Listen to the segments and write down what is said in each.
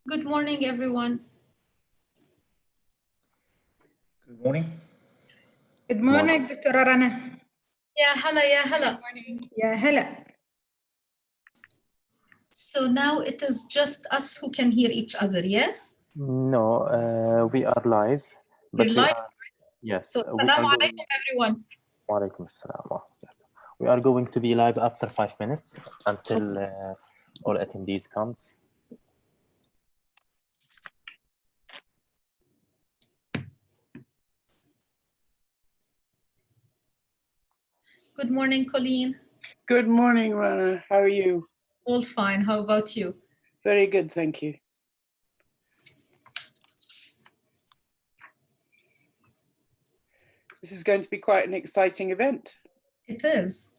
Good morning, everyone. Good morning. Good morning, دكتورة رنا. يا هلا يا هلا. يا هلا. So now it is just us who can hear each other, yes? No, we are live. We're live? Yes. So, Assalamu alaikum, everyone. Walaikum assalam wa rahmatullah. We are going to be live after 5 minutes until all attendees comes. Good morning, Colleen. Good morning, Rana. How are you? All fine. How about you? Very good, thank you. This is going to be quite an exciting event. It is.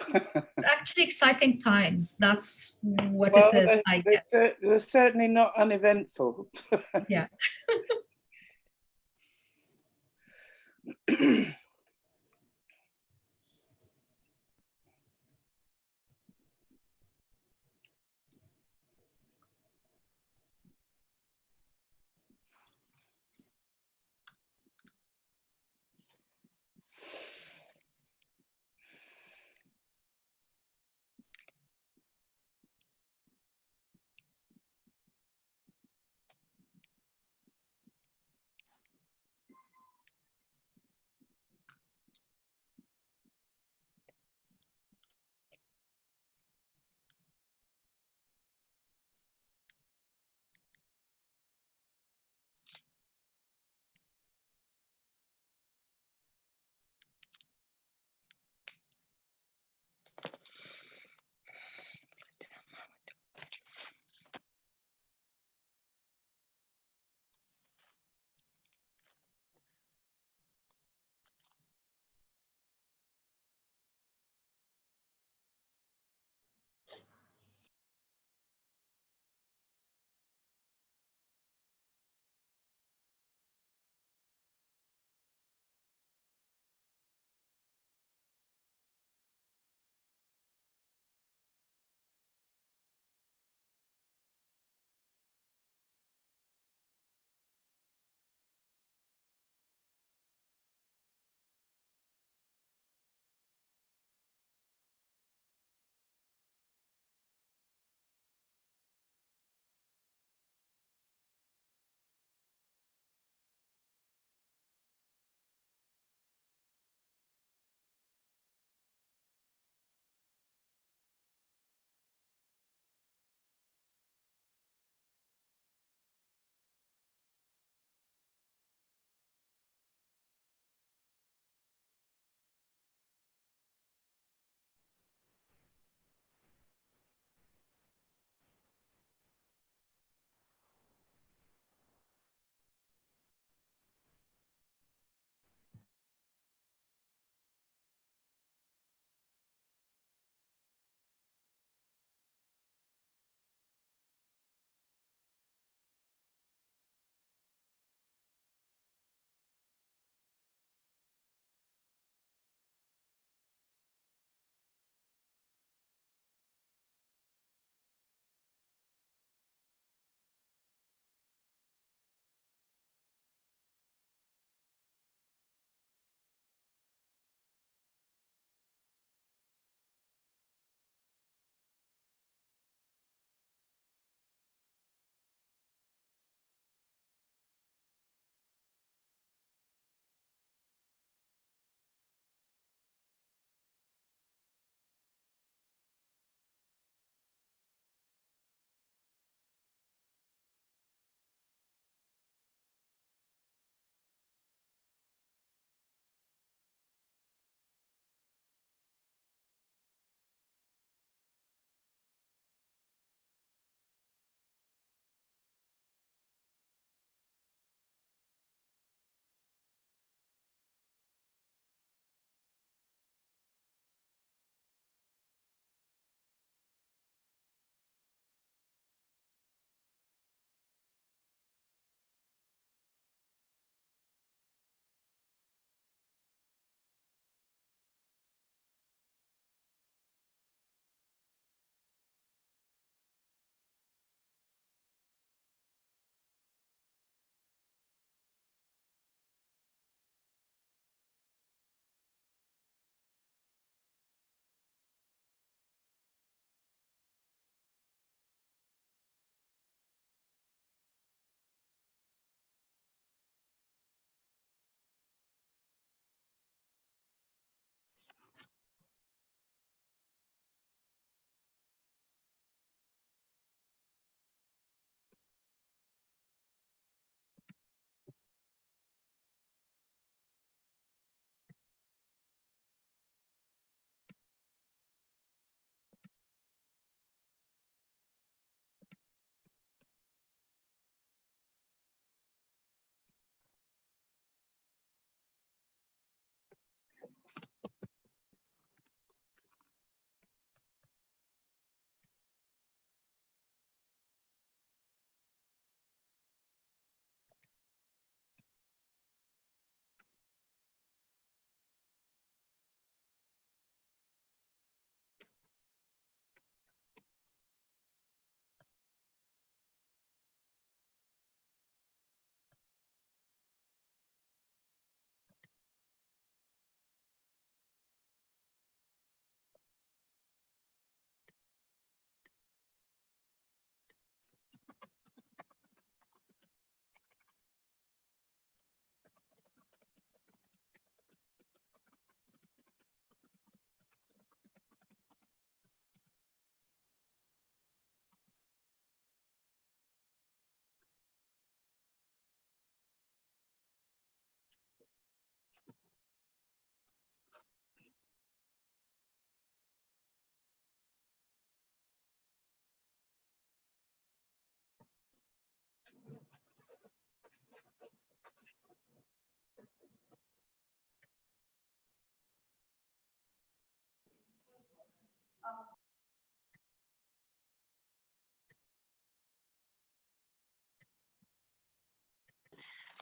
It's actually exciting times. That's what Well, it is, I guess. they're certainly not uneventful. Yeah.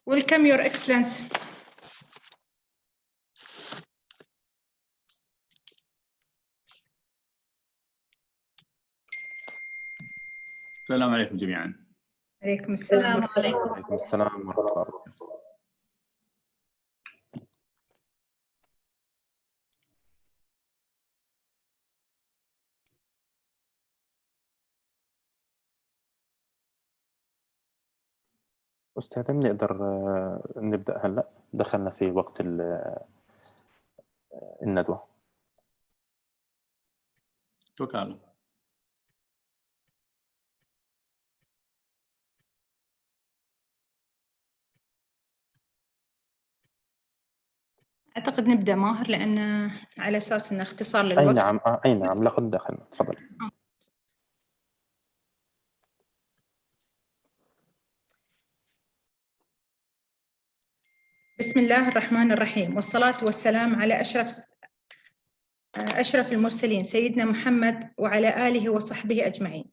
Welcome, Your Excellency. السلام عليكم جميعا. عليكم السلام السلام. عليكم. وعليكم السلام ورحمة الله وبركاته. أستاذ نقدر نبدأ هلأ، دخلنا في وقت الندوة. توكل على الله. أعتقد نبدأ ماهر، لأن على أساس إنه اختصار أي للوقت. نعم أي نعم، لقد دخلنا، تفضل. بسم الله الرحمن الرحيم، والصلاة والسلام على أشرف المرسلين سيدنا محمد وعلى آله وصحبه أجمعين.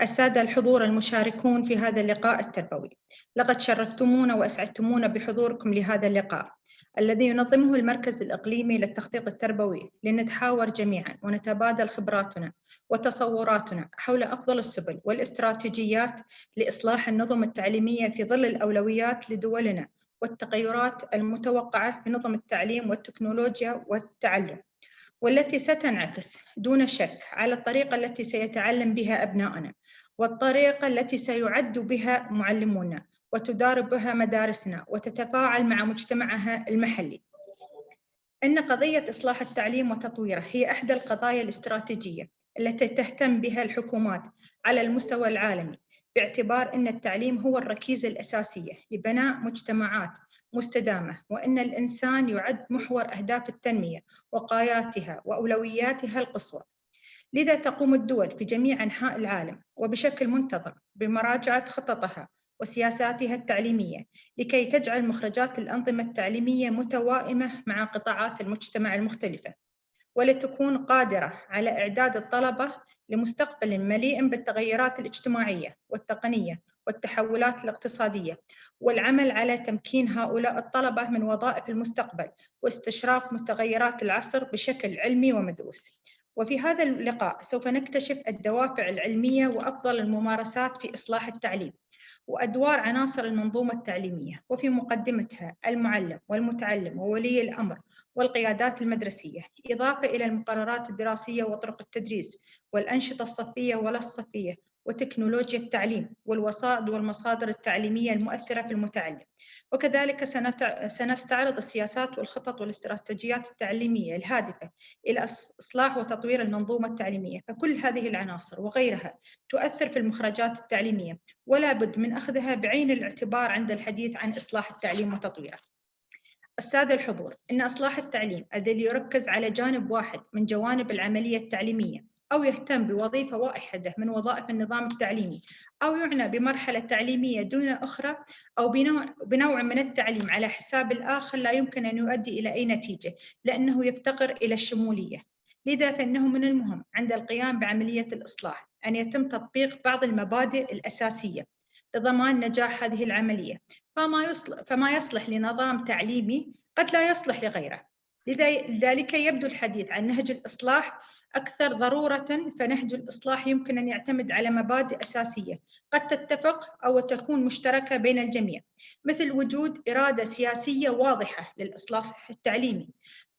السادة الحضور المشاركون في هذا اللقاء التربوي، لقد شرفتمونا وأسعدتمونا بحضوركم لهذا اللقاء الذي ينظمه المركز الإقليمي للتخطيط التربوي، لنتحاور جميعا ونتبادل خبراتنا وتصوراتنا حول أفضل السبل والاستراتيجيات لإصلاح النظم التعليمية في ظل الأولويات لدولنا والتغيرات المتوقعة في نظم التعليم والتكنولوجيا والتعلم، والتي ستنعكس دون شك على الطريقة التي سيتعلم بها أبناؤنا، والطريقة التي سيعد بها معلمونا، وتدار بها مدارسنا، وتتفاعل مع مجتمعها المحلي. إن قضية إصلاح التعليم وتطويره هي إحدى القضايا الاستراتيجية التي تهتم بها الحكومات على المستوى العالمي، باعتبار أن التعليم هو الركيزة الأساسية لبناء مجتمعات مستدامة، وأن الإنسان يعد محور أهداف التنمية وغاياتها وأولوياتها القصوى. لذا تقوم الدول في جميع انحاء العالم وبشكل منتظم بمراجعة خططها وسياساتها التعليمية، لكي تجعل مخرجات الأنظمة التعليمية متوائمة مع قطاعات المجتمع المختلفة، ولتكون قادرة على إعداد الطلبة لمستقبل مليء بالتغييرات الاجتماعية والتقنية والتحولات الاقتصادية، والعمل على تمكين هؤلاء الطلبة من وظائف المستقبل واستشراف متغيرات العصر بشكل علمي ومدروس. وفي هذا اللقاء سوف نكتشف الدوافع العلمية وأفضل الممارسات في إصلاح التعليم، وأدوار عناصر المنظومة التعليمية، وفي مقدمتها المعلم والمتعلم وولي الأمر والقيادات المدرسية، إضافة إلى المقررات الدراسية وطرق التدريس والأنشطة الصفية ولا الصفية وتكنولوجيا التعليم والوسائط والمصادر التعليمية المؤثرة في المتعلم. وكذلك سنستعرض السياسات والخطط والاستراتيجيات التعليمية الهادفة إلى إصلاح وتطوير المنظومة التعليمية، فكل هذه العناصر وغيرها تؤثر في المخرجات التعليمية، ولا بد من أخذها بعين الاعتبار عند الحديث عن إصلاح التعليم وتطويره. السادة الحضور، إن إصلاح التعليم الذي يركز على جانب واحد من جوانب العملية التعليمية، أو يهتم بوظيفة واحدة من وظائف النظام التعليمي، أو يعنى بمرحلة تعليمية دون أخرى، أو بنوع من التعليم على حساب الآخر، لا يمكن أن يؤدي إلى أي نتيجة، لأنه يفتقر إلى الشمولية. لذا فإنه من المهم عند القيام بعملية الإصلاح أن يتم تطبيق بعض المبادئ الأساسية لضمان نجاح هذه العملية، فما يصلح لنظام تعليمي قد لا يصلح لغيره. لذلك يبدو الحديث عن نهج الإصلاح أكثر ضرورة، فنهج الإصلاح يمكن أن يعتمد على مبادئ أساسية قد تتفق أو تكون مشتركة بين الجميع، مثل وجود إرادة سياسية واضحة للإصلاح التعليمي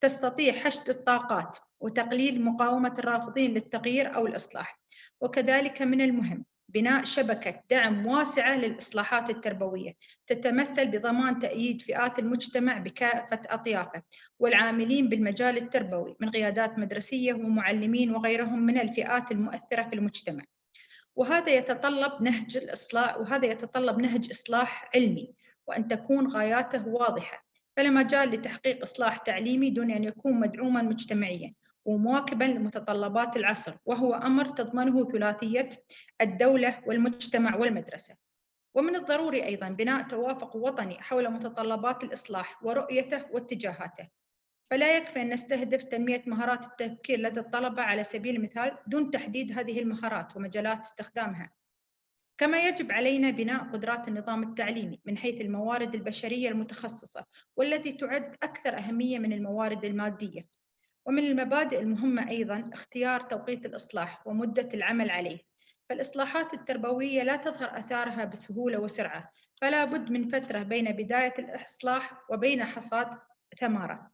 تستطيع حشد الطاقات وتقليل مقاومة الرافضين للتغيير أو الإصلاح. وكذلك من المهم بناء شبكة دعم واسعة للإصلاحات التربوية تتمثل بضمان تأييد فئات المجتمع بكافة أطيافه والعاملين بالمجال التربوي من قيادات مدرسية ومعلمين وغيرهم من الفئات المؤثرة في المجتمع. وهذا يتطلب نهج إصلاح علمي، وأن تكون غاياته واضحة، فلا مجال لتحقيق إصلاح تعليمي دون أن يكون مدعوما مجتمعيا ومواكبا لمتطلبات العصر، وهو أمر تضمنه ثلاثية الدولة والمجتمع والمدرسة. ومن الضروري أيضا بناء توافق وطني حول متطلبات الإصلاح ورؤيته واتجاهاته، فلا يكفي أن نستهدف تنمية مهارات التفكير لدى الطلبة على سبيل المثال دون تحديد هذه المهارات ومجالات استخدامها. كما يجب علينا بناء قدرات النظام التعليمي من حيث الموارد البشرية المتخصصة والتي تعد أكثر أهمية من الموارد المادية. ومن المبادئ المهمة أيضاً اختيار توقيت الإصلاح ومدة العمل عليه، فالإصلاحات التربوية لا تظهر آثارها بسهولة وسرعة، فلا بد من فترة بين بداية الإصلاح وبين حصاد ثماره.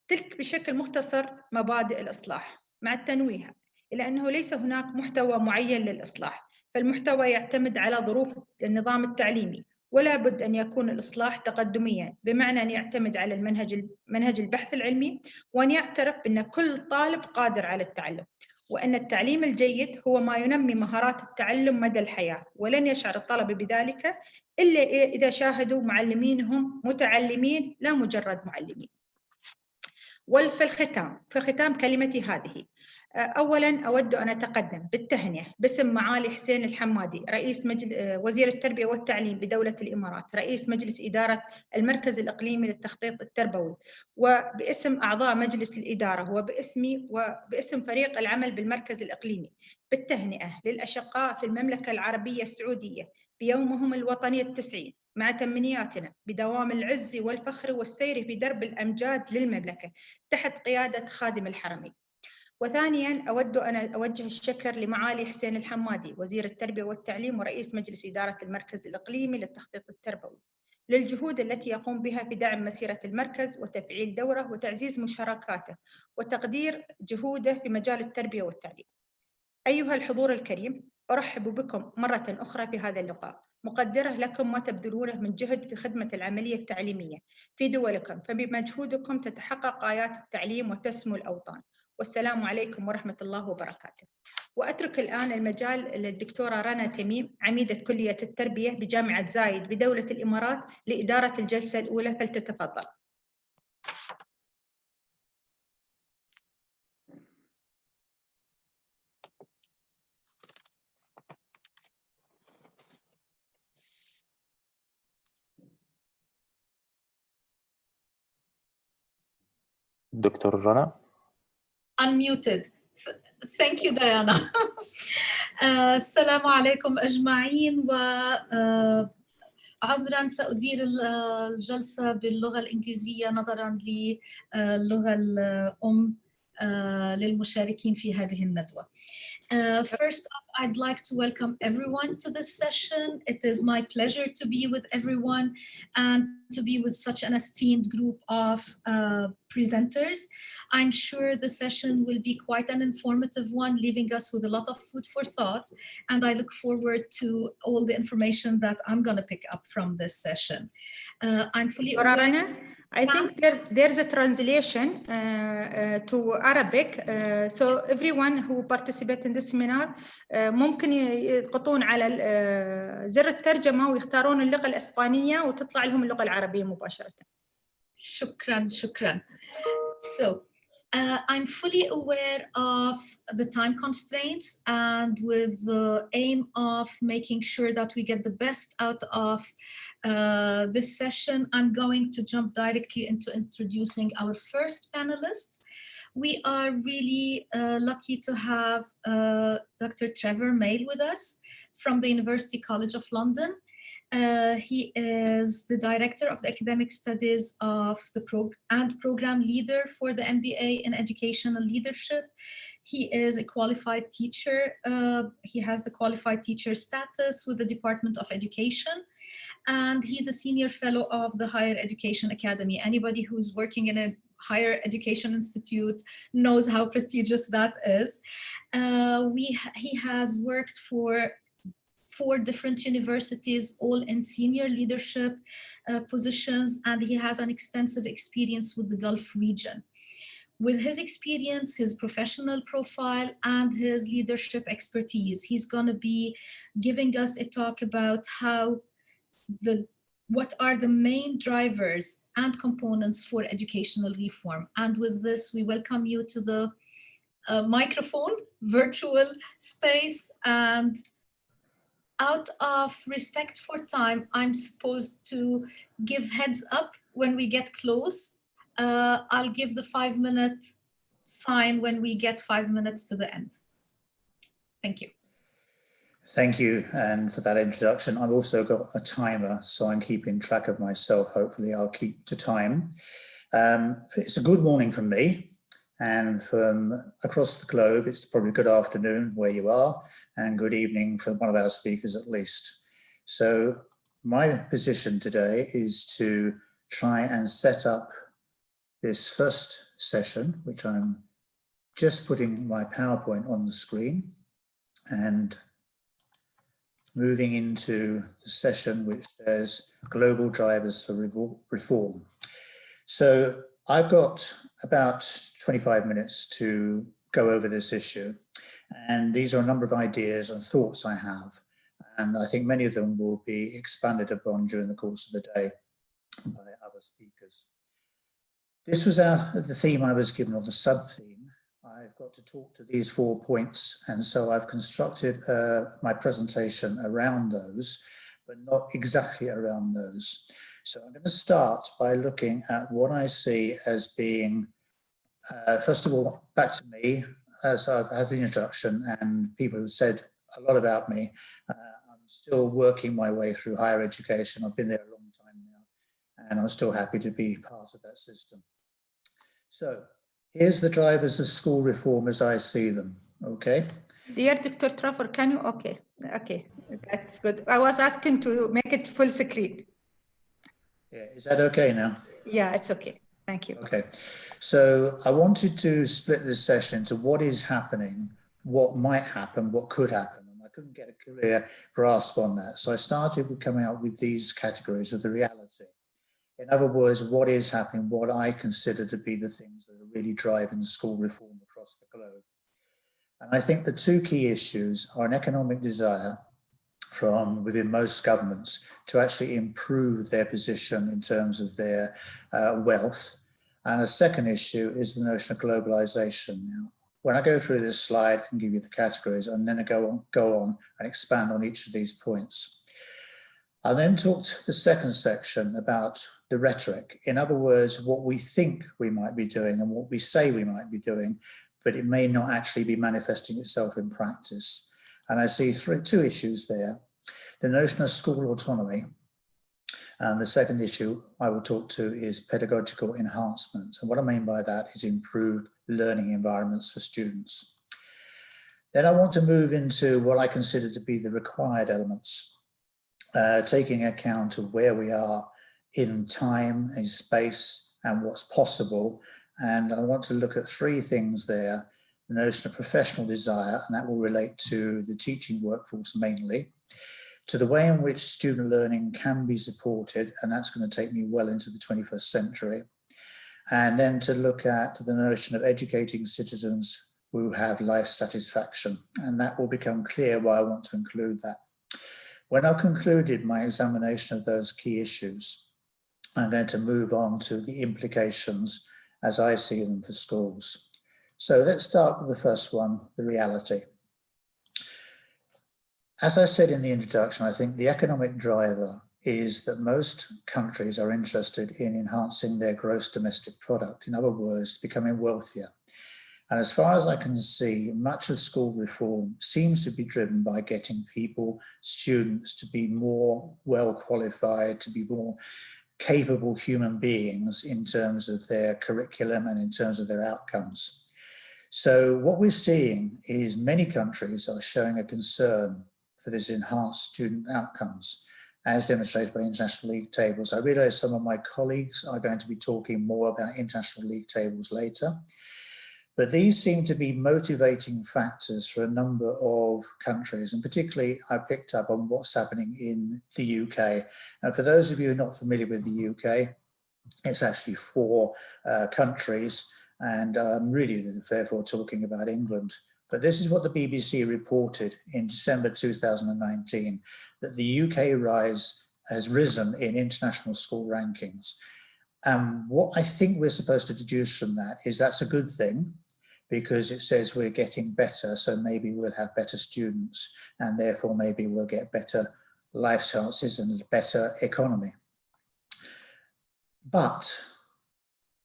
تلك بشكل مختصر مبادئ الإصلاح، مع التنويه إلى أنه ليس هناك محتوى معين للإصلاح، فالمحتوى يعتمد على ظروف النظام التعليمي، ولا بد أن يكون الإصلاح تقدمياً، بمعنى أن يعتمد على منهج البحث العلمي، وأن يعترف بأن كل طالب قادر على التعلم، وأن التعليم الجيد هو ما ينمي مهارات التعلم مدى الحياة، ولن يشعر الطلبة بذلك إلا إذا شاهدوا معلمينهم متعلمين لا مجرد معلمين. في ختام كلمتي هذه، أولاً أود أن أتقدم بالتهنئة باسم معالي حسين الحمادي رئيس وزير التربية والتعليم بدولة الإمارات، رئيس مجلس إدارة المركز الإقليمي للتخطيط التربوي، وباسم أعضاء مجلس الإدارة وباسمي وباسم فريق العمل بالمركز الإقليمي، بالتهنئة للأشقاء في المملكة العربية السعودية بيومهم الوطني ال90، مع تمنياتنا بدوام العز والفخر والسير في درب الأمجاد للمملكة تحت قيادة خادم الحرمين. وثانياً أود أن أوجه الشكر لمعالي حسين الحمادي وزير التربية والتعليم ورئيس مجلس إدارة المركز الإقليمي للتخطيط التربوي للجهود التي يقوم بها في دعم مسيرة المركز وتفعيل دوره وتعزيز مشاركاته وتقدير جهوده في مجال التربية والتعليم. أيها الحضور الكريم، أرحب بكم مرة أخرى في هذا اللقاء، مقدرة لكم ما تبذلونه من جهد في خدمة العملية التعليمية في دولكم، فبمجهودكم تتحقق آيات التعليم وتسمو الأوطان. والسلام عليكم ورحمة الله وبركاته. وأترك الآن المجال للدكتورة رنا تميم عميدة كلية التربية بجامعة زايد بدولة الإمارات لإدارة الجلسة الأولى، فلتتفضل. دكتور رنا. Unmuted. Thank you, Diana. السلام عليكم أجمعين، وعذراً سأدير الجلسة باللغة الإنجليزية نظراً للغة الأم للمشاركين في هذه الندوة. First off, I'd like to welcome everyone to this session. It is my pleasure to be with everyone and to be with such an esteemed group of presenters. I'm sure the session will be quite an informative one, leaving us with a lot of food for thought, and I look forward to all the information that I'm going to pick up from this session. I'm fully aware. I think there's a translation to Arabic, so everyone who participate in this seminar ممكن يضغطون على زر الترجمة ويختارون اللغة الإسبانية وتطلع لهم اللغة العربية مباشرة. شكراً. So, I'm fully aware of the time constraints, and with the aim of making sure that we get the best out of this session, I'm going to jump directly into introducing our first panelist. We are really lucky to have Dr. Trevor Mail with us from the University College of London. He is the director of the academic studies of the program leader for the MBA in educational leadership. He is a qualified teacher. He has the qualified teacher status with the Department of Education, and he's a senior fellow of the Higher Education Academy. Anybody who's working in a higher education institute knows how prestigious that is. He has worked for 4 different universities, all in senior leadership positions, and he has an extensive experience with the Gulf region. With his experience, his professional profile, and his leadership expertise, he's going to be giving us a talk about what are the main drivers and components for educational reform. And with this, we welcome you to the microphone, virtual space, and out of respect for time, I'm supposed to give heads up when we get close. I'll give the 5-minute sign when we get 5 minutes to the end. Thank you. Thank you, and for that introduction. I've also got a timer, so I'm keeping track of myself. Hopefully I'll keep to time. It's a good morning from me, and from across the globe, it's probably good afternoon where you are, and good evening for one of our speakers at least. So my position today is to try and set up this first session, which I'm just putting my PowerPoint on the screen and moving into the session which says Global Drivers for Reform. So I've got about 25 minutes to go over this issue, and these are a number of ideas and thoughts I have, and I think many of them will be expanded upon during the course of the day by other speakers. This was the theme I was given, or the sub-theme. I've got to talk to these 4 points, and so I've constructed my presentation around those, but not exactly around those. So I'm going to start by looking at what I see as being, first of all, back to me, as I've had the introduction and people have said a lot about me. I'm still working my way through higher education. I've been there a long time now, and I'm still happy to be part of that system. So here's the drivers of school reform as I see them, okay? Dear Dr. Trafford, can you, okay, that's good. I was asking to make it full screen. Yeah, is that okay now? Yeah, it's okay, thank you. Okay, so I wanted to split this session into what is happening, what might happen, what could happen, and I couldn't get a clear grasp on that. So I started with coming up with these categories of the reality. In other words, what is happening, what I consider to be the things that are really driving school reform across the globe. And I think the two key issues are an economic desire from within most governments to actually improve their position in terms of their wealth. And a second issue is the notion of globalization. Now, when I go through this slide and give you the categories, I'm then going to go on and expand on each of these points. I then talked the second section about the rhetoric. In other words, what we think we might be doing and what we say we might be doing, but it may not actually be manifesting itself in practice. And I see two issues there. The notion of school autonomy. And the second issue I will talk to is pedagogical enhancement. And what I mean by that is improved learning environments for students. Then I want to move into what I consider to be the required elements. Taking account of where we are in time and space and what's possible. And I want to look at three things there. The notion of professional desire, and that will relate to the teaching workforce mainly, to the way in which student learning can be supported, and that's going to take me well into the 21st century. And then to look at the notion of educating citizens who have life satisfaction, and that will become clear why I want to include that. When I've concluded my examination of those key issues, I'm going to move on to the implications as I see them for schools. So let's start with the first one, the reality. As I said in the introduction, I think the economic driver is that most countries are interested in enhancing their gross domestic product. In other words, becoming wealthier. And as far as I can see, much of school reform seems to be driven by getting people, students, to be more well qualified, to be more capable human beings in terms of their curriculum and in terms of their outcomes. So what we're seeing is many countries are showing a concern for this enhanced student outcomes, as demonstrated by international league tables. I realize some of my colleagues are going to be talking more about international league tables later. But these seem to be motivating factors for a number of countries, and particularly I picked up on what's happening in the UK. And for those of you who are not familiar with the UK, it's actually 4 countries, and I'm really therefore talking about England. But this is what the BBC reported in December 2019, that the UK has risen in international school rankings. What I think we're supposed to deduce from that is that's a good thing, because it says we're getting better, so maybe we'll have better students, and therefore maybe we'll get better life chances and a better economy. But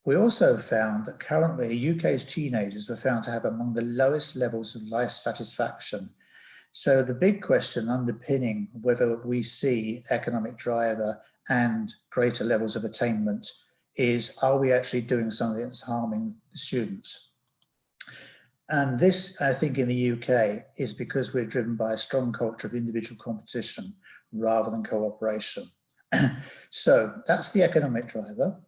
we also found that currently UK's teenagers were found to have among the lowest levels of life satisfaction. So the big question underpinning whether we see economic driver and greater levels of attainment is, are we actually doing something that's harming the students? And this, I think, in the UK is because we're driven by a strong culture of individual competition rather than cooperation. So that's the economic driver.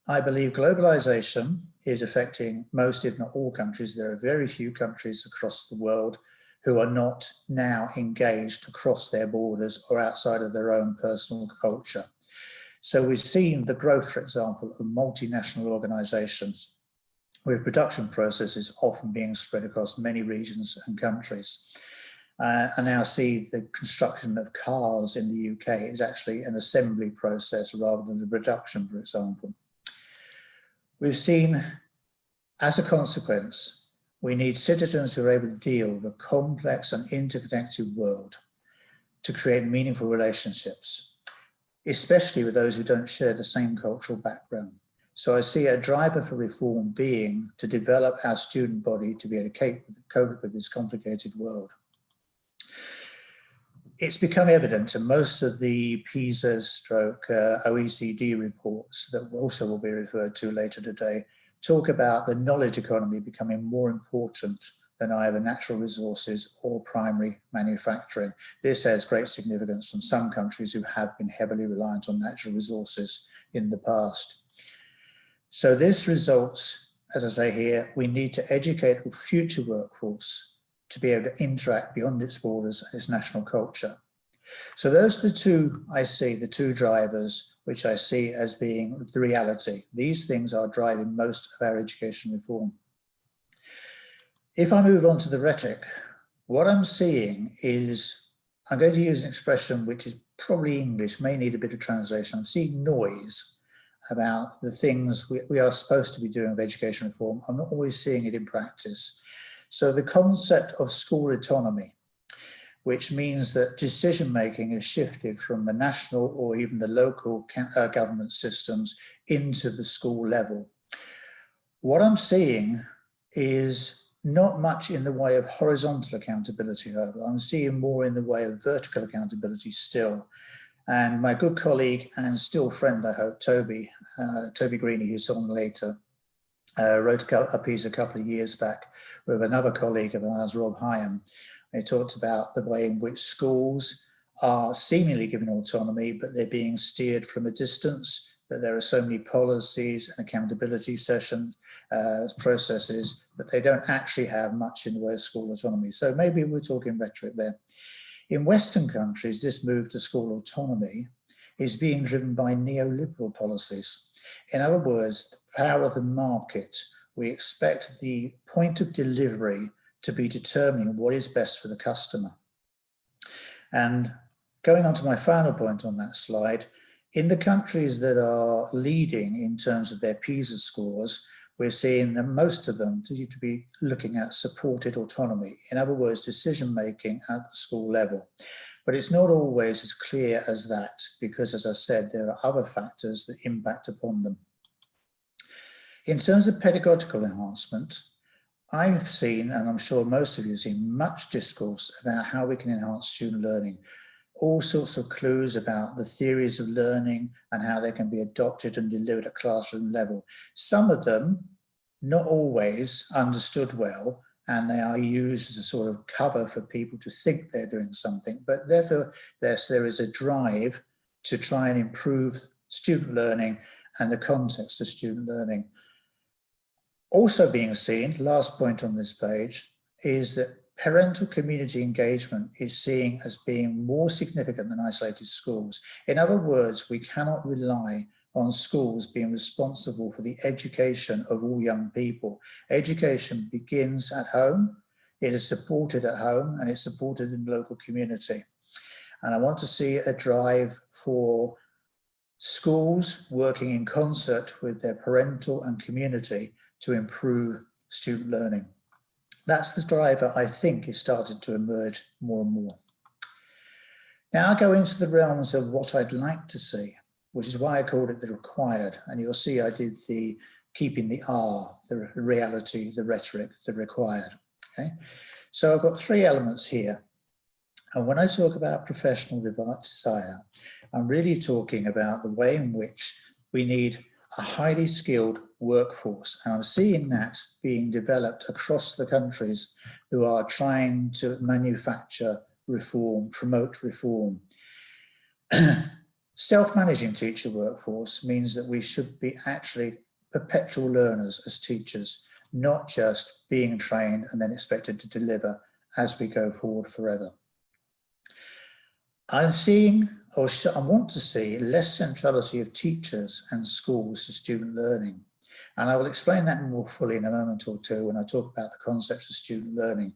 I believe globalization is affecting most, if not all, countries. There are very few countries across the world who are not now engaged across their borders or outside of their own personal culture. So we've seen the growth, for example, of multinational organizations with production processes often being spread across many regions and countries. I now see the construction of cars in the UK is actually an assembly process rather than the production, for example. We've seen, as a consequence, we need citizens who are able to deal with a complex and interconnected world to create meaningful relationships, especially with those who don't share the same cultural background. So I see a driver for reform being to develop our student body to be able to cope with this complicated world. It's become evident in most of the PISA/OECD reports that also will be referred to later today, talk about the knowledge economy becoming more important than either natural resources or primary manufacturing. This has great significance from some countries who have been heavily reliant on natural resources in the past. So this results, as I say here, we need to educate the future workforce to be able to interact beyond its borders and its national culture. So those are the two, I see, the two drivers which I see as being the reality. These things are driving most of our education reform. If I move on to the rhetoric, what I'm seeing is, I'm going to use an expression which is probably English, may need a bit of translation. I'm seeing noise about the things we are supposed to be doing with education reform. I'm not always seeing it in practice. So the concept of school autonomy, which means that decision-making is shifted from the national or even the local government systems into the school level. What I'm seeing is not much in the way of horizontal accountability, however. I'm seeing more in the way of vertical accountability still. And my good colleague and still friend, I hope, Toby Greeny, who's on later, wrote a piece a couple of years back with another colleague of ours, Rob Hyam. They talked about the way in which schools are seemingly given autonomy, but they're being steered from a distance, that there are so many policies and accountability sessions, processes, that they don't actually have much in the way of school autonomy. So maybe we're talking rhetoric there. In Western countries, this move to school autonomy is being driven by neoliberal policies. In other words, the power of the market. We expect the point of delivery to be determining what is best for the customer. And going on to my final point on that slide, in the countries that are leading in terms of their PISA scores, we're seeing that most of them to be looking at supported autonomy. In other words, decision-making at the school level. But it's not always as clear as that, because as I said, there are other factors that impact upon them. In terms of pedagogical enhancement, I've seen, and I'm sure most of you have seen, much discourse about how we can enhance student learning. All sorts of clues about the theories of learning and how they can be adopted and delivered at classroom level. Some of them, not always understood well, and they are used as a sort of cover for people to think they're doing something. But nevertheless, there is a drive to try and improve student learning and the context of student learning. Also being seen, last point on this page, is that parental community engagement is seen as being more significant than isolated schools. In other words, we cannot rely on schools being responsible for the education of all young people. Education begins at home, it is supported at home, and it's supported in the local community. And I want to see a drive for schools working in concert with their parental and community to improve student learning. That's the driver I think is starting to emerge more and more. Now I go into the realms of what I'd like to see, which is why I called it the required. And you'll see I did the keeping the R, the reality, the rhetoric, the required. Okay? So I've got three elements here. And when I talk about professional desire, I'm really talking about the way in which we need a highly skilled workforce. And I'm seeing that being developed across the countries who are trying to manufacture reform, promote reform. Self-managing teacher workforce means that we should be actually perpetual learners as teachers, not just being trained and then expected to deliver as we go forward forever. I'm seeing, or I want to see, less centrality of teachers and schools to student learning. And I will explain that more fully in a moment or two when I talk about the concepts of student learning.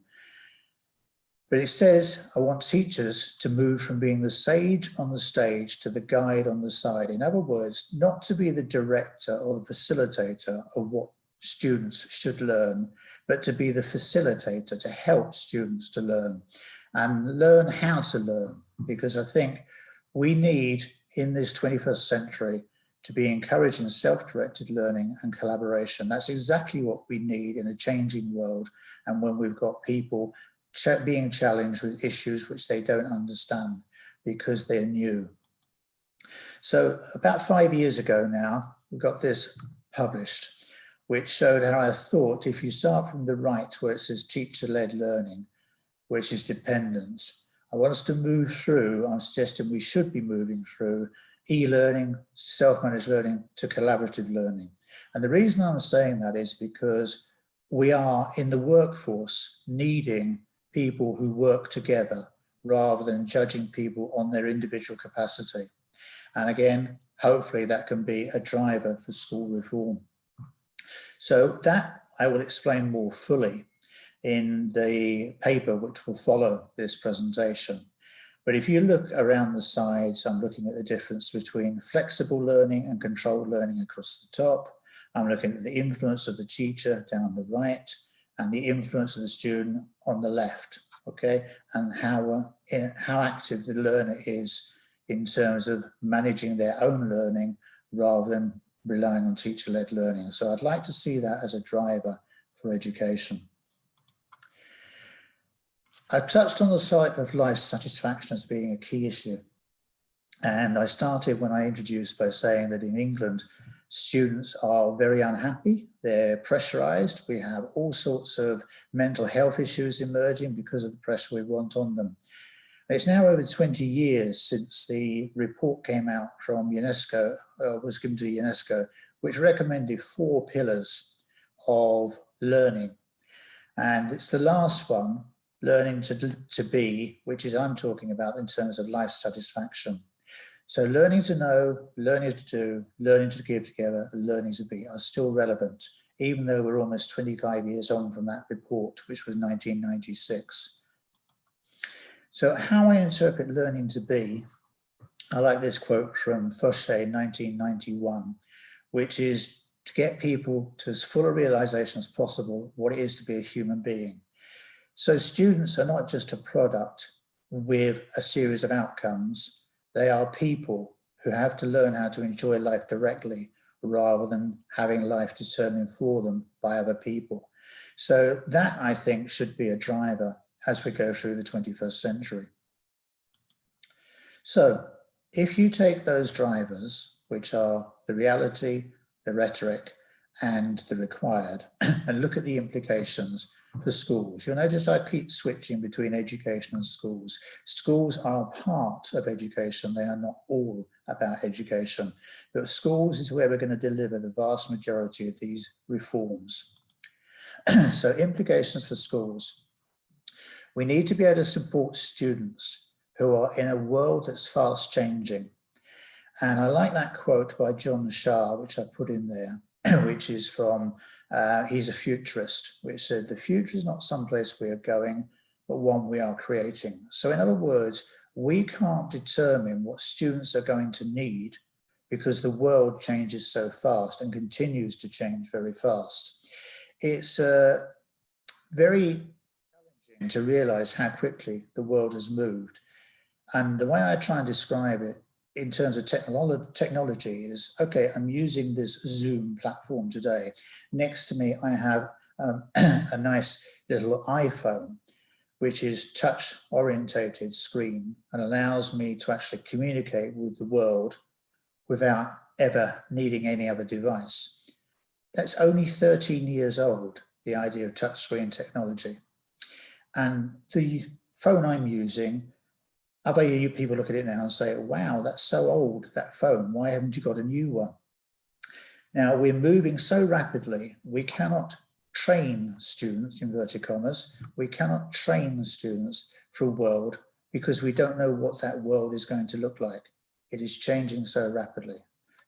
But it says, I want teachers to move from being the sage on the stage to the guide on the side. In other words, not to be the director or the facilitator of what students should learn, but to be the facilitator to help students to learn and learn how to learn. Because I think we need, in this 21st century, to be encouraging self-directed learning and collaboration. That's exactly what we need in a changing world, and when we've got people being challenged with issues which they don't understand because they're new. So about 5 years ago now, we got this published, which showed how I thought if you start from the right where it says teacher-led learning, which is dependence, I want us to move through, I'm suggesting we should be moving through e-learning, self-managed learning to collaborative learning. And the reason I'm saying that is because we are in the workforce needing people who work together rather than judging people on their individual capacity. And again, hopefully that can be a driver for school reform. So that I will explain more fully in the paper which will follow this presentation. But if you look around the sides, I'm looking at the difference between flexible learning and controlled learning across the top. I'm looking at the influence of the teacher down the right and the influence of the student on the left, okay? And how active the learner is in terms of managing their own learning rather than relying on teacher-led learning. So I'd like to see that as a driver for education. I've touched on the side of life satisfaction as being a key issue. And I started when I introduced by saying that in England, students are very unhappy, they're pressurized, we have all sorts of mental health issues emerging because of the pressure we want on them. It's now over 20 years since the report came out from UNESCO, was given to UNESCO, which recommended 4 pillars of learning. And it's the last one, learning to be, which is I'm talking about in terms of life satisfaction. So learning to know, learning to do, learning to give together, and learning to be are still relevant, even though we're almost 25 years on from that report, which was 1996. So how I interpret learning to be, I like this quote from Fauché in 1991, which is to get people to as full a realization as possible what it is to be a human being. So students are not just a product with a series of outcomes, they are people who have to learn how to enjoy life directly rather than having life determined for them by other people. So that, I think, should be a driver as we go through the 21st century. So if you take those drivers, which are the reality, the rhetoric, and the required, and look at the implications for schools. You'll notice I keep switching between education and schools. Schools are part of education. They are not all about education. But schools is where we're going to deliver the vast majority of these reforms. So implications for schools. We need to be able to support students who are in a world that's fast changing. And I like that quote by John Shah, which I put in there, which is from, he's a futurist, which said, the future is not someplace we are going, but one we are creating. So in other words, we can't determine what students are going to need because the world changes so fast and continues to change very fast. It's very challenging to realize how quickly the world has moved. And the way I try and describe it in terms of technology is, okay, I'm using this Zoom platform today. Next to me, I have a nice little iPhone. which is touch orientated screen and allows me to actually communicate with the world without ever needing any other device. That's only 13 years old, the idea of touchscreen technology. And the phone I'm using, other people look at it now and say, wow, that's so old, that phone, why haven't you got a new one? Now, we're moving so rapidly, we cannot train students, inverted commas, we cannot train students for a world because we don't know what that world is going to look like. It is changing so rapidly.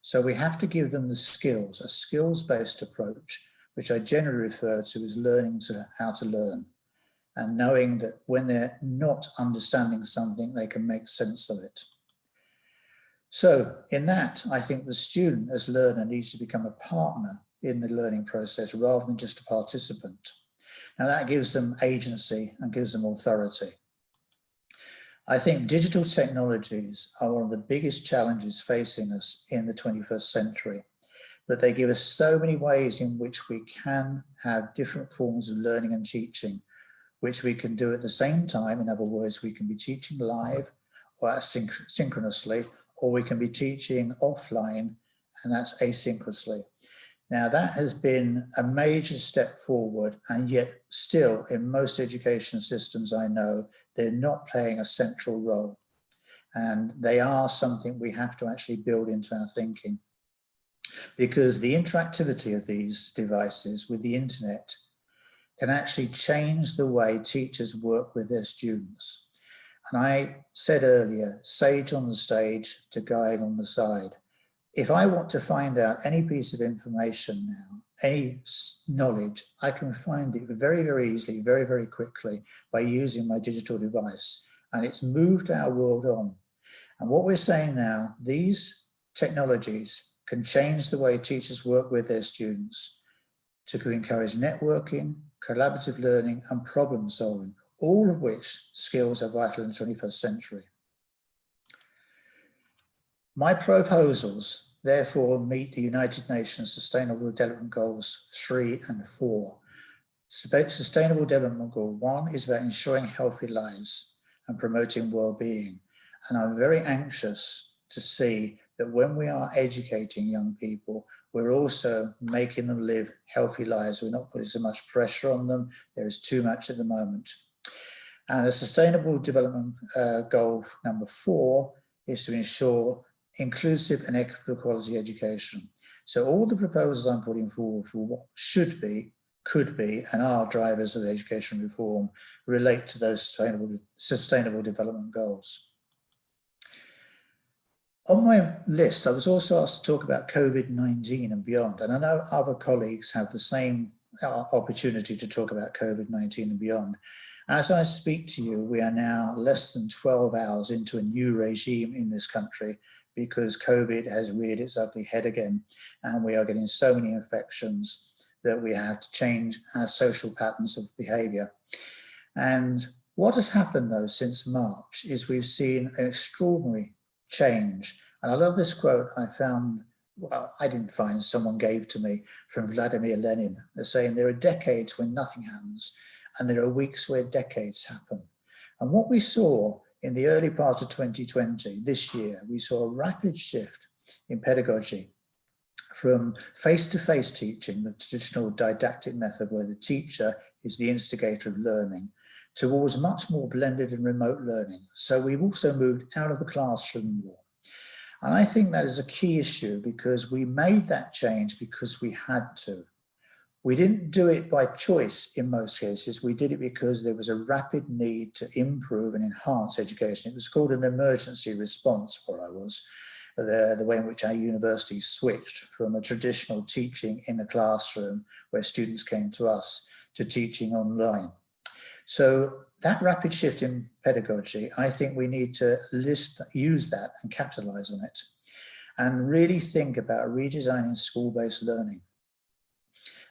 So we have to give them the skills, a skills-based approach, which I generally refer to as learning how to learn, and knowing that when they're not understanding something, they can make sense of it. So in that, I think the student as learner needs to become a partner in the learning process rather than just a participant. Now that gives them agency and gives them authority. I think digital technologies are one of the biggest challenges facing us in the 21st century, but they give us so many ways in which we can have different forms of learning and teaching, which we can do at the same time. In other words, we can be teaching live or synchronously, or we can be teaching offline, and that's asynchronously. Now that has been a major step forward, and yet still in most education systems I know, they're not playing a central role. And they are something we have to actually build into our thinking, because the interactivity of these devices with the internet can actually change the way teachers work with their students. And I said earlier, sage on the stage to guide on the side. If I want to find out any piece of information now, any knowledge, I can find it very, very easily, very, very quickly by using my digital device. And it's moved our world on. And what we're saying now, these technologies can change the way teachers work with their students to encourage networking, collaborative learning, and problem solving, all of which skills are vital in the 21st century. My proposals, therefore, meet the United Nations Sustainable Development Goals 3 and 4. Sustainable Development Goal 1 is about ensuring healthy lives and promoting well-being. And I'm very anxious to see that when we are educating young people, we're also making them live healthy lives. We're not putting so much pressure on them. There is too much at the moment. And a Sustainable Development Goal number 4 is to ensure inclusive and equitable quality education. So all the proposals I'm putting forward for what should be, could be, and are drivers of education reform relate to those sustainable development goals. On my list, I was also asked to talk about COVID-19 and beyond, and I know other colleagues have the same opportunity to talk about COVID-19 and beyond. As I speak to you, we are now less than 12 hours into a new regime in this country because COVID has reared its ugly head again, and we are getting so many infections that we have to change our social patterns of behaviour. And what has happened though since March is we've seen an extraordinary change. And I love this quote I found, well, I didn't find, someone gave to me from Vladimir Lenin. They're saying there are decades when nothing happens, and there are weeks where decades happen. And what we saw in the early part of 2020, this year, we saw a rapid shift in pedagogy from face-to-face teaching, the traditional didactic method where the teacher is the instigator of learning, towards much more blended and remote learning. So we've also moved out of the classroom more. And I think that is a key issue because we made that change because we had to. We didn't do it by choice in most cases. We did it because there was a rapid need to improve and enhance education. It was called an emergency response where I was, the way in which our university switched from a traditional teaching in a classroom where students came to us to teaching online. So that rapid shift in pedagogy, I think we need to use that and capitalize on it and really think about redesigning school-based learning.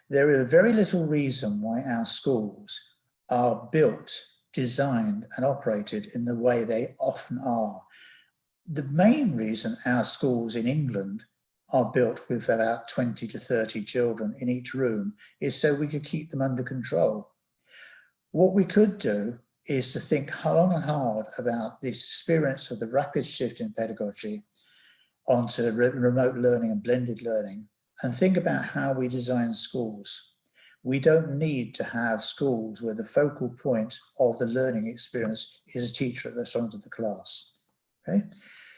There is very little reason why our schools are built, designed and operated in the way they often are. The main reason our schools in England are built with about 20 to 30 children in each room is so we could keep them under control. What we could do is to think long and hard about this experience of the rapid shift in pedagogy onto remote learning and blended learning, and think about how we design schools. We don't need to have schools where the focal point of the learning experience is a teacher at the front of the class. Okay,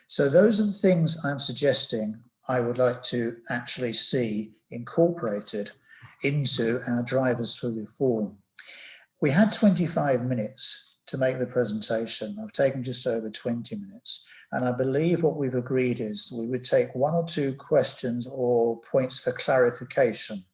so those are the things I'm suggesting I would like to actually see incorporated into our drivers for reform. We had 25 minutes to make the presentation. I've taken just over 20 minutes. And I believe what we've agreed is we would take 1 or 2 questions or points for clarification,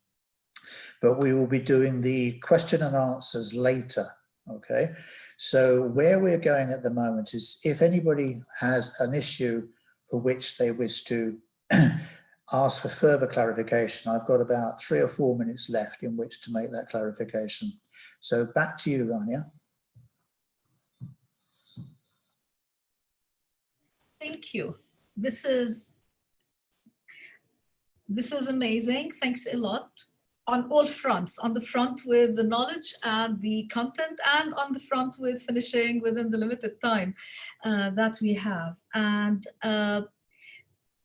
but we will be doing the question and answers later, okay? So where we're going at the moment is if anybody has an issue for which they wish to ask for further clarification, I've got about 3 or 4 minutes left in which to make that clarification. So back to you, Rania. Thank you. This is amazing. Thanks a lot on all fronts, on the front with the knowledge and the content, and on the front with finishing within the limited time that we have. And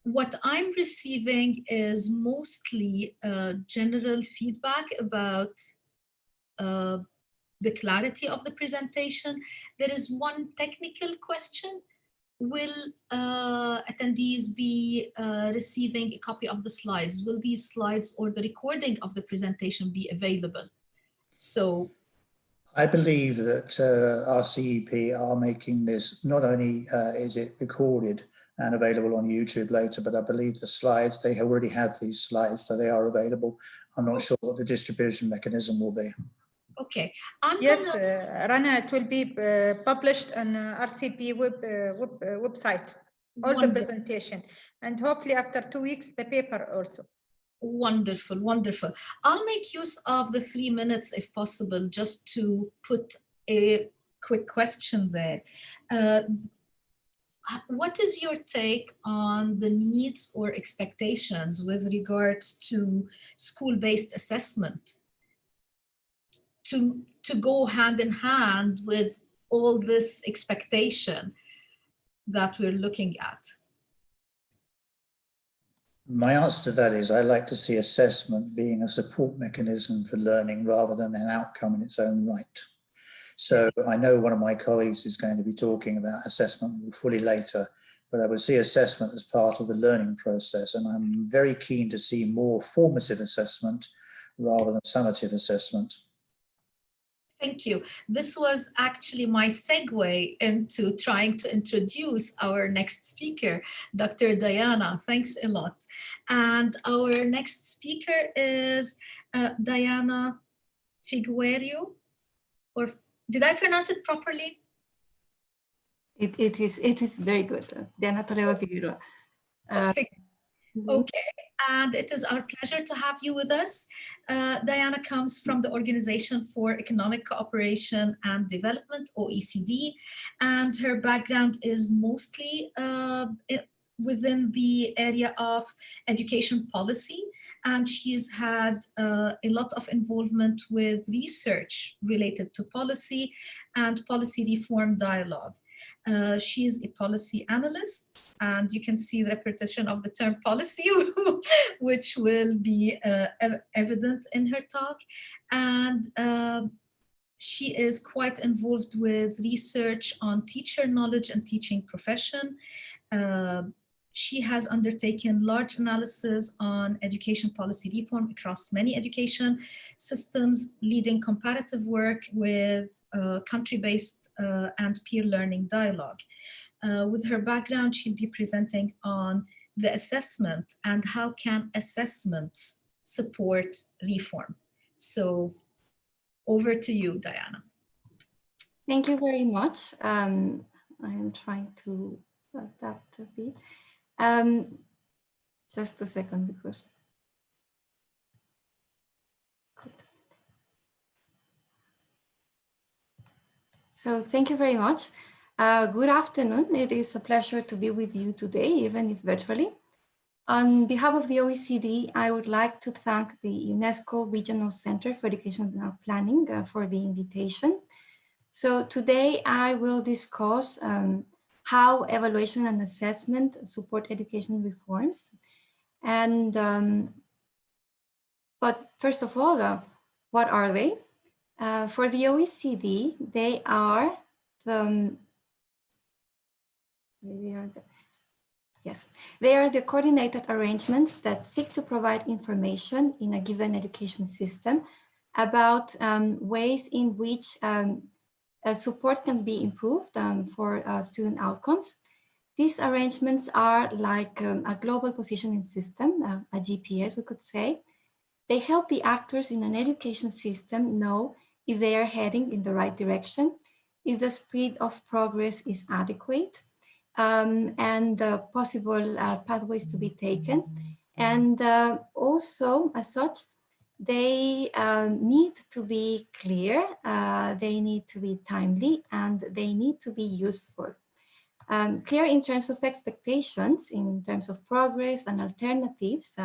what I'm receiving is mostly general feedback about the clarity of the presentation. There is one technical question. Will attendees be receiving a copy of the slides? Will these slides or the recording of the presentation be available? So I believe that our CEP are making this, not only is it recorded and available on YouTube later, but I believe the slides, they already have these slides, so they are available. I'm not sure what the distribution mechanism will be. Okay. Yes, Rana, it will be published on RCP website, all the presentation, and hopefully after 2 weeks, the paper also. Wonderful, wonderful. I'll make use of the 3 minutes if possible, just to put a quick question there. What is your take on the needs or expectations with regards to school-based assessment to go hand in hand with all this expectation that we're looking at? My answer to that is I like to see assessment being a support mechanism for learning rather than an outcome in its own right. So I know one of my colleagues is going to be talking about assessment fully later, but I would see assessment as part of the learning process. And I'm very keen to see more formative assessment rather than summative assessment. Thank you. This was actually my segue into trying to introduce our next speaker, Dr. Diana. Thanks a lot. And our next speaker is Diana Figueiredo, or did I pronounce it properly? It is very good. Diana Figueiredo. Okay, and it is our pleasure to have you with us. Diana comes from the Organization for Economic Cooperation and Development, OECD, and her background is mostly within the area of education policy, and she's had a lot of involvement with research related to policy and policy reform dialogue. She is a policy analyst, and you can see the repetition of the term policy, which will be evident in her talk. And she is quite involved with research on teacher knowledge and teaching profession. She has undertaken large analysis on education policy reform across many education systems, leading comparative work with country-based and peer learning dialogue. With her background, she'll be presenting on the assessment and how can assessments support reform. So over to you, Diana. Thank you very much. I am trying to adapt a bit. Just a second, because so thank you very much. Good afternoon. It is a pleasure to be with you today, even if virtually. On behalf of the OECD, I would like to thank the UNESCO Regional Center for Educational Planning for the invitation. So today I will discuss how evaluation and assessment support education reforms. And but first of all, what are they? For the OECD, they are the coordinated arrangements that seek to provide information in a given education system about ways in which support can be improved for student outcomes. These arrangements are like a global positioning system, a GPS, we could say. They help the actors in an education system know if they are heading in the right direction, if the speed of progress is adequate, and possible pathways to be taken. And also, as such, they need to be clear, they need to be timely, and they need to be useful. Clear in terms of expectations, in terms of progress and alternatives,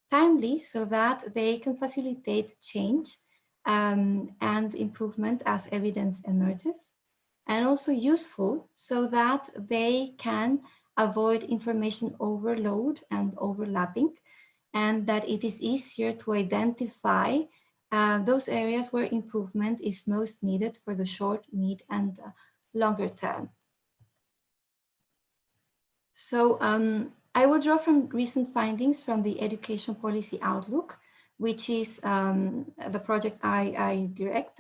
timely so that they can facilitate change and improvement as evidence emerges, and also useful so that they can avoid information overload and overlapping, and that it is easier to identify those areas where improvement is most needed for the short, mid, and longer term. So I will draw from recent findings from the Education Policy Outlook, which is the project I direct.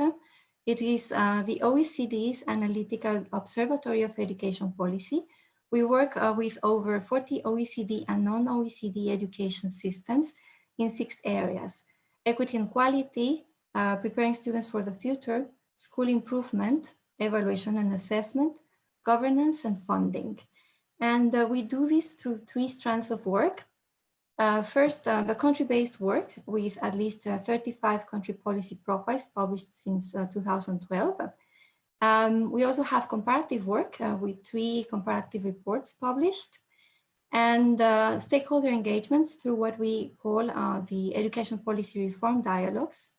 It is the OECD's Analytical Observatory of Education Policy. We work with over 40 OECD and non-OECD education systems in 6 areas: equity and quality, preparing students for the future, school improvement, evaluation and assessment, governance, and funding. And we do this through 3 strands of work. First, the country-based work with at least 35 country policy profiles published since 2012. We also have comparative work with 3 comparative reports published, and stakeholder engagements through what we call the Education Policy Reform Dialogues.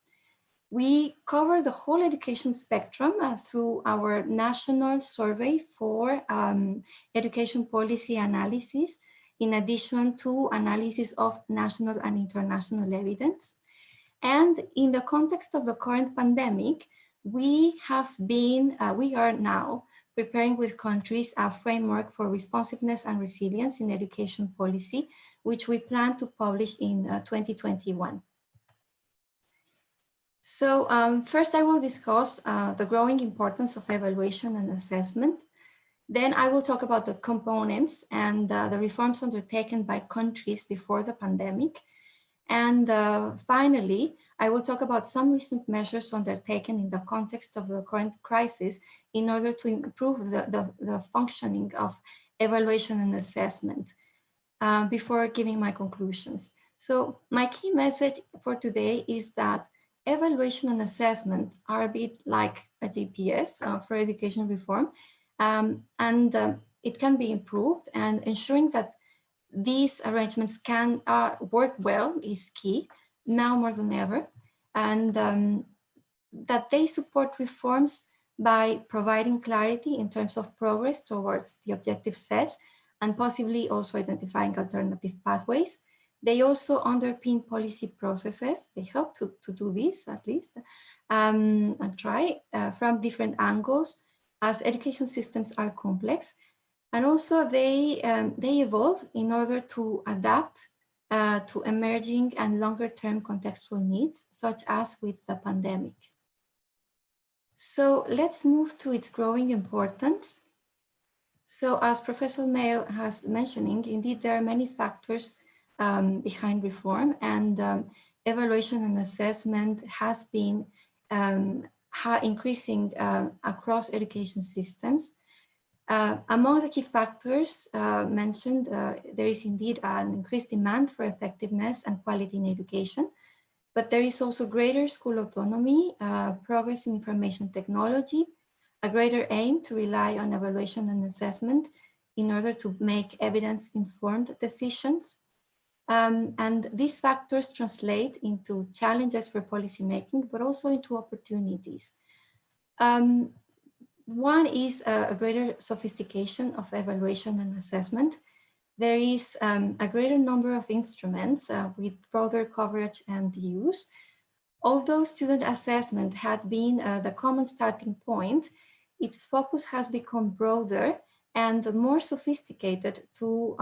We cover the whole education spectrum through our national survey for education policy analysis, in addition to analysis of national and international evidence. And in the context of the current pandemic, we are now preparing with countries a framework for responsiveness and resilience in education policy, which we plan to publish in 2021. So first I will discuss the growing importance of evaluation and assessment. Then I will talk about the components and the reforms undertaken by countries before the pandemic. And finally, I will talk about some recent measures undertaken in the context of the current crisis in order to improve the functioning of evaluation and assessment before giving my conclusions. So my key message for today is that evaluation and assessment are a bit like a GPS for education reform, and it can be improved, and ensuring that these arrangements can work well is key, now more than ever, and that they support reforms by providing clarity in terms of progress towards the objectives set, and possibly also identifying alternative pathways. They also underpin policy processes. They help to do this, at least, and try from different angles, as education systems are complex. And also they evolve in order to adapt to emerging and longer-term contextual needs, such as with the pandemic. So let's move to its growing importance. So as Professor Mail has mentioning, indeed, there are many factors behind reform, and evaluation and assessment has been increasing across education systems. Among the key factors mentioned, there is indeed an increased demand for effectiveness and quality in education, but there is also greater school autonomy, progress in information technology, a greater aim to rely on evaluation and assessment in order to make evidence-informed decisions. And these factors translate into challenges for policymaking, but also into opportunities. One is a greater sophistication of evaluation and assessment. There is a greater number of instruments with broader coverage and use. Although student assessment had been the common starting point, its focus has become broader and more sophisticated to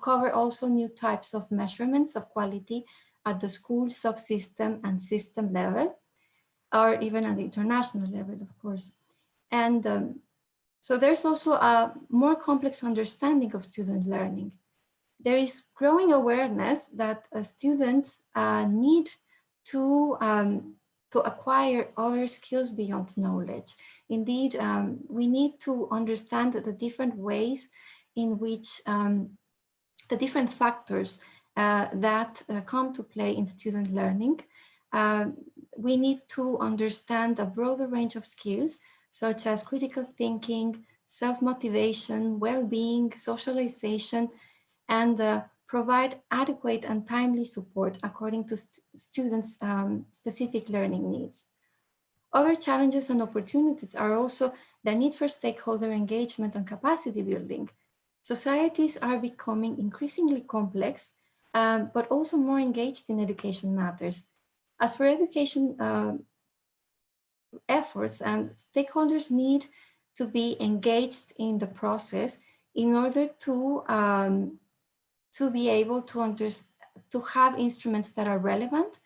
cover also new types of measurements of quality at the school, subsystem, and system level, or even at the international level, of course. And so there's also a more complex understanding of student learning. There is growing awareness that students need to acquire other skills beyond knowledge. Indeed, we need to understand the different ways in which the different factors that come to play in student learning. We need to understand a broader range of skills, such as critical thinking, self-motivation, well-being, socialization, and provide adequate and timely support according to students' specific learning needs. Other challenges and opportunities are also the need for stakeholder engagement and capacity building. Societies are becoming increasingly complex, but also more engaged in education matters. As for education efforts, stakeholders need to be engaged in the process in order to be able to have instruments that are relevant,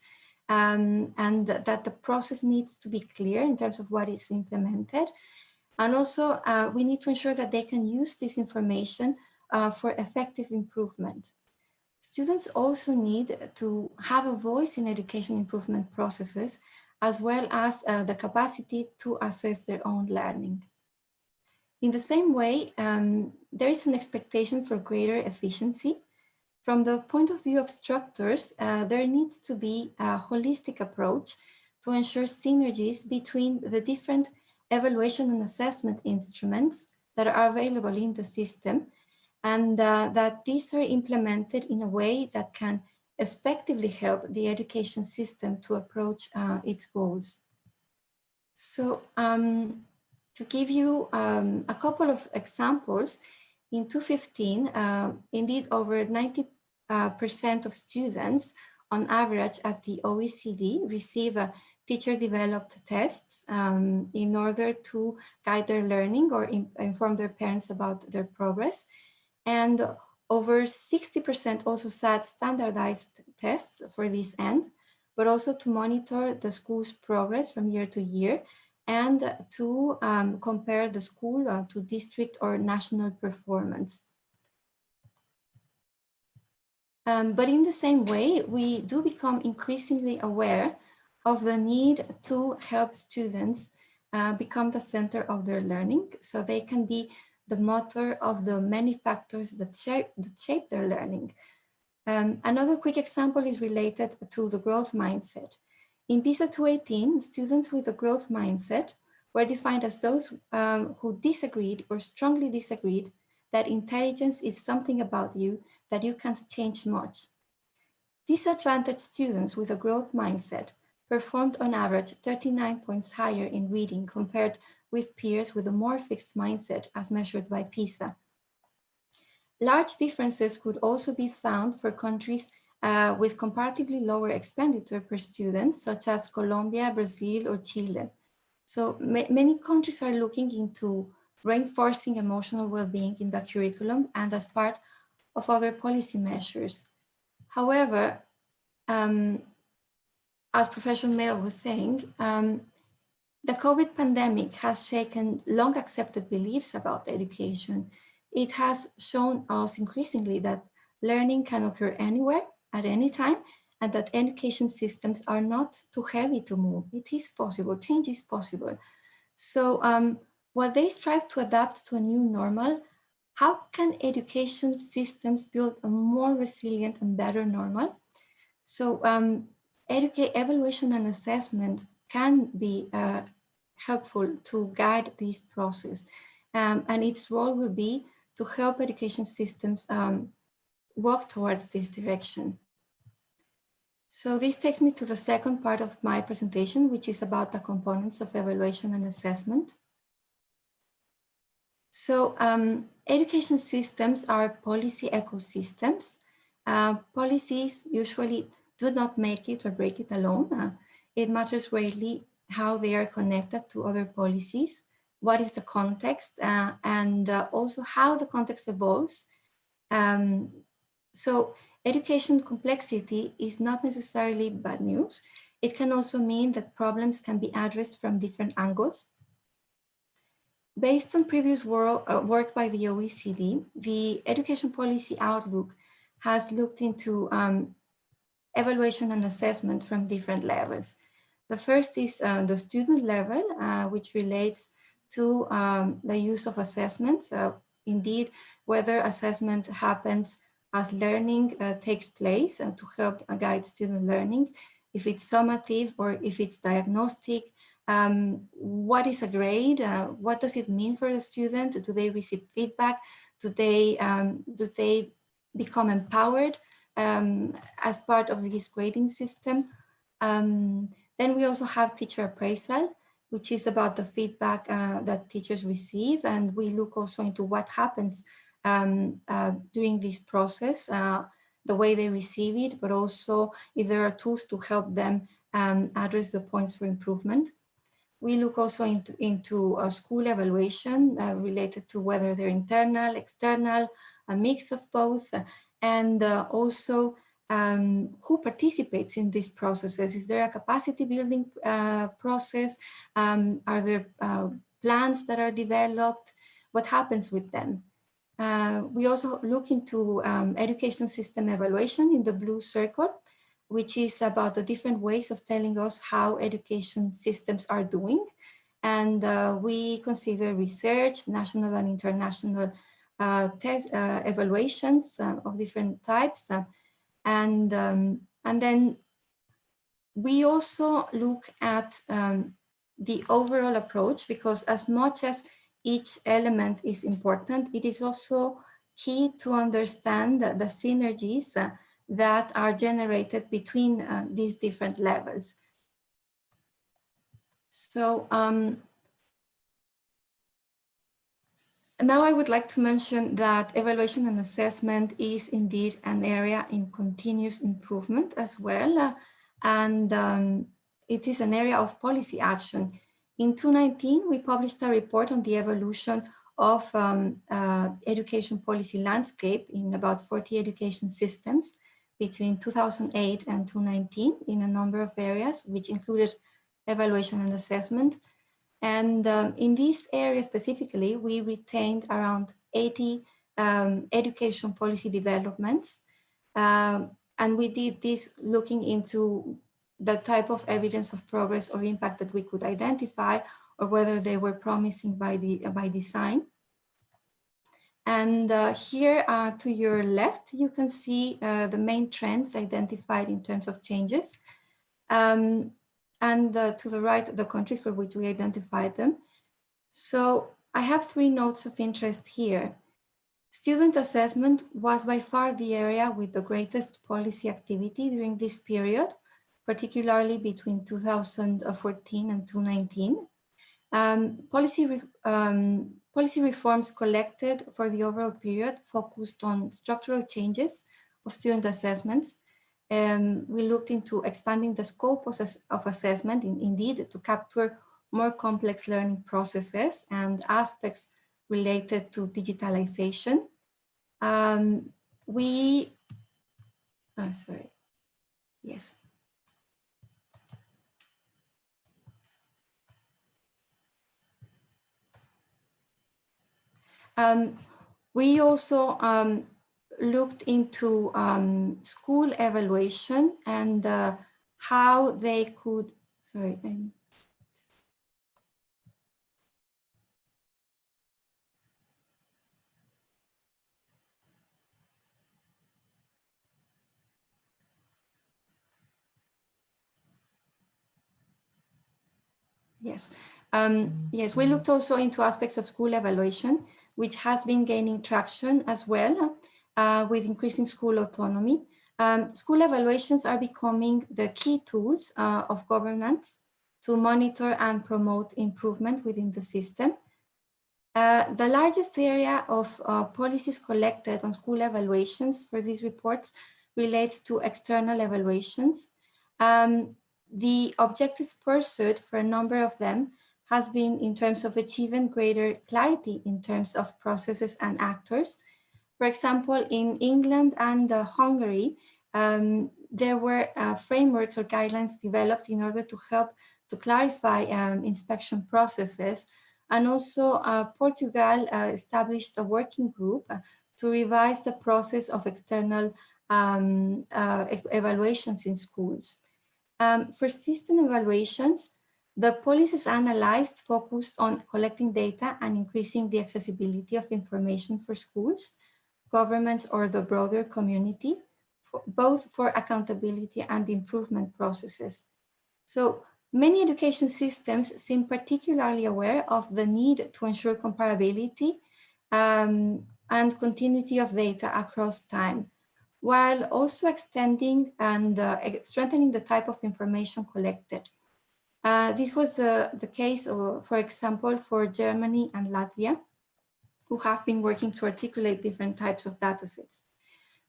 and that the process needs to be clear in terms of what is implemented. And also we need to ensure that they can use this information for effective improvement. Students also need to have a voice in education improvement processes, as well as the capacity to assess their own learning. In the same way, there is an expectation for greater efficiency. From the point of view of structures, there needs to be a holistic approach to ensure synergies between the different evaluation and assessment instruments that are available in the system, and that these are implemented in a way that can effectively help the education system to approach its goals. So to give you a couple of examples, in 2015, indeed over 90% of students on average at the OECD receive teacher-developed tests in order to guide their learning or inform their parents about their progress. And over 60% also set standardized tests for this end, but also to monitor the school's progress from year to year and to compare the school to district or national performance. But in the same way, we do become increasingly aware of the need to help students become the center of their learning, so they can be the motor of the many factors that shape their learning. Another quick example is related to the growth mindset. In PISA 2018, students with a growth mindset were defined as those who disagreed or strongly disagreed that intelligence is something about you that you can't change much. Disadvantaged students with a growth mindset performed on average 39 points higher in reading compared with peers with a more fixed mindset as measured by PISA. Large differences could also be found for countries with comparatively lower expenditure per student, such as Colombia, Brazil, or Chile. So many countries are looking into reinforcing emotional well-being in the curriculum and as part of other policy measures. However, as Professor Mail was saying, the COVID pandemic has shaken long accepted beliefs about education. It has shown us increasingly that learning can occur anywhere, at any time, and that education systems are not too heavy to move. It is possible, change is possible. So while they strive to adapt to a new normal, how can education systems build a more resilient and better normal? So evaluation and assessment can be helpful to guide this process. And its role will be to help education systems work towards this direction. So this takes me to the second part of my presentation, which is about the components of evaluation and assessment. So education systems are policy ecosystems. Policies usually do not make it or break it alone. It matters greatly how they are connected to other policies, what is the context, and also how the context evolves. So education complexity is not necessarily bad news. It can also mean that problems can be addressed from different angles. Based on previous work by the OECD, the Education Policy Outlook has looked into evaluation and assessment from different levels. The first is the student level, which relates to the use of assessments. Indeed, whether assessment happens as learning takes place to help guide student learning, if it's summative or if it's diagnostic, what is a grade? What does it mean for the student? Do they receive feedback? Do they become empowered as part of this grading system? Then we also have teacher appraisal, which is about the feedback that teachers receive. And we look also into what happens during this process, the way they receive it, but also if there are tools to help them address the points for improvement. We look also into school evaluation related to whether they're internal, external, a mix of both, and also who participates in these processes. Is there a capacity building process? Are there plans that are developed? What happens with them? We also look into education system evaluation in the blue circle, which is about the different ways of telling us how education systems are doing. And we consider research, national and international test evaluations of different types. And then we also look at the overall approach, because as much as each element is important, it is also key to understand the synergies that are generated between these different levels. So now I would like to mention that evaluation and assessment is indeed an area in continuous improvement as well. And it is an area of policy action. In 2019, we published a report on the evolution of education policy landscape in about 40 education systems between 2008 and 2019 in a number of areas, which included evaluation and assessment. And in this area specifically, we retained around 80 education policy developments. And we did this looking into the type of evidence of progress or impact that we could identify, or whether they were promising by design. And here to your left, you can see the main trends identified in terms of changes. And to the right, the countries for which we identified them. So I have 3 notes of interest here. Student assessment was by far the area with the greatest policy activity during this period, particularly between 2014 and 2019. Policy reforms collected for the overall period focused on structural changes of student assessments. We looked into expanding the scope of assessment, indeed, to capture more complex learning processes and aspects related to digitalization. We also looked into school evaluation and how they could, Yes, we looked also into aspects of school evaluation, which has been gaining traction as well with increasing school autonomy. School evaluations are becoming the key tools of governance to monitor and promote improvement within the system. The largest area of policies collected on school evaluations for these reports relates to external evaluations. The objectives pursued for a number of them has been in terms of achieving greater clarity in terms of processes and actors. For example, in England and Hungary, there were frameworks or guidelines developed in order to help to clarify inspection processes. And also Portugal established a working group to revise the process of external evaluations in schools. For system evaluations, the policies analyzed focused on collecting data and increasing the accessibility of information for schools, governments, or the broader community, both for accountability and improvement processes. So many education systems seem particularly aware of the need to ensure comparability and continuity of data across time, while also extending and strengthening the type of information collected. This was the case, for example, for Germany and Latvia, who have been working to articulate different types of datasets.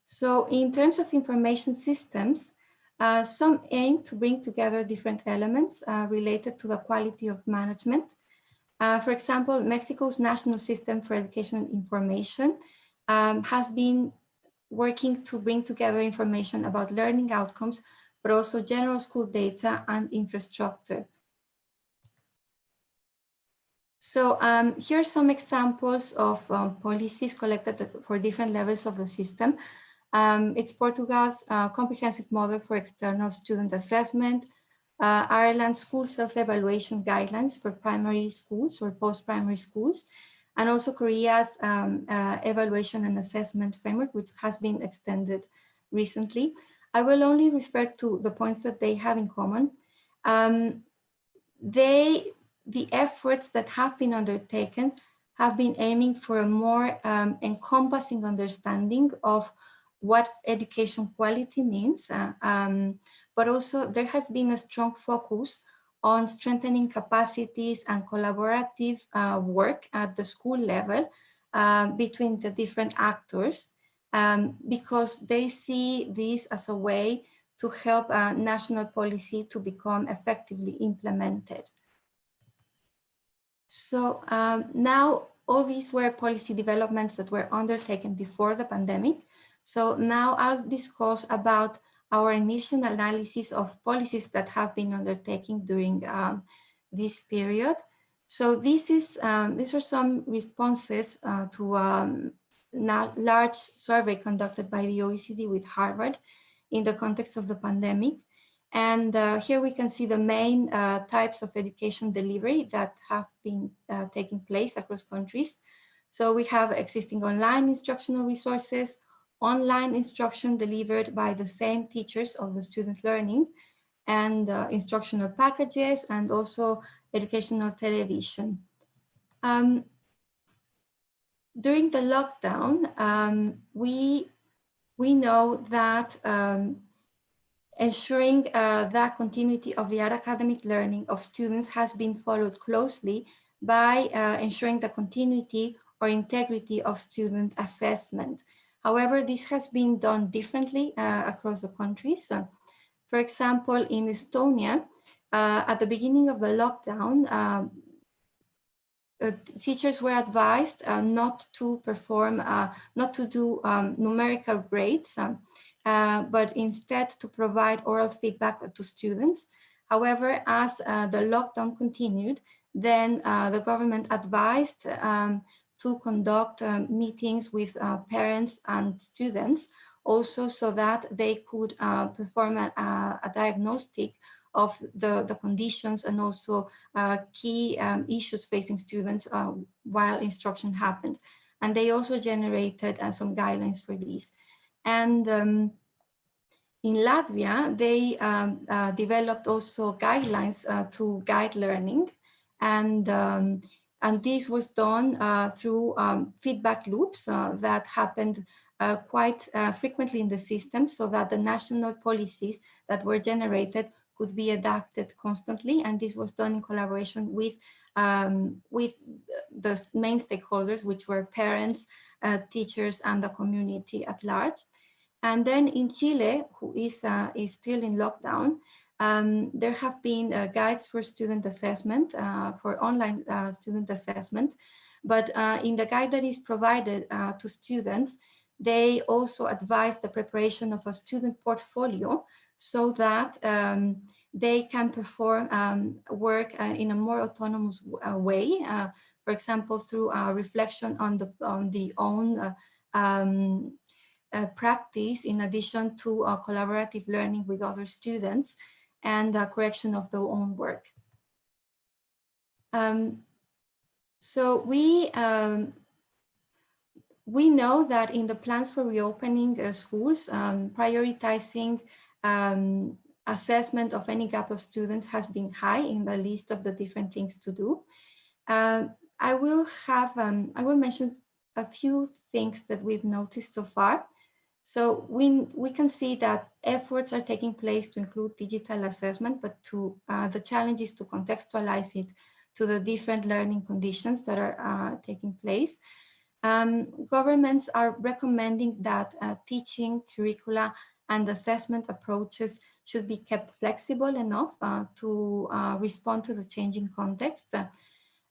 So in terms of information systems, some aim to bring together different elements related to the quality of management. For example, Mexico's National System for Education Information has been working to bring together information about learning outcomes, but also general school data and infrastructure. So here are some examples of policies collected for different levels of the system. It's Portugal's comprehensive model for external student assessment, Ireland's school self-evaluation guidelines for primary schools or post-primary schools, and also Korea's evaluation and assessment framework, which has been extended recently. I will only refer to the points that they have in common. The efforts that have been undertaken have been aiming for a more encompassing understanding of what education quality means, but also there has been a strong focus on strengthening capacities and collaborative work at the school level between the different actors, because they see this as a way to help national policy to become effectively implemented. So now all these were policy developments that were undertaken before the pandemic. So now I'll discuss about our initial analysis of policies that have been undertaken during this period. So these are some responses to a large survey conducted by the OECD with Harvard in the context of the pandemic. And here we can see the main types of education delivery that have been taking place across countries. So we have existing online instructional resources, online instruction delivered by the same teachers of the student learning, and instructional packages, and also educational television. During the lockdown, we know that ensuring that continuity of the academic learning of students has been followed closely by ensuring the continuity or integrity of student assessment. However, this has been done differently across the countries. For example, in Estonia, at the beginning of the lockdown, teachers were advised not to perform, not to do numerical grades, but instead to provide oral feedback to students. However, as the lockdown continued, then the government advised to conduct meetings with parents and students, also so that they could perform a diagnostic of the conditions and also key issues facing students while instruction happened. And they also generated some guidelines for these. And in Latvia, they developed also guidelines to guide learning. And this was done through feedback loops that happened quite frequently in the system, so that the national policies that were generated could be adapted constantly, and this was done in collaboration with the main stakeholders, which were parents, teachers, and the community at large. And then in Chile, who is still in lockdown, there have been guides for student assessment, for online student assessment. But in the guide that is provided to students, they also advise the preparation of a student portfolio so that they can perform work in a more autonomous way. For example, through reflection on the own practice, in addition to collaborative learning with other students and correction of their own work. So we know that in the plans for reopening schools, prioritizing assessment of any gap of students has been high in the list of the different things to do. I will mention a few things that we've noticed so far. So we can see that efforts are taking place to include digital assessment, but the challenge is to contextualize it to the different learning conditions that are taking place. Governments are recommending that teaching, curricula, and assessment approaches should be kept flexible enough to respond to the changing context.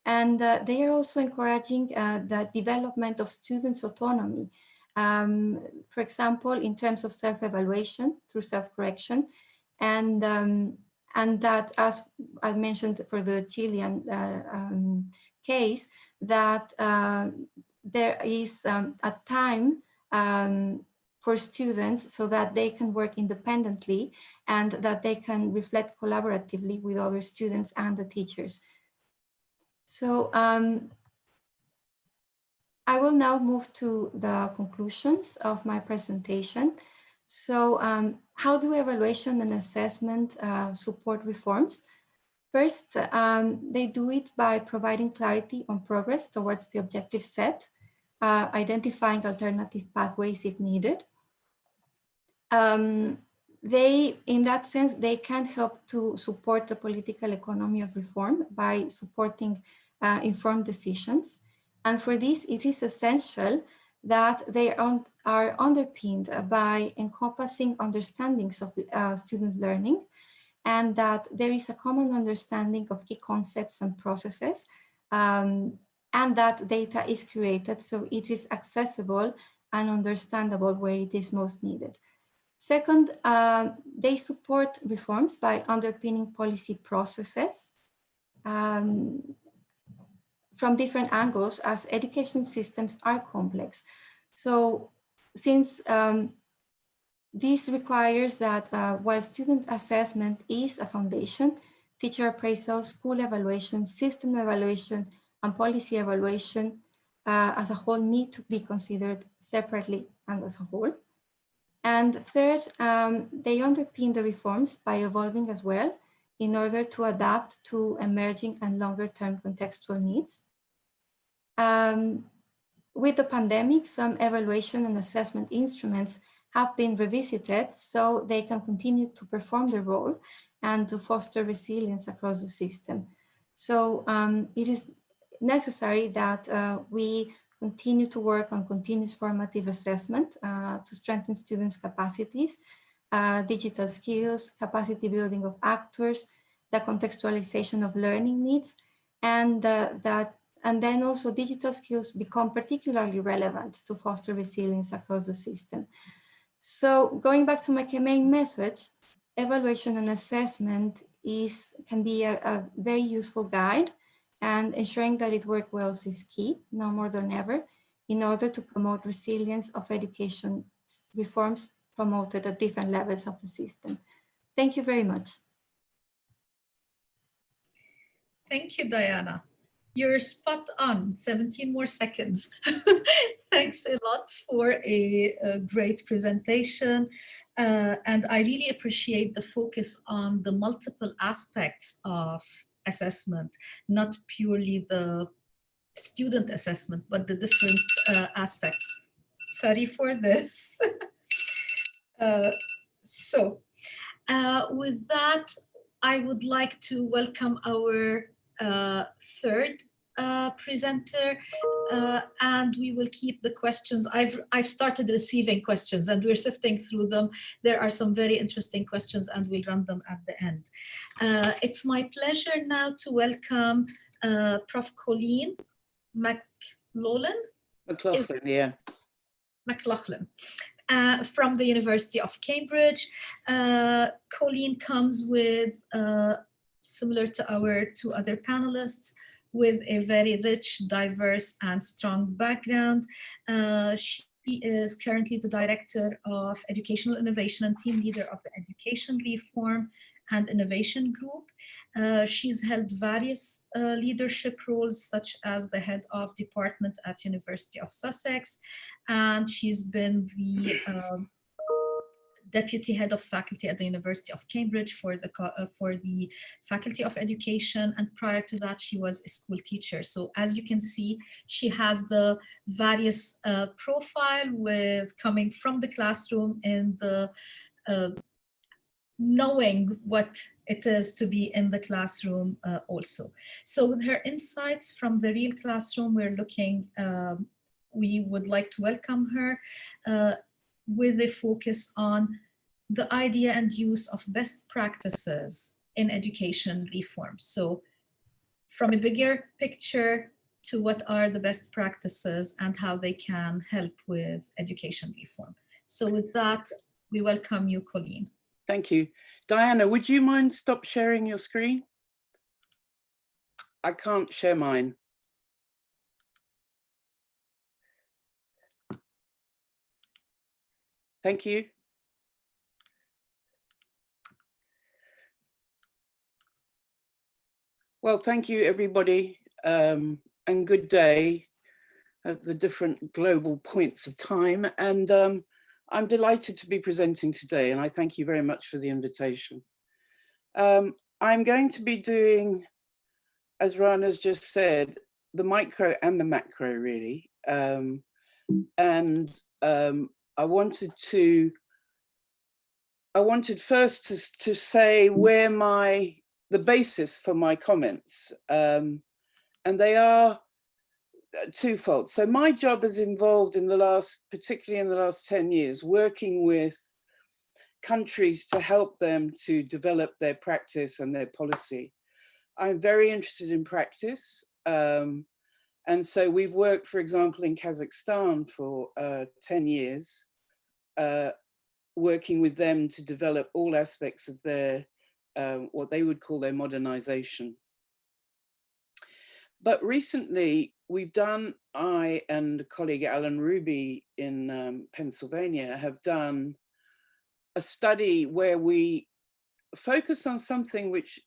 And they are also encouraging the development of students' autonomy. For example, in terms of self-evaluation through self-correction, and that, as I mentioned for the Chilean case, that there is a time for students so that they can work independently and that they can reflect collaboratively with other students and the teachers. So I will now move to the conclusions of my presentation. So how do evaluation and assessment support reforms? First, they do it by providing clarity on progress towards the objective set, identifying alternative pathways if needed. In that sense, they can help to support the political economy of reform by supporting informed decisions. And for this, it is essential that they are underpinned by encompassing understandings of student learning, and that there is a common understanding of key concepts and processes, and that data is created so it is accessible and understandable where it is most needed. Second, they support reforms by underpinning policy processes from different angles, as education systems are complex. So since this requires that while student assessment is a foundation, teacher appraisal, school evaluation, system evaluation, and policy evaluation as a whole need to be considered separately and as a whole. And third, they underpin the reforms by evolving as well in order to adapt to emerging and longer-term contextual needs. With the pandemic, some evaluation and assessment instruments have been revisited so they can continue to perform their role and to foster resilience across the system. So it is necessary that we continue to work on continuous formative assessment to strengthen students' capacities, digital skills, capacity building of actors, the contextualization of learning needs, and then also digital skills become particularly relevant to foster resilience across the system. So going back to my main message, evaluation and assessment can be a very useful guide, and ensuring that it works well is key, now more than ever, in order to promote resilience of education reforms promoted at different levels of the system. Thank you very much. Thank you, Diana. You're spot on, 17 more seconds. Thanks a lot for a great presentation. And I really appreciate the focus on the multiple aspects of assessment, not purely the student assessment, but the different aspects. Sorry for this. With that, I would like to welcome our third presenter, and we will keep the questions. I've started receiving questions and we're sifting through them. There are some very interesting questions and we'll run them at the end. It's my pleasure now to welcome Prof. Colleen McLaughlin. McLaughlin from the University of Cambridge. Colleen comes with, similar to our two other panelists, with a very rich, diverse, and strong background. She is currently the Director of Educational Innovation and Team Leader of the Education Reform and Innovation Group. She's held various leadership roles, such as the Head of Department at University of Sussex, and she's been the Deputy Head of Faculty at the University of Cambridge for the Faculty of Education, and prior to that she was a school teacher. So as you can see, she has the various profile, with coming from the classroom in the knowing what it is to be in the classroom also. So with her insights from the real classroom, we would like to welcome her with a focus on the idea and use of best practices in education reform. So from a bigger picture to what are the best practices and how they can help with education reform. So with that, we welcome you, Colleen. Thank you. Diana, would you mind stop sharing your screen? I can't share mine. Thank you. Well, thank you, everybody, and good day at the different global points of time. And I'm delighted to be presenting today, and I thank you very much for the invitation. I'm going to be doing, as Rana's just said, the micro and the macro, really. I wanted first to say where the basis for my comments, and they are twofold. So my job is involved in particularly in the last 10 years, working with countries to help them to develop their practice and their policy. I'm very interested in practice. And so we've worked, for example, in Kazakhstan for 10 years, working with them to develop all aspects of their, what they would call their modernization. But recently I and a colleague, Alan Ruby in Pennsylvania, have done a study where we focus on something which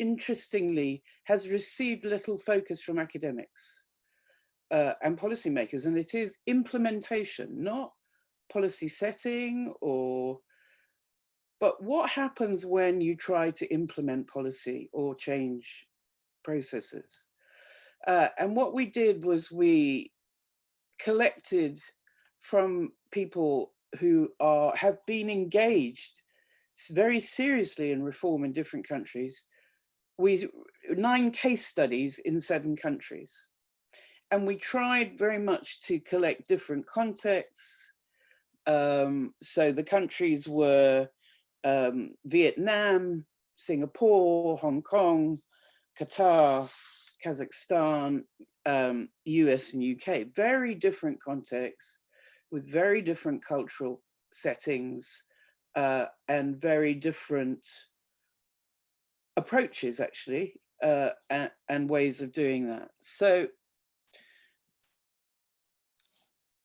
interestingly has received little focus from academics and policymakers, and it is implementation, not policy setting but what happens when you try to implement policy or change processes. And what we did was we collected from people who have been engaged very seriously in reform in different countries, 9 case studies in 7 countries. And we tried very much to collect different contexts. So the countries were Vietnam, Singapore, Hong Kong, Qatar, Kazakhstan, US and UK, very different contexts with very different cultural settings and very different approaches, actually, and ways of doing that. So,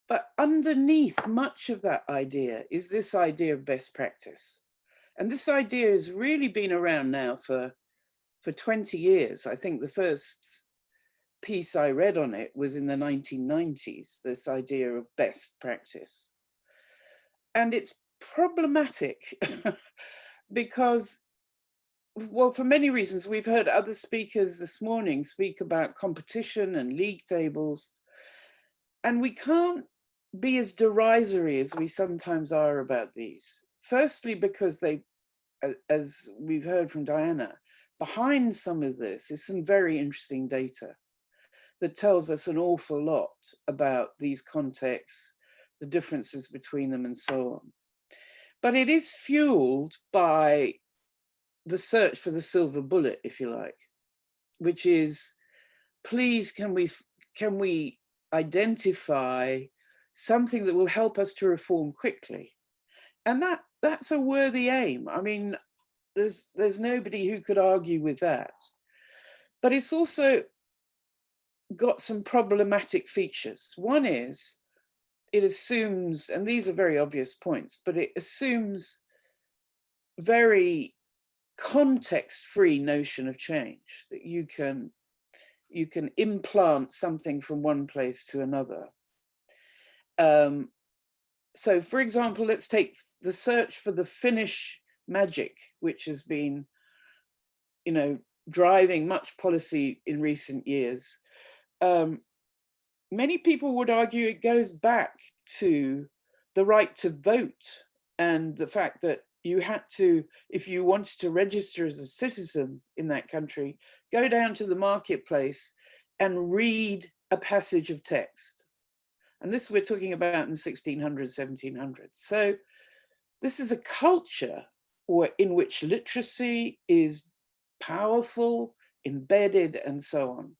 but underneath much of that idea is this idea of best practice. And this idea has really been around now for 20 years. I think the first piece I read on it was in the 1990s, this idea of best practice. And it's problematic because, well, for many reasons. We've heard other speakers this morning speak about competition and league tables, and we can't be as derisory as we sometimes are about these. Firstly, because they as we've heard from Diana, behind some of this is some very interesting data that tells us an awful lot about these contexts, the differences between them and so on. But it is fueled by the search for the silver bullet, if you like, which is, please, can we identify something that will help us to reform quickly? And that's a worthy aim. I mean, there's nobody who could argue with that. But it's also got some problematic features. One is, it assumes, and these are very obvious points, but it assumes very context-free notion of change, that you can implant something from one place to another. So for example, let's take the search for the Finnish magic, which has been, you know, driving much policy in recent years. Many people would argue it goes back to the right to vote and the fact that you had to, if you wanted to register as a citizen in that country, go down to the marketplace and read a passage of text. And this we're talking about in the 1600s, 1700s. So this is a culture in which literacy is powerful, embedded, and so on.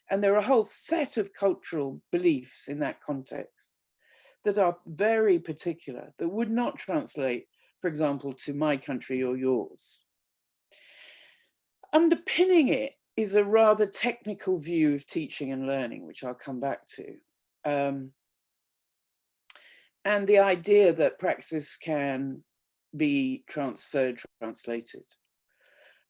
And there are a whole set of cultural beliefs in that context that are very particular, that would not translate, for example, to my country or yours. Underpinning it is a rather technical view of teaching and learning, which I'll come back to. And the idea that practice can be transferred, translated.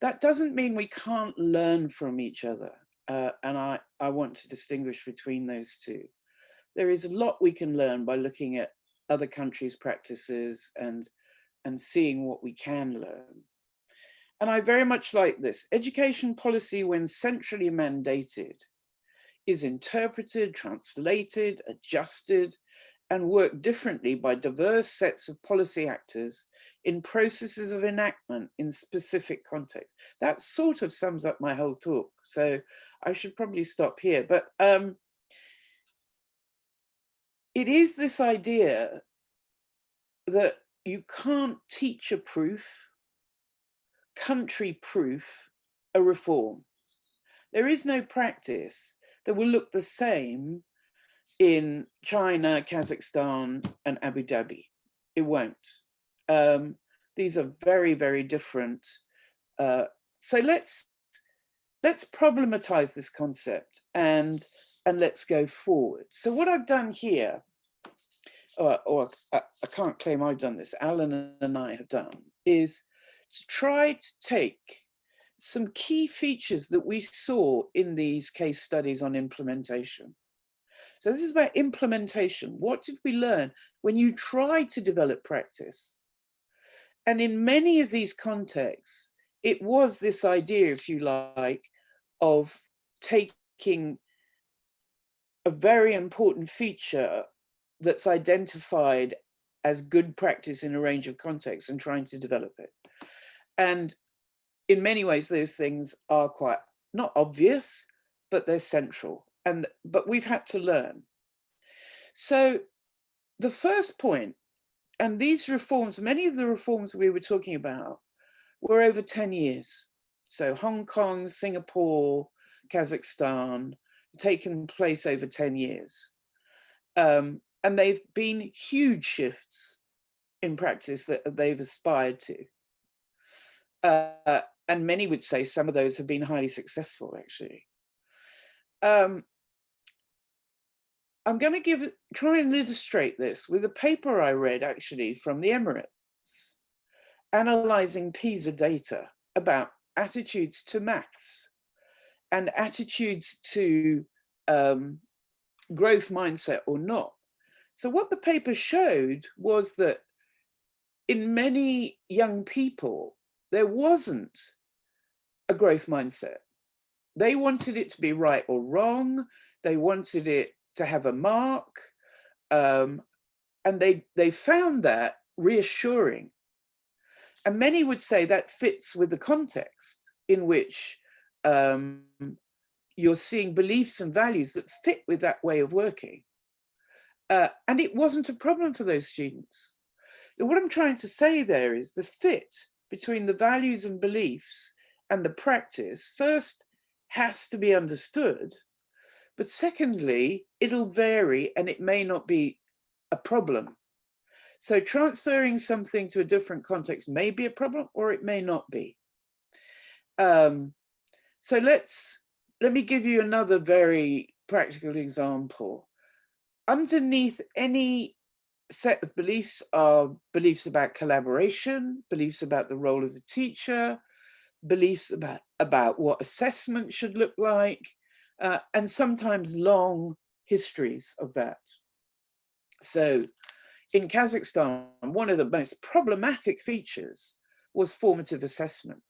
That doesn't mean we can't learn from each other. And I want to distinguish between those two. There is a lot we can learn by looking at other countries' practices and seeing what we can learn. And I very much like this. Education policy, when centrally mandated, is interpreted, translated, adjusted, and worked differently by diverse sets of policy actors in processes of enactment in specific contexts. That sort of sums up my whole talk. So I should probably stop here. But it is this idea that you can't teacher proof, country proof a reform. There is no practice that will look the same in China, Kazakhstan, and Abu Dhabi. It won't. These are very, very different. So let's problematize this concept and let's go forward. So what I've done here, or I can't claim I've done this, Alan and I have done, is to try to take some key features that we saw in these case studies on implementation. So this is about implementation. What did we learn when you try to develop practice? And in many of these contexts, it was this idea, if you like, of taking a very important feature that's identified as good practice in a range of contexts and trying to develop it. And in many ways, those things are quite not obvious, but they're central. But we've had to learn. So the first point, and these reforms, many of the reforms we were talking about were over 10 years. So Hong Kong, Singapore, Kazakhstan, taken place over 10 years. And they've been huge shifts in practice that they've aspired to. And many would say some of those have been highly successful, actually. I'm going to try and illustrate this with a paper I read actually from the Emirates, analyzing PISA data about attitudes to maths and attitudes to growth mindset or not. So what the paper showed was that in many young people, there wasn't a growth mindset. They wanted it to be right or wrong. They wanted it to have a mark. And they found that reassuring. And many would say that fits with the context in which you're seeing beliefs and values that fit with that way of working. And it wasn't a problem for those students. Now, what I'm trying to say there is the fit between the values and beliefs and the practice first has to be understood, but secondly, it'll vary and it may not be a problem. So transferring something to a different context may be a problem or it may not be. So let me give you another very practical example. Underneath any set of beliefs are beliefs about collaboration, beliefs about the role of the teacher, beliefs about what assessment should look like, and sometimes long histories of that. So in Kazakhstan, one of the most problematic features was formative assessment.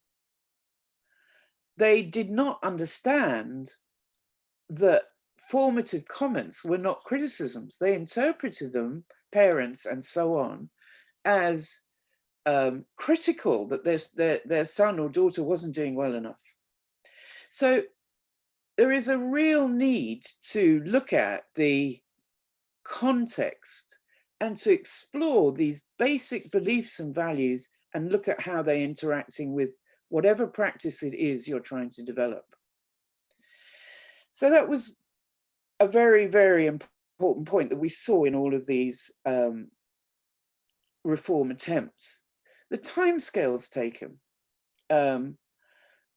They did not understand that formative comments were not criticisms. They interpreted them, parents and so on, as critical that their son or daughter wasn't doing well enough. So there is a real need to look at the context and to explore these basic beliefs and values and look at how they're interacting with whatever practice it is you're trying to develop. So that was a very, very important point that we saw in all of these reform attempts. The timescales taken.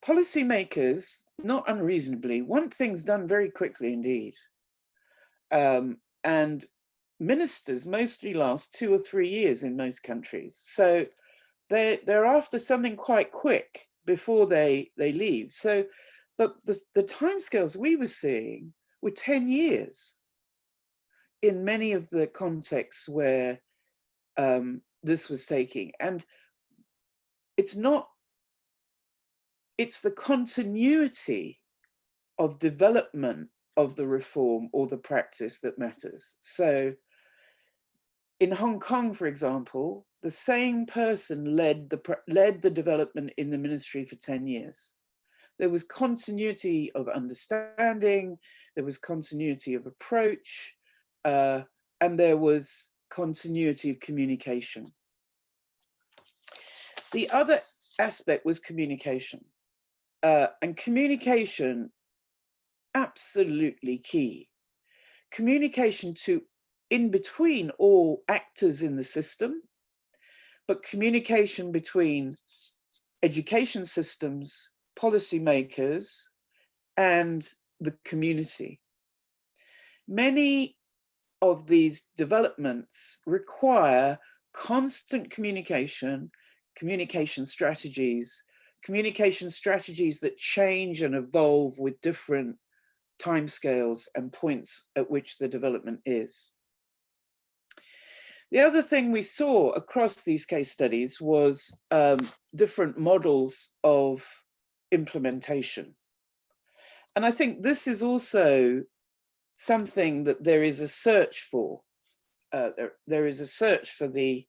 Policymakers, not unreasonably, want things done very quickly indeed. And ministers mostly last 2 or 3 years in most countries. So they're after something quite quick before they leave. So, but the timescales we were seeing were 10 years in many of the contexts where this was taking. And it's the continuity of development of the reform or the practice that matters. So in Hong Kong, for example, the same person led the development in the ministry for 10 years. There was continuity of understanding, there was continuity of approach, and there was continuity of communication. The other aspect was communication. And communication, absolutely key. Communication to in between all actors in the system, but communication between education systems, policymakers, and the community. Many of these developments require constant communication, communication strategies that change and evolve with different timescales and points at which the development is. The other thing we saw across these case studies was different models of implementation. And I think this is also something that there is a search for. There is a search for the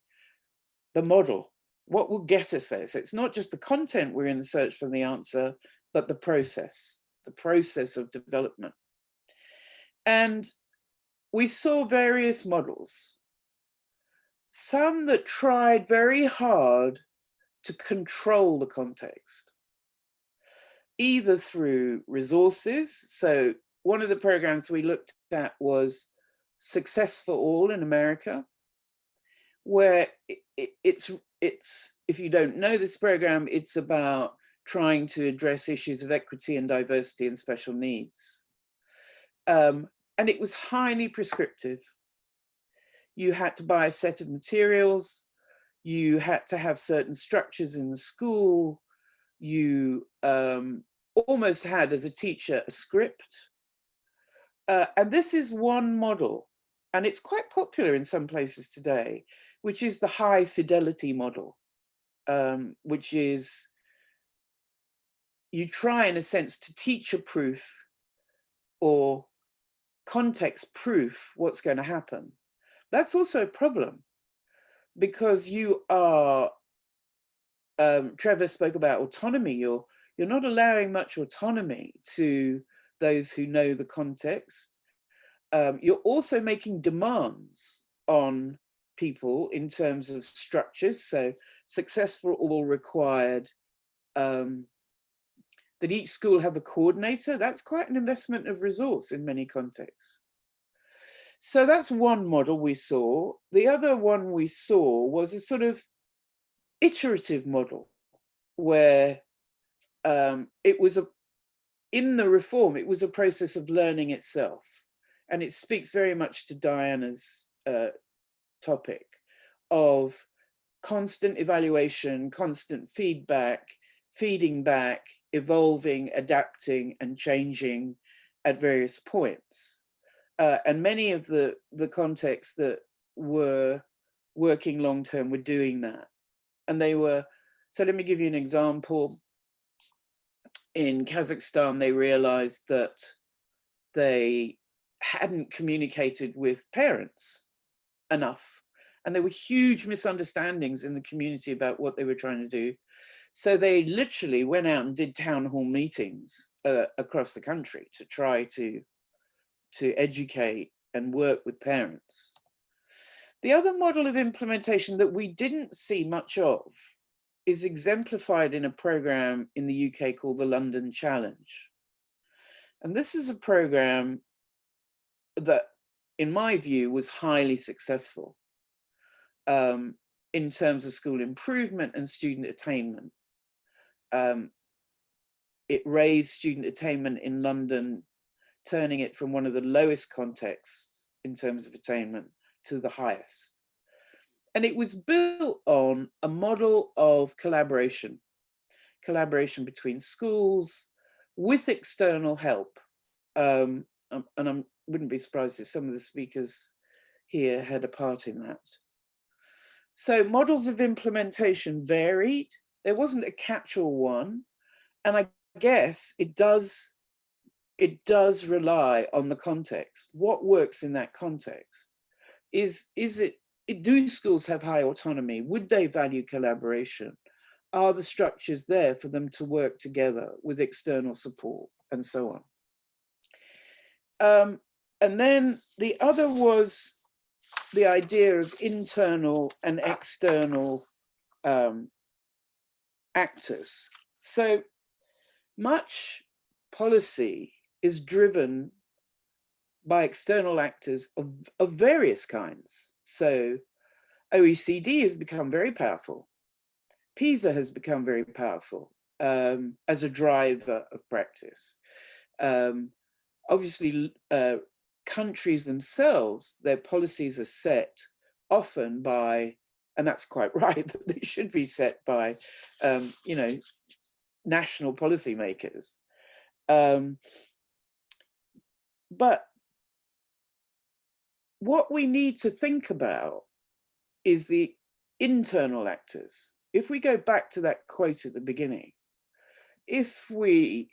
model. What will get us there? So it's not just the content we're in the search for the answer, but the process of development. And we saw various models. Some that tried very hard to control the context, either through resources. So one of the programs we looked at was Success for All in America, where it's if you don't know this program, it's about trying to address issues of equity and diversity and special needs. And it was highly prescriptive. You had to buy a set of materials, you had to have certain structures in the school, you almost had, as a teacher, a script. And this is one model, and it's quite popular in some places today, which is the high fidelity model, which is you try, in a sense, to teacher-proof or context-proof what's going to happen. That's also a problem, because you are Trevor spoke about autonomy. You're not allowing much autonomy to those who know the context. You're also making demands on people in terms of structures. So successful all required that each school have a coordinator. That's quite an investment of resource in many contexts. So that's one model we saw. The other one we saw was a sort of iterative model where it was in the reform, it was a process of learning itself. And it speaks very much to Diana's topic of constant evaluation, constant feedback, feeding back, evolving, adapting, and changing at various points. And many of the contexts that were working long-term were doing that. And they were, so let me give you an example. In Kazakhstan, they realized that they hadn't communicated with parents enough. And there were huge misunderstandings in the community about what they were trying to do. So they literally went out and did town hall meetings across the country to try to educate and work with parents. The other model of implementation that we didn't see much of is exemplified in a program in the UK called the London Challenge. And this is a program that, in my view, was highly successful in terms of school improvement and student attainment. It raised student attainment in London, turning it from one of the lowest contexts in terms of attainment to the highest. And it was built on a model of collaboration between schools with external help. And I wouldn't be surprised if some of the speakers here had a part in that. So models of implementation varied. There wasn't a catch-all one. And I guess it does rely on the context. What works in that context? Do schools have high autonomy? Would they value collaboration? Are the structures there for them to work together with external support and so on? And then the other was the idea of internal and external actors. So much policy is driven by external actors of various kinds. So OECD has become very powerful. PISA has become very powerful as a driver of practice. Obviously, countries themselves, their policies are set often by, and that's quite right, that they should be set by, national policymakers. But what we need to think about is the internal actors. If we go back to that quote at the beginning, if we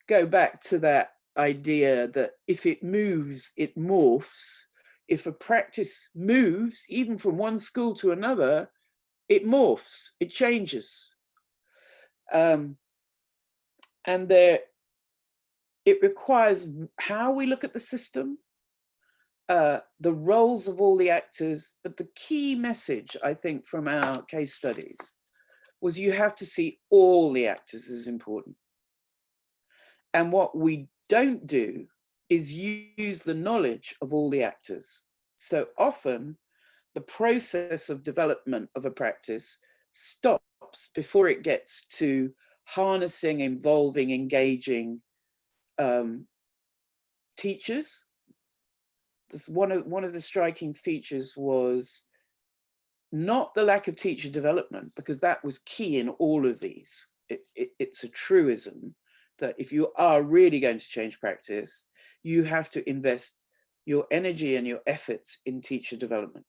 go back to that idea that if it moves, it morphs, if a practice moves, even from one school to another, it morphs, it changes. And it requires how we look at the system, the roles of all the actors, but the key message, I think, from our case studies was you have to see all the actors as important. And what we don't do is use the knowledge of all the actors. So often the process of development of a practice stops before it gets to harnessing, involving, engaging teachers. One of the striking features was not the lack of teacher development, because that was key in all of these. It's a truism that if you are really going to change practice, you have to invest your energy and your efforts in teacher development.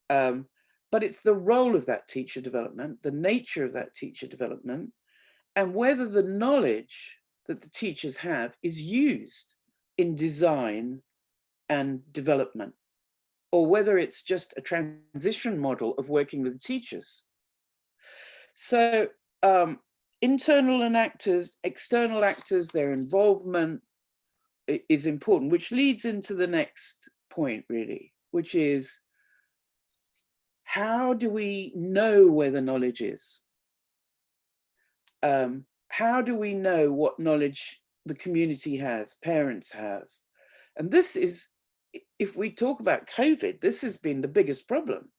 But it's the role of that teacher development, the nature of that teacher development, and whether the knowledge that the teachers have is used in design and development, or whether it's just a transition model of working with teachers. So internal and actors, external actors, their involvement is important, which leads into the next point really, which is how do we know where the knowledge is? How do we know what knowledge the community has, parents have? And this is, if we talk about COVID, this has been the biggest problem.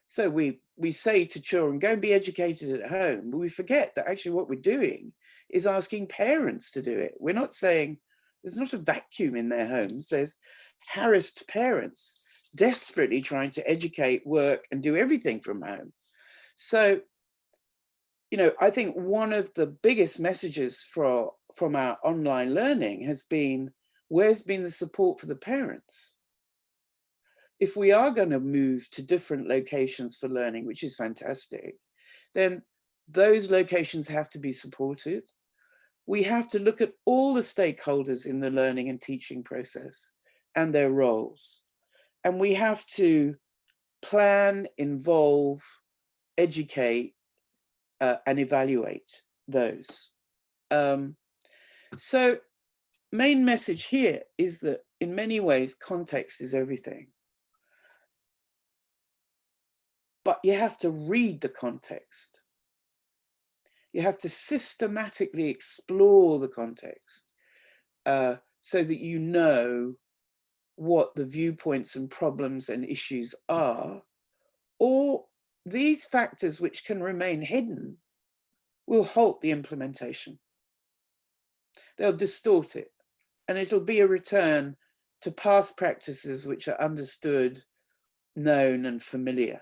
So we say to children, go and be educated at home, but we forget that actually what we're doing is asking parents to do it. We're not saying, there's not a vacuum in their homes, there's harassed parents desperately trying to educate, work, and do everything from home. So, you know, I think one of the biggest messages from our online learning has been, where's been the support for the parents? If we are going to move to different locations for learning, which is fantastic, then those locations have to be supported. We have to look at all the stakeholders in the learning and teaching process and their roles. And we have to plan, involve, educate, and evaluate those. So main message here is that in many ways, context is everything. But you have to read the context. You have to systematically explore the context so that you know what the viewpoints and problems and issues are, or these factors which can remain hidden will halt the implementation. They'll distort it, and it'll be a return to past practices which are understood, known, and familiar.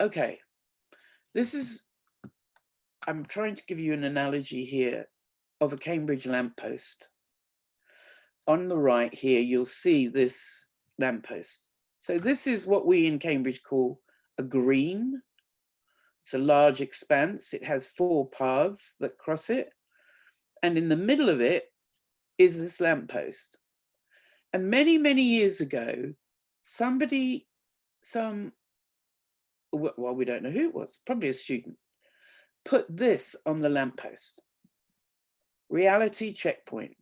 Okay, this is, I'm trying to give you an analogy here of a Cambridge lamppost. On the right here, you'll see this lamppost. So this is what we in Cambridge call a green. It's a large expanse. It has 4 paths that cross it. And in the middle of it is this lamppost. And many, many years ago, well, we don't know who it was, probably a student, put this on the lamppost: reality checkpoint.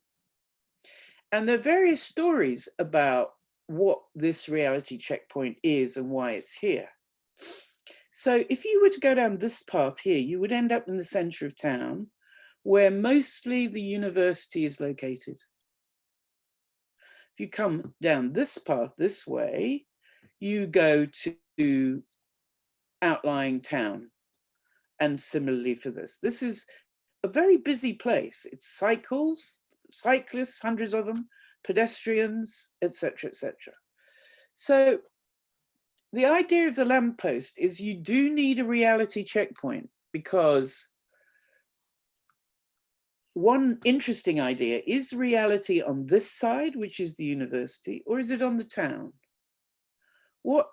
And there are various stories about what this reality checkpoint is and why it's here. So if you were to go down this path here, you would end up in the center of town, where mostly the university is located. If you come down this path this way, you go to outlying town. And similarly for this. This is a very busy place. It's cyclists, hundreds of them, pedestrians, etc., etc. So the idea of the lamppost is you do need a reality checkpoint, because one interesting idea, is reality on this side, which is the university, or is it on the town?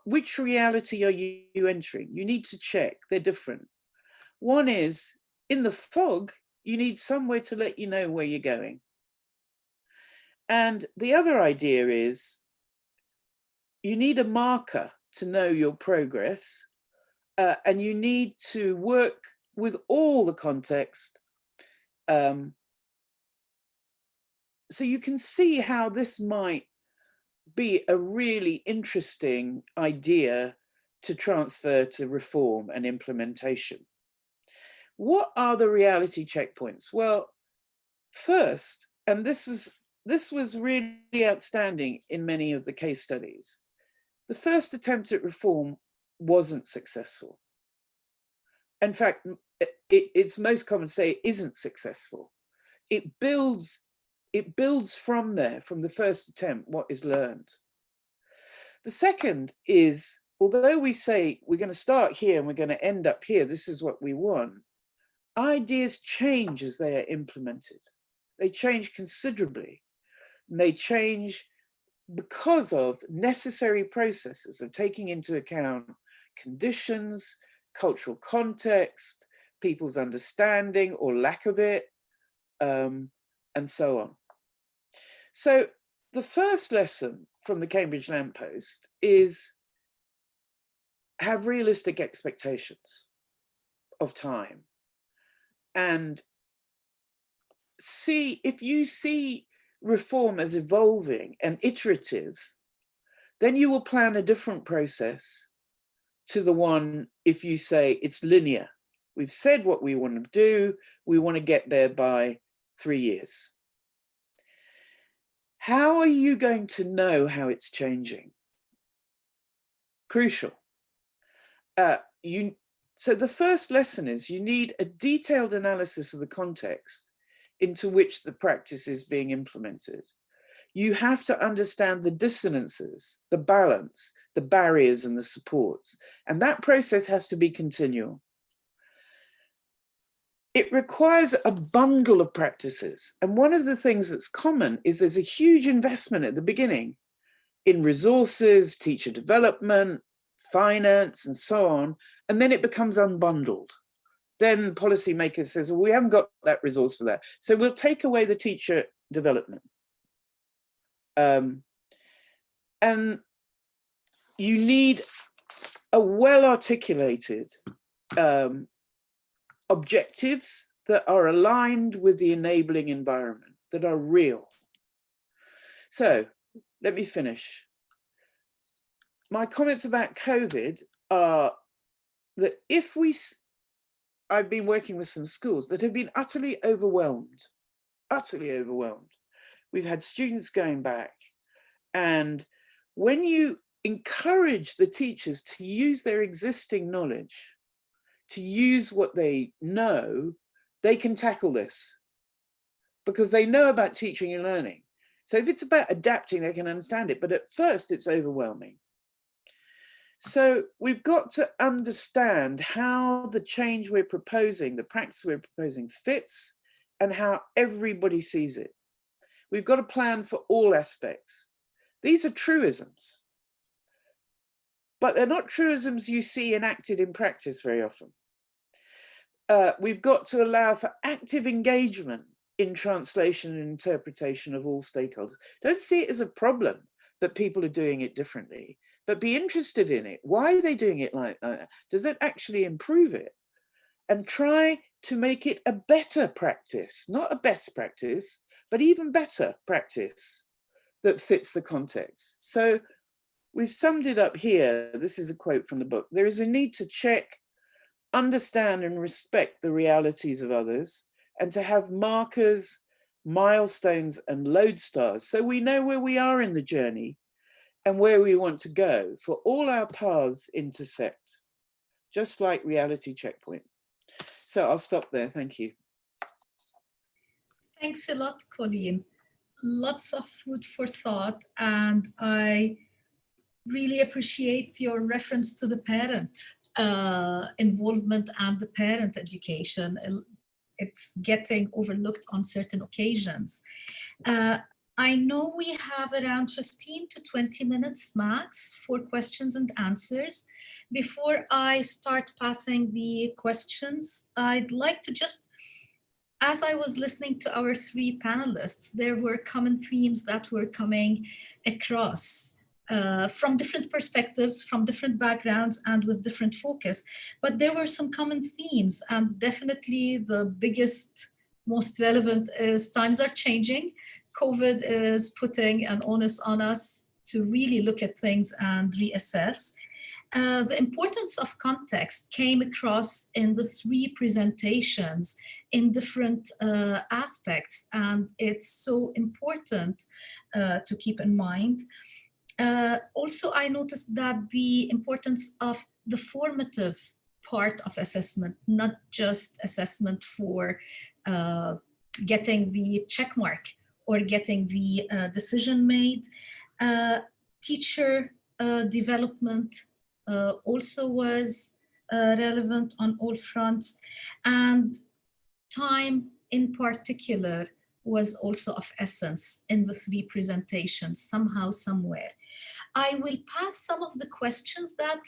Which reality are you entering? You need to check, they're different. One is, in the fog, you need somewhere to let you know where you're going. And the other idea is, you need a marker to know your progress, and you need to work with all the context. So you can see how this might be a really interesting idea to transfer to reform and implementation. What are the reality checkpoints? Well, first, and this was really outstanding in many of the case studies, the first attempt at reform wasn't successful. In fact, it's most common to say it isn't successful. It builds from there, from the first attempt, what is learned. The second is, although we say we're going to start here and we're going to end up here, this is what we want, ideas change as they are implemented. They change considerably. And they change because of necessary processes of taking into account conditions, cultural context, people's understanding or lack of it, and so on. So the first lesson from the Cambridge lamppost is have realistic expectations of time, and see, if you see reform as evolving and iterative, then you will plan a different process to the one if you say it's linear. We've said what we want to do, we want to get there by 3 years. How are you going to know how it's changing? Crucial. So the first lesson is you need a detailed analysis of the context into which the practice is being implemented. You have to understand the dissonances, the balance, the barriers and the supports, and that process has to be continual. It requires a bundle of practices, and one of the things that's common is there's a huge investment at the beginning in resources, teacher development, finance, and so on, and then it becomes unbundled. Then policymakers says, well, we haven't got that resource for that, so we'll take away the teacher development. And you need a well-articulated objectives that are aligned with the enabling environment, that are real. So let me finish. My comments about COVID are that I've been working with some schools that have been utterly overwhelmed. We've had students going back, and when you encourage the teachers to use their existing knowledge, to use what they know, they can tackle this because they know about teaching and learning. So if it's about adapting, they can understand it, but at first it's overwhelming. So we've got to understand how the change we're proposing, the practice we're proposing fits, and how everybody sees it. We've got a plan for all aspects. These are truisms, but they're not truisms you see enacted in practice very often. We've got to allow for active engagement in translation and interpretation of all stakeholders. Don't see it as a problem that people are doing it differently, but be interested in it. Why are they doing it like that? Does it actually improve it? And try to make it a better practice, not a best practice, but even better practice that fits the context. So we've summed it up here. This is a quote from the book. There is a need to check, understand and respect the realities of others, and to have markers, milestones and lodestars so we know where we are in the journey and where we want to go, for all our paths intersect, just like reality checkpoint. So I'll stop there. Thank you. Thanks a lot, Colleen. Lots of food for thought, and I really appreciate your reference to the parent involvement and the parent education. It's getting overlooked on certain occasions. I know we have around 15 to 20 minutes max for questions and answers. Before I start passing the questions, I'd like to just, as I was listening to our three panelists, there were common themes that were coming across from different perspectives, from different backgrounds, and with different focus. But there were some common themes, and definitely the biggest, most relevant is times are changing. COVID is putting an onus on us to really look at things and reassess. The importance of context came across in the three presentations in different aspects, and it's so important to keep in mind. Also, I noticed that the importance of the formative part of assessment, not just assessment for getting the check mark or getting the decision made. Teacher development also was relevant on all fronts, and time in particular was also of essence in the three presentations, somehow, somewhere. I will pass some of the questions that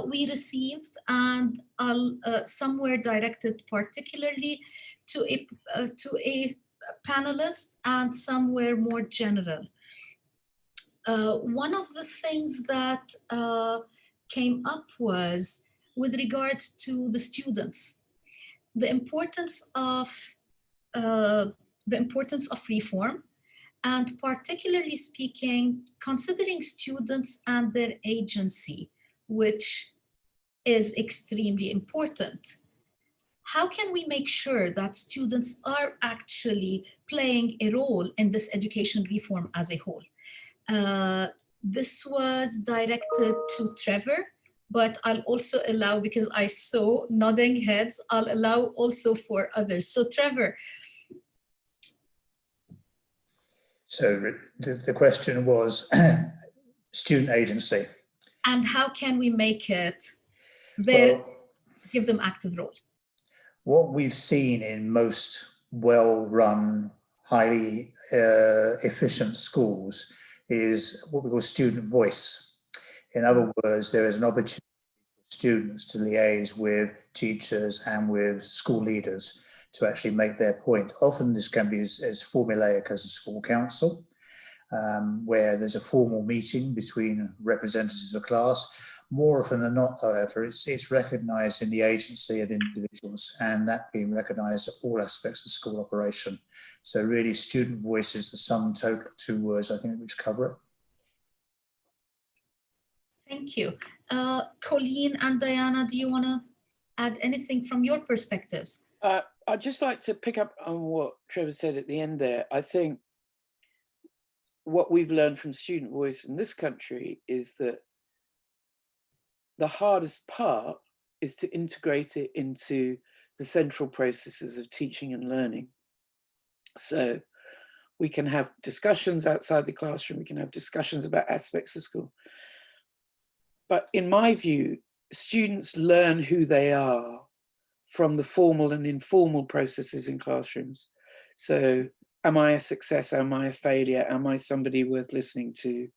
we received, and I'll somewhere directed particularly to a panelist and somewhere more general. One of the things that came up was with regards to the students, the importance of reform, and particularly speaking, considering students and their agency, which is extremely important. How can we make sure that students are actually playing a role in this education reform as a whole? This was directed to Trevor, but I'll also allow, because I saw nodding heads, I'll allow also for others. So Trevor. So the question was student agency. And how can we make it give them active role? What we've seen in most well-run, highly efficient schools is what we call student voice. In other words, there is an opportunity for students to liaise with teachers and with school leaders to actually make their point. Often this can be as formulaic as a school council, where there's a formal meeting between representatives of the class. More often than not, however, it's recognised in the agency of individuals, and that being recognised at all aspects of school operation. So really, student voice is the sum total of two words, I think, which cover it. Thank you. Colleen and Diana, do you want to add anything from your perspectives? I'd just like to pick up on what Trevor said at the end there. I think what we've learned from student voice in this country is that the hardest part is to integrate it into the central processes of teaching and learning. So we can have discussions outside the classroom, we can have discussions about aspects of school. But in my view, students learn who they are from the formal and informal processes in classrooms. So am I a success? Am I a failure? Am I somebody worth listening to?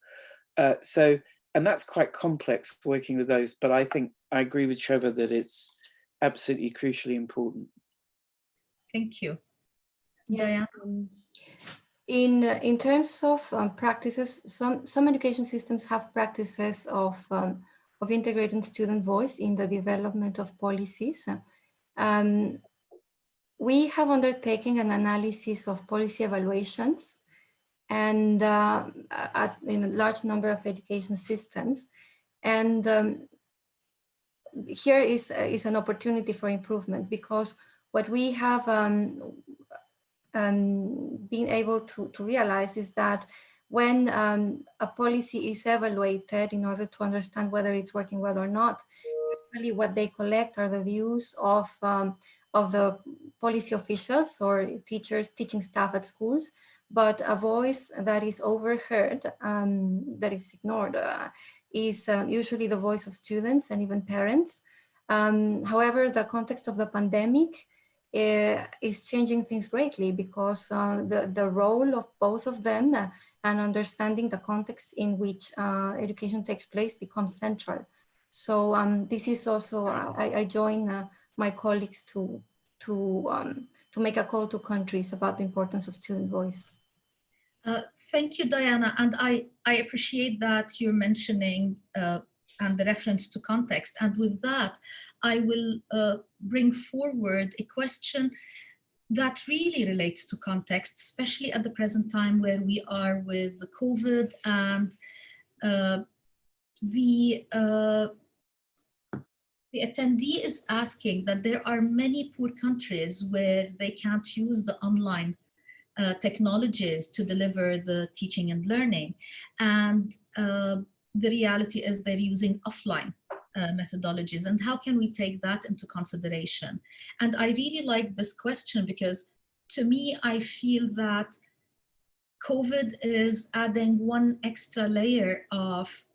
And that's quite complex working with those, but I think I agree with Trevor that it's absolutely crucially important. Thank you. Yes. In terms of practices, some education systems have practices of integrating student voice in the development of policies. We have undertaken an analysis of policy evaluations and in a large number of education systems. And here is an opportunity for improvement, because what we have been able to realize is that when a policy is evaluated in order to understand whether it's working well or not, actually what they collect are the views of the policy officials or teachers, teaching staff at schools, but a voice that is overheard, that is ignored, is usually the voice of students and even parents. However, the context of the pandemic is changing things greatly, because the role of both of them and understanding the context in which education takes place becomes central. So this is also, I join my colleagues to make a call to countries about the importance of student voice. Thank you, Diana. And I appreciate that you're mentioning and the reference to context. And with that, I will bring forward a question that really relates to context, especially at the present time where we are with the COVID and the attendee is asking that there are many poor countries where they can't use the online technologies to deliver the teaching and learning. And the reality is they're using offline methodologies. And how can we take that into consideration? And I really like this question, because to me, I feel that COVID is adding one extra layer of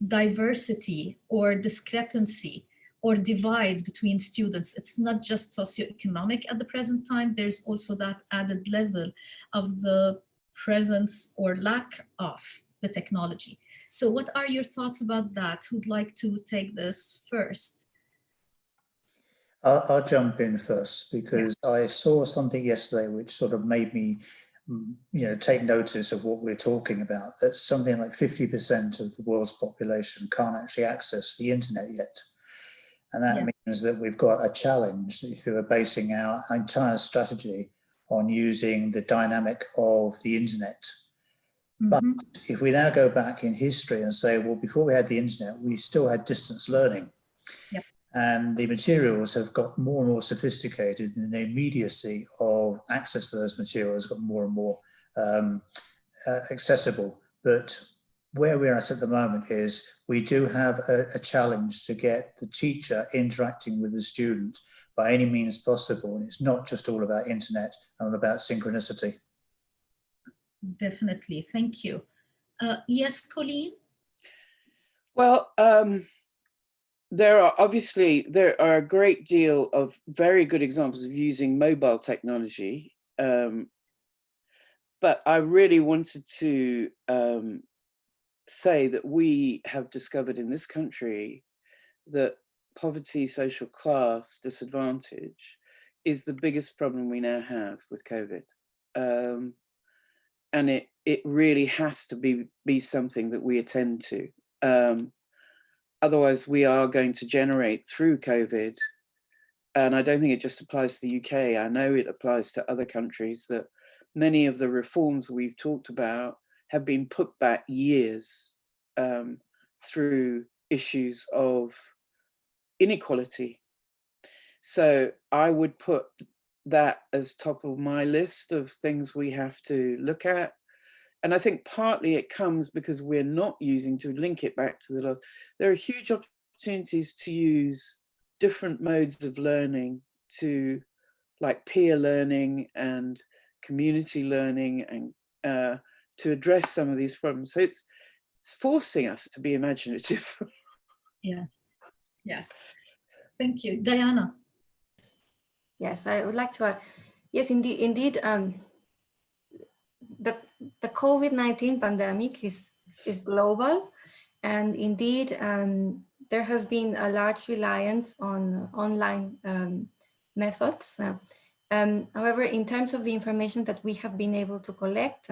diversity or discrepancy or divide between students. It's not just socioeconomic at the present time, there's also that added level of the presence or lack of the technology. So what are your thoughts about that? Who'd like to take this first? I'll jump in first, because I saw something yesterday which sort of made me take notice of what we're talking about. That's something like 50% of the world's population can't actually access the internet yet. And that means that we've got a challenge if we're basing our entire strategy on using the dynamic of the internet. But if we now go back in history and say, well, before we had the internet, we still had distance learning. Yep. And the materials have got more and more sophisticated, and the immediacy of access to those materials got more and more accessible. But where we're at the moment is we do have a challenge to get the teacher interacting with the student by any means possible. And it's not just all about internet and about synchronicity. Definitely, thank you. Yes, Colleen? Well, there are a great deal of very good examples of using mobile technology. But I really wanted to say that we have discovered in this country that poverty, social class, disadvantage is the biggest problem we now have with COVID. And it really has to be something that we attend to. Otherwise, we are going to generate through COVID, and I don't think it just applies to the UK, I know it applies to other countries, that many of the reforms we've talked about have been put back years through issues of inequality. So I would put that as top of my list of things we have to look at. And I think partly it comes because we're not using, to link it back to the last, there are huge opportunities to use different modes of learning, to like peer learning and community learning, and to address some of these problems. So it's forcing us to be imaginative. Yeah. Thank you. Diana. Yes, I would like to add, yes, indeed, the COVID-19 pandemic is global, and indeed there has been a large reliance on online methods. However, in terms of the information that we have been able to collect,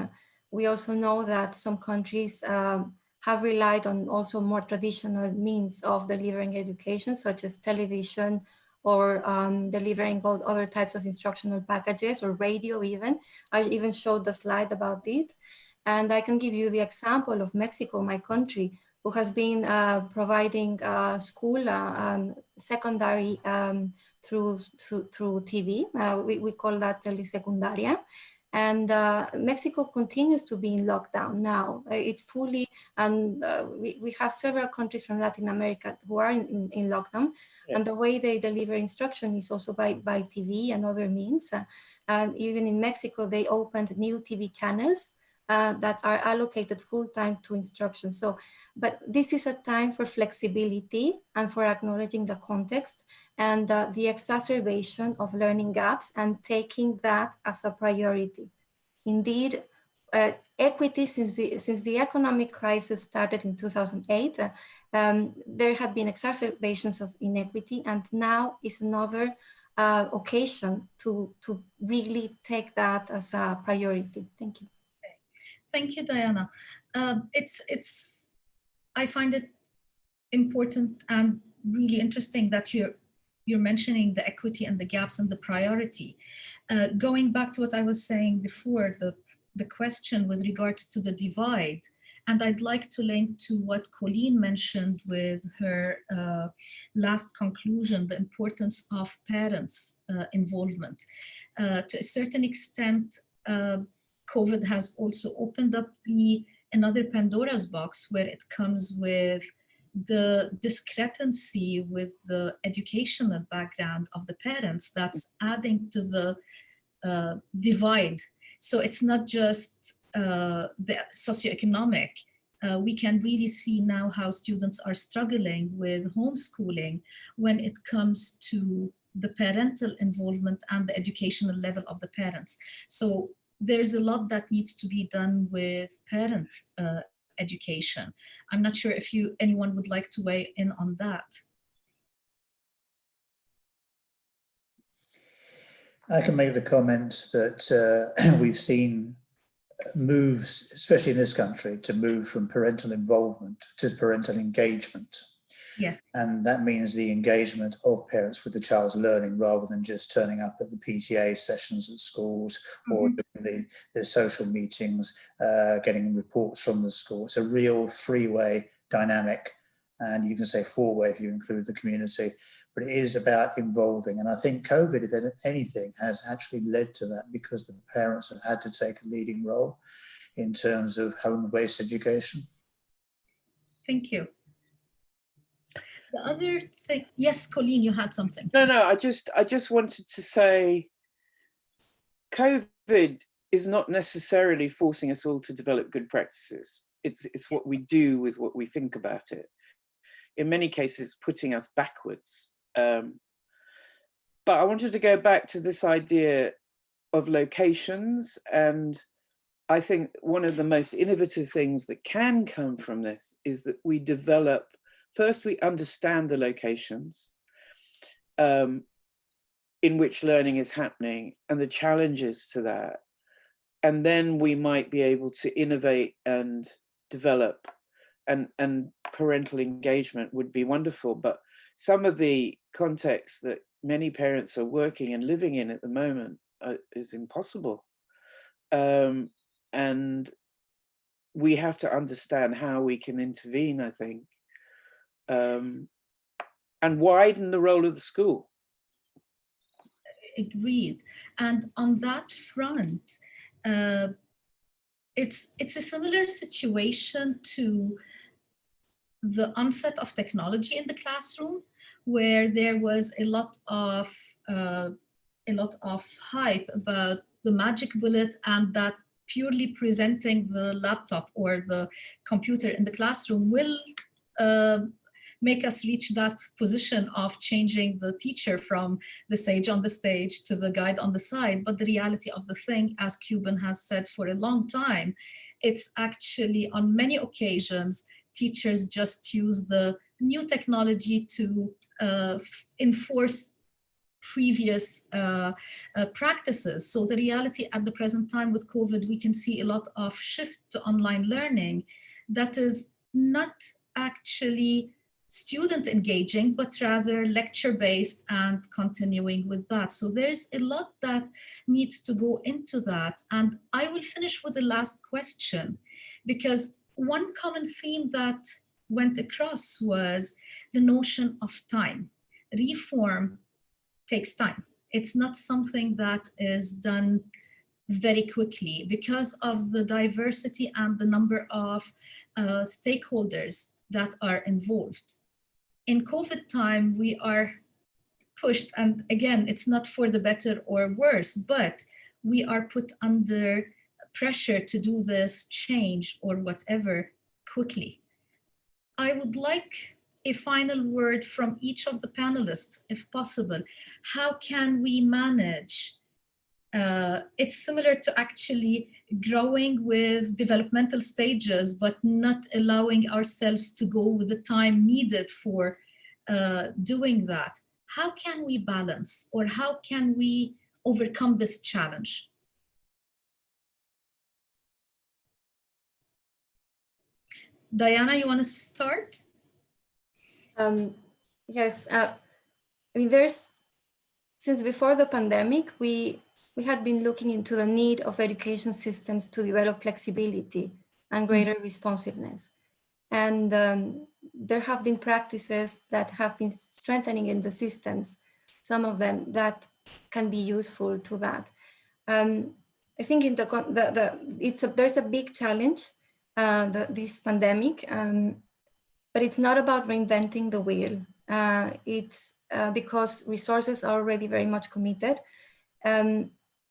we also know that some countries have relied on also more traditional means of delivering education, such as television, or delivering all other types of instructional packages, or radio even. I even showed the slide about it. And I can give you the example of Mexico, my country, who has been providing school secondary through TV. We call that telesecundaria. And Mexico continues to be in lockdown now. It's fully, and we have several countries from Latin America who are in lockdown. Yeah. And the way they deliver instruction is also by TV and other means. And even in Mexico, they opened new TV channels that are allocated full-time to instruction. So, but this is a time for flexibility and for acknowledging the context and the exacerbation of learning gaps, and taking that as a priority. Indeed, equity, since the economic crisis started in 2008, there had been exacerbations of inequity, and now is another occasion to really take that as a priority. Thank you. Thank you, Diana. I find it important and really interesting that you're mentioning the equity and the gaps and the priority. Going back to what I was saying before, the question with regards to the divide, and I'd like to link to what Colleen mentioned with her last conclusion, the importance of parents' involvement. To a certain extent, COVID has also opened up another Pandora's box, where it comes with the discrepancy with the educational background of the parents that's adding to the divide. So it's not just the socioeconomic. We can really see now how students are struggling with homeschooling when it comes to the parental involvement and the educational level of the parents. So there's a lot that needs to be done with parent education. I'm not sure if anyone would like to weigh in on that. I can make the comment that we've seen moves, especially in this country, to move from parental involvement to parental engagement. Yeah. And that means the engagement of parents with the child's learning rather than just turning up at the PTA sessions at schools or doing the social meetings, getting reports from the school. It's a real three-way dynamic, and you can say four-way if you include the community, but it is about involving. And I think COVID, if anything, has actually led to that because the parents have had to take a leading role in terms of home-based education. Thank you. The other thing, yes, Colleen, you had something. No, I just wanted to say, COVID is not necessarily forcing us all to develop good practices. It's what we do with what we think about it. In many cases, putting us backwards. But I wanted to go back to this idea of locations, and I think one of the most innovative things that can come from this is that we develop. First, we understand the locations in which learning is happening and the challenges to that. And then we might be able to innovate and develop, and parental engagement would be wonderful. But some of the contexts that many parents are working and living in at the moment is impossible. And we have to understand how we can intervene, I think. And widen the role of the school. Agreed. And on that front, it's a similar situation to the onset of technology in the classroom, where there was a lot of hype about the magic bullet, and that purely presenting the laptop or the computer in the classroom will make us reach that position of changing the teacher from the sage on the stage to the guide on the side. But the reality of the thing, as Cuban has said for a long time, it's actually on many occasions, teachers just use the new technology to enforce previous practices. So the reality at the present time with COVID, we can see a lot of shift to online learning that is not actually student engaging, but rather lecture-based and continuing with that. So there's a lot that needs to go into that. And I will finish with the last question, because one common theme that went across was the notion of time. Reform takes time. It's not something that is done very quickly because of the diversity and the number of stakeholders that are involved. In COVID time, we are pushed, and again, it's not for the better or worse, but we are put under pressure to do this change or whatever quickly. I would like a final word from each of the panelists, if possible. How can we manage? It's similar to actually growing with developmental stages, but not allowing ourselves to go with the time needed for doing that. How can we balance, or how can we overcome this challenge? Diana, you want to start? Yes, I mean, since before the pandemic, we had been looking into the need of education systems to develop flexibility and greater responsiveness. And there have been practices that have been strengthening in the systems, some of them that can be useful to that. I think in there's a big challenge, this pandemic, but it's not about reinventing the wheel. It's because resources are already very much committed.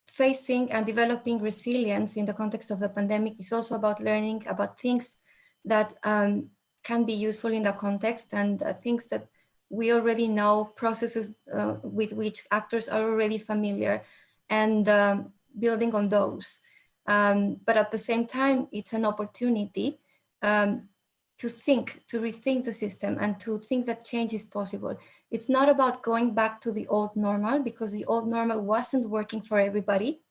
Facing and developing resilience in the context of the pandemic is also about learning about things that can be useful in the context, and things that we already know, processes with which actors are already familiar, and building on those. But at the same time, it's an opportunity to rethink the system and to think that change is possible. It's not about going back to the old normal, because the old normal wasn't working for everybody,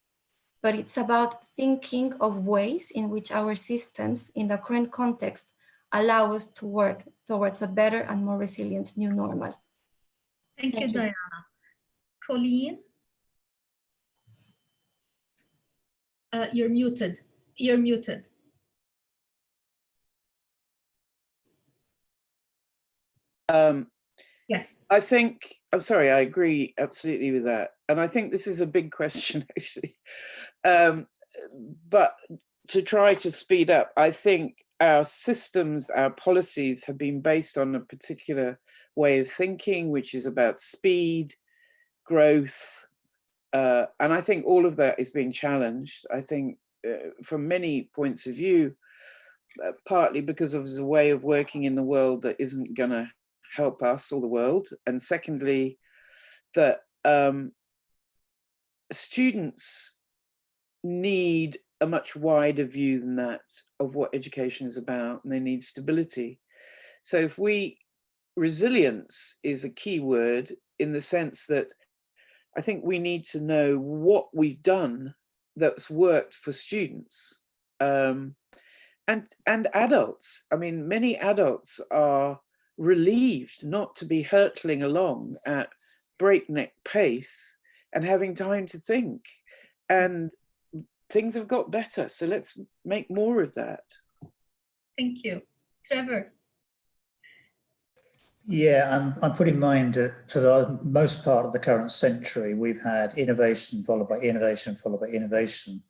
but it's about thinking of ways in which our systems in the current context allow us to work towards a better and more resilient new normal. Thank you, Diana. Colleen? You're muted. You're muted. Yes. I think, I'm sorry, I agree absolutely with that. And I think this is a big question, actually. But to try to speed up, I think our systems, our policies have been based on a particular way of thinking, which is about speed, growth. And I think all of that is being challenged. I think from many points of view, partly because of the way of working in the world that isn't going to help us or the world. And secondly, that students need a much wider view than that of what education is about, and they need stability. So if resilience is a key word in the sense that I think we need to know what we've done that's worked for students and adults. I mean, many adults are relieved not to be hurtling along at breakneck pace and having time to think. And things have got better. So let's make more of that. Thank you. Trevor? Yeah, I'm putting in mind that for the most part of the current century, we've had innovation followed by innovation followed by innovation.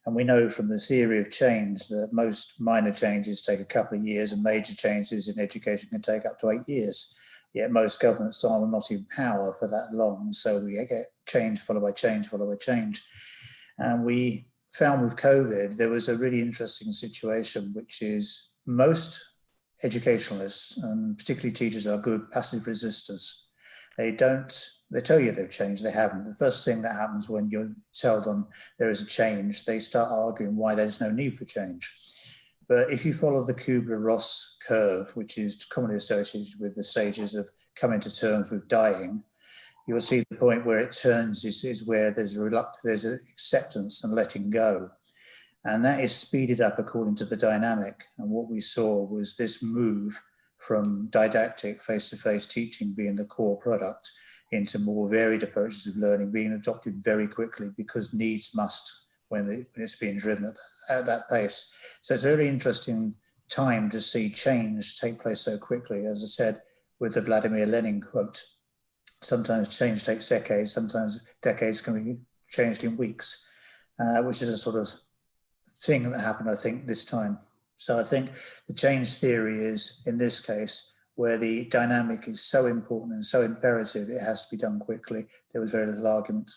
And we know from the theory of change that most minor changes take a couple of years and major changes in education can take up to 8 years. Yet most governments are not in power for that long. So we get change followed by change followed by change. And we found with COVID, there was a really interesting situation, which is most educationalists, and particularly teachers, are good passive resistors. They tell you they've changed, they haven't. The first thing that happens when you tell them there is a change, they start arguing why there's no need for change. But if you follow the Kubler-Ross curve, which is commonly associated with the stages of coming to terms with dying, you'll see the point where it turns is where there's an acceptance and letting go. And that is speeded up according to the dynamic. And what we saw was this move from didactic face-to-face teaching being the core product into more varied approaches of learning being adopted very quickly because needs must when it's being driven at that pace. So it's a really interesting time to see change take place so quickly. As I said, with the Vladimir Lenin quote, sometimes change takes decades, sometimes decades can be changed in weeks, which is a sort of thing that happened, I think, this time. So I think the change theory is, in this case, where the dynamic is so important and so imperative, it has to be done quickly. There was very little argument.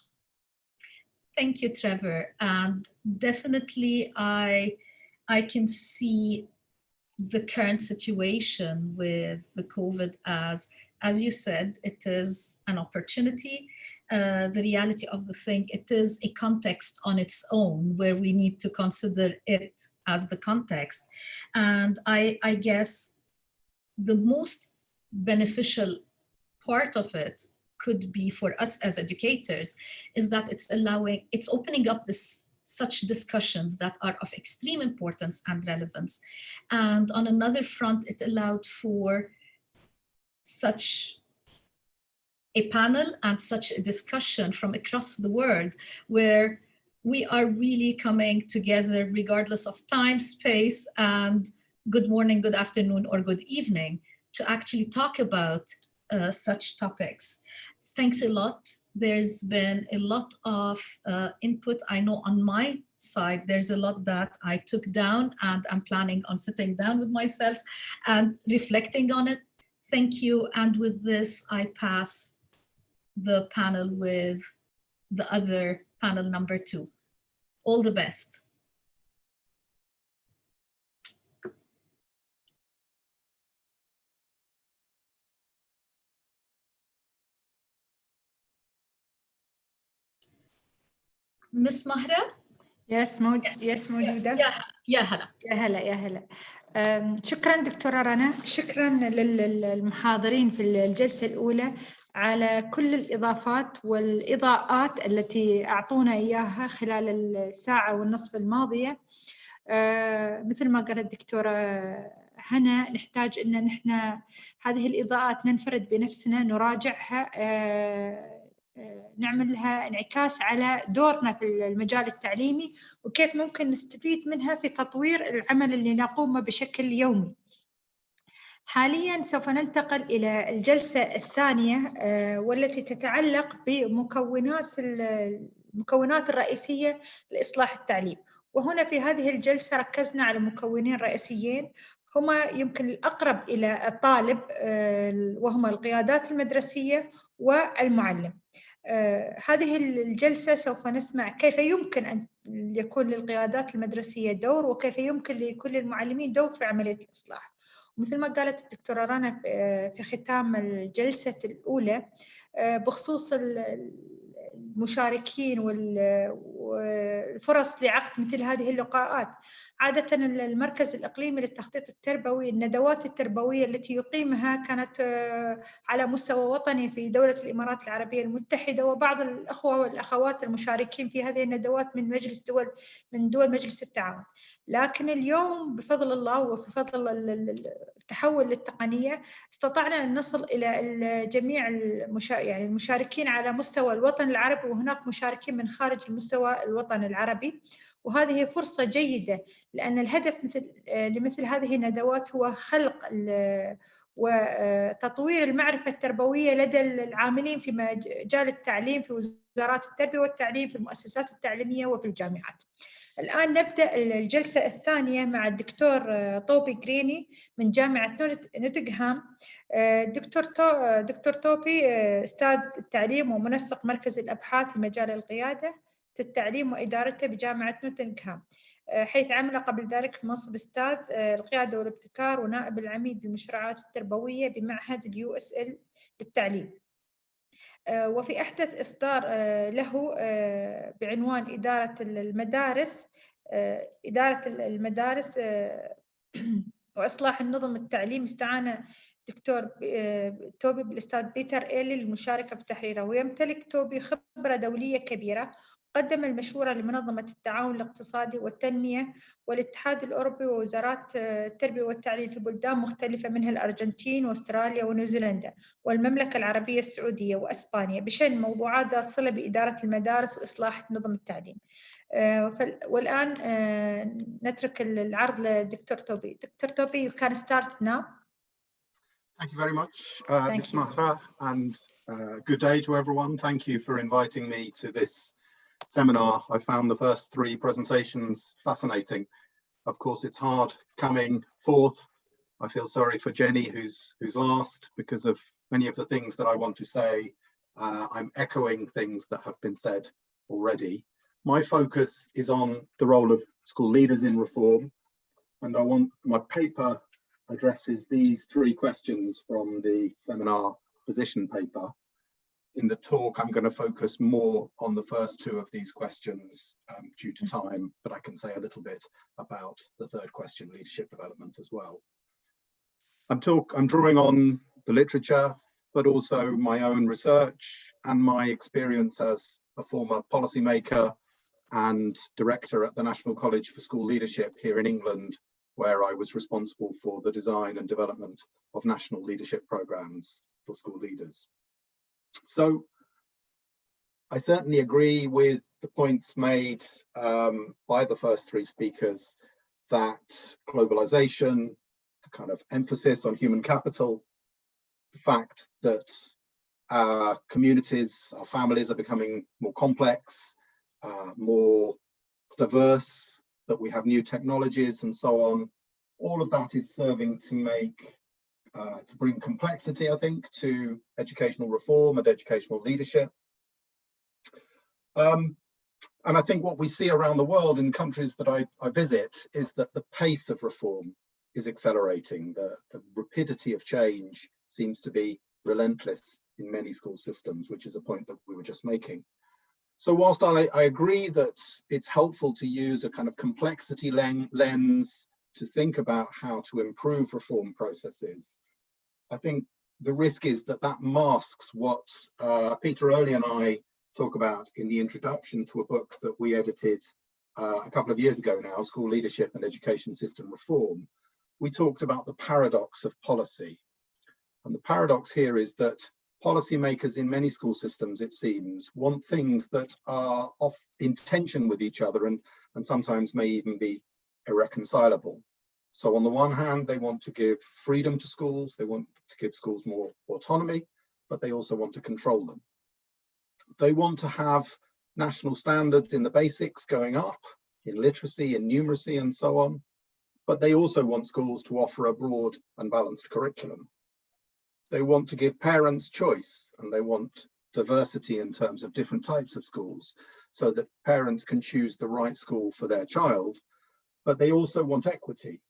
Thank you, Trevor. And definitely I can see the current situation with the COVID as you said, it is an opportunity. The reality of the thing, it is a context on its own where we need to consider it as the context. And I guess the most beneficial part of it could be for us as educators is that it's opening up such discussions that are of extreme importance and relevance. And on another front, it allowed for such a panel and such a discussion from across the world where we are really coming together regardless of time, space, and good morning, good afternoon, or good evening to actually talk about such topics. Thanks a lot. There's been a lot of input. I know on my side, there's a lot that I took down and I'm planning on sitting down with myself and reflecting on it. Thank you. And with this, I pass the panel with the other panel number 2. All the best. Miss Mahra? Yes, موجودة. يا هلا. يا هلا. شكرا دكتورة رنا، شكرا للمحاضرين في الجلسة الأولى على كل الإضافات والإضاءات التي أعطونا إياها خلال الساعة والنصف الماضية. مثل ما قالت الدكتورة هنا، نحتاج أن نحن هذه الإضاءات ننفرد بنفسنا، نراجعها، نعمل لها انعكاس على دورنا في المجال التعليمي وكيف ممكن نستفيد منها في تطوير العمل اللي نقوم بشكل يومي. حالياً سوف ننتقل إلى الجلسة الثانية والتي تتعلق المكونات الرئيسية لإصلاح التعليم. وهنا في هذه الجلسة ركزنا على مكونين رئيسيين هما يمكن الأقرب إلى الطالب، وهما القيادات المدرسية والمعلم. هذه الجلسة سوف نسمع كيف يمكن أن يكون للقيادات المدرسية دور، وكيف يمكن لكل المعلمين دور في عملية الإصلاح. مثل ما قالت الدكتورة رنا في ختام الجلسة الأولى بخصوص المشاركين والفرص لعقد مثل هذه اللقاءات. عادة المركز الإقليمي للتخطيط التربوي، الندوات التربوية التي يقيمها كانت على مستوى وطني في دولة الإمارات العربية المتحدة، وبعض الأخوة والأخوات المشاركين في هذه الندوات من دول مجلس التعاون. لكن اليوم بفضل الله وبفضل التحول للتقنية استطعنا أن نصل إلى جميع المشاركين على مستوى الوطن العربي، وهناك مشاركين من خارج المستوى الوطن العربي. وهذه فرصة جيدة، لأن الهدف لمثل هذه الندوات هو خلق وتطوير المعرفة التربوية لدى العاملين في مجال التعليم في وزارات التربية والتعليم، في المؤسسات التعليمية وفي الجامعات. الآن نبدأ الجلسة الثانية مع الدكتور طوبي جريني من جامعة نوتنغهام. دكتور طوبي أستاذ التعليم ومنسق مركز الأبحاث في مجال القيادة في التعليم وإدارته بجامعة نوتنغهام، حيث عمل قبل ذلك في منصب أستاذ القيادة والابتكار ونائب العميد للمشروعات التربوية بمعهد USL للتعليم. وفي أحدث إصدار له بعنوان إدارة المدارس وإصلاح النظم التعليم، استعان دكتور توبي بالأستاذ بيتر إيلي للمشاركة في تحريره. ويمتلك توبي خبرة دولية كبيرة، قدم المشورة لمنظمة التعاون الاقتصادي والتنمية والاتحاد الأوروبي ووزارات التربية والتعليم في بلدان مختلفة منها الأرجنتين واستراليا ونيوزيلندا والمملكة العربية السعودية وأسبانيا بشأن موضوعات ذات صلة بإدارة المدارس وإصلاح نظم التعليم. والآن نترك العرض للدكتور توبي. دكتور توبي, you can start now. Thank you very much, Ms. Mahra, and good day to everyone. Thank you for inviting me to this seminar. I found the first three presentations fascinating. Of course, it's hard coming fourth. I feel sorry for Jenny, who's last, because of many of the things that I want to say. I'm echoing things that have been said already. My focus is on the role of school leaders in reform, and I want my paper addresses these three questions from the seminar position paper. In the talk, I'm going to focus more on the first two of these questions due to time, but I can say a little bit about the third question, leadership development, as well. I'm drawing on the literature, but also my own research and my experience as a former policymaker and director at the National College for School Leadership here in England, where I was responsible for the design and development of national leadership programs for school leaders. So I certainly agree with the points made by the first three speakers that globalization, the kind of emphasis on human capital, the fact that our communities, our families are becoming more complex, more diverse, that we have new technologies and so on, all of that is serving to make, to bring complexity, I think, to educational reform and educational leadership. And I think what we see around the world in countries that I visit is that the pace of reform is accelerating. The rapidity of change seems to be relentless in many school systems, which is a point that we were just making. So whilst I agree that it's helpful to use a kind of complexity lens to think about how to improve reform processes, I think the risk is that that masks what Peter Early and I talk about in the introduction to a book that we edited a couple of years ago now, School Leadership and Education System Reform. We talked about the paradox of policy. And the paradox here is that policymakers in many school systems, it seems, want things that are in tension with each other and sometimes may even be irreconcilable. So on the one hand, they want to give freedom to schools, they want to give schools more autonomy, but they also want to control them. They want to have national standards in the basics going up, in literacy, in numeracy and so on, but they also want schools to offer a broad and balanced curriculum. They want to give parents choice, and they want diversity in terms of different types of schools so that parents can choose the right school for their child, but they also want equity.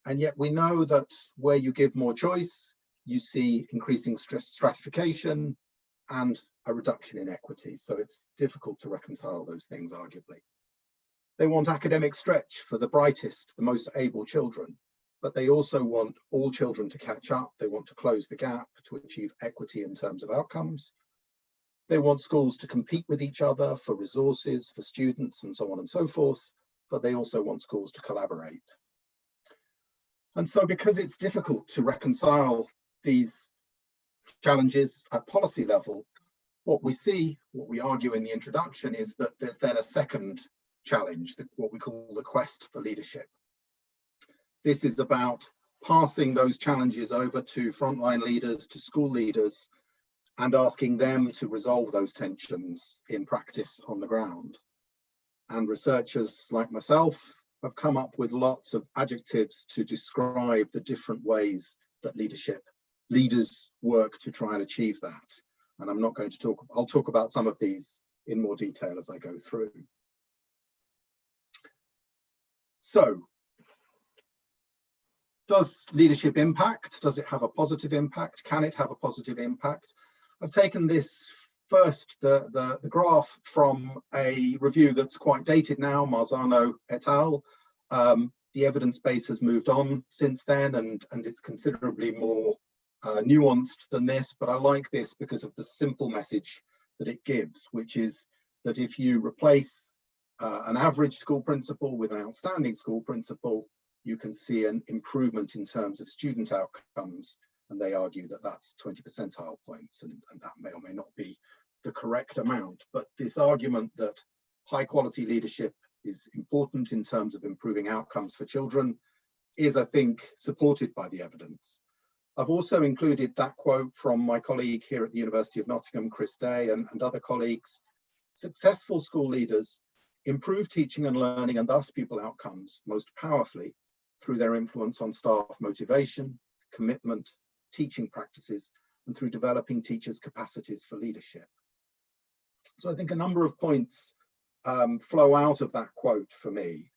And yet we know that where you give more choice, you see increasing stratification and a reduction in equity. So it's difficult to reconcile those things, arguably. They want academic stretch for the brightest, the most able children, but they also want all children to catch up. They want to close the gap to achieve equity in terms of outcomes. They want schools to compete with each other for resources, for students, and so on and so forth, but they also want schools to collaborate. And so because it's difficult to reconcile these challenges at policy level, what we see, what we argue in the introduction, is that there's then a second challenge, what we call the quest for leadership. This is about passing those challenges over to frontline leaders, to school leaders, and asking them to resolve those tensions in practice on the ground. And researchers like myself have come up with lots of adjectives to describe the different ways that leaders work to try and achieve that. And I'm not going to talk, I'll talk about some of these in more detail as I go through. So, does leadership impact? Does it have a positive impact? Can it have a positive impact? I've taken this first, the graph from a review that's quite dated now, Marzano et al. The evidence base has moved on since then, and it's considerably more nuanced than this, but I like this because of the simple message that it gives, which is that if you replace an average school principal with an outstanding school principal, you can see an improvement in terms of student outcomes, and they argue that that's 20 percentile points, and that may or may not be the correct amount, but this argument that high quality leadership is important in terms of improving outcomes for children is, I think, supported by the evidence. I've also included that quote from my colleague here at the University of Nottingham, Chris Day, and other colleagues. Successful school leaders improve teaching and learning and thus pupil outcomes most powerfully through their influence on staff motivation, commitment, teaching practices, and through developing teachers' capacities for leadership. So I think a number of points flow out of that quote for me.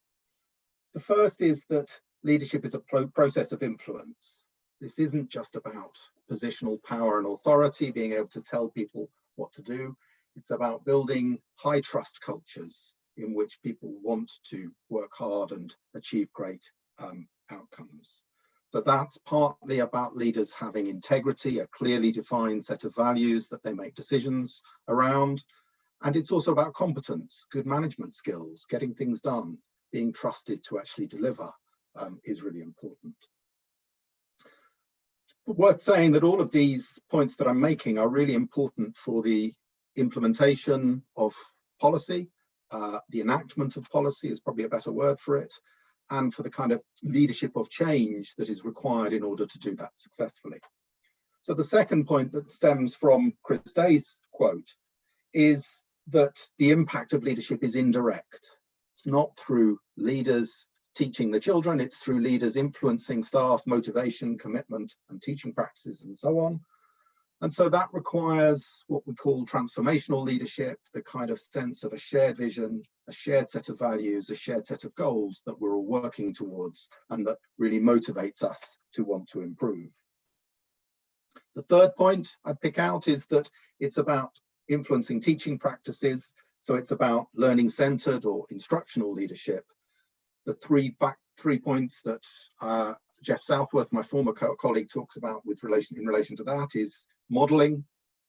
The first is that leadership is a process of influence. This isn't just about positional power and authority, being able to tell people what to do. It's about building high trust cultures in which people want to work hard and achieve great outcomes. So that's partly about leaders having integrity, a clearly defined set of values that they make decisions around. And it's also about competence, good management skills, getting things done, being trusted to actually deliver is really important. But worth saying that all of these points that I'm making are really important for the implementation of policy, the enactment of policy is probably a better word for it, and for the kind of leadership of change that is required in order to do that successfully. So the second point that stems from Chris Day's quote is that the impact of leadership is indirect. It's not through leaders teaching the children, it's through leaders influencing staff, motivation, commitment, and teaching practices, and so on. And so that requires what we call transformational leadership, the kind of sense of a shared vision, a shared set of values, a shared set of goals that we're all working towards, and that really motivates us to want to improve. The third point I pick out is that it's about influencing teaching practices. So it's about learning-centered or instructional leadership. The three points that Jeff Southworth, my former colleague, talks about in relation to that is modeling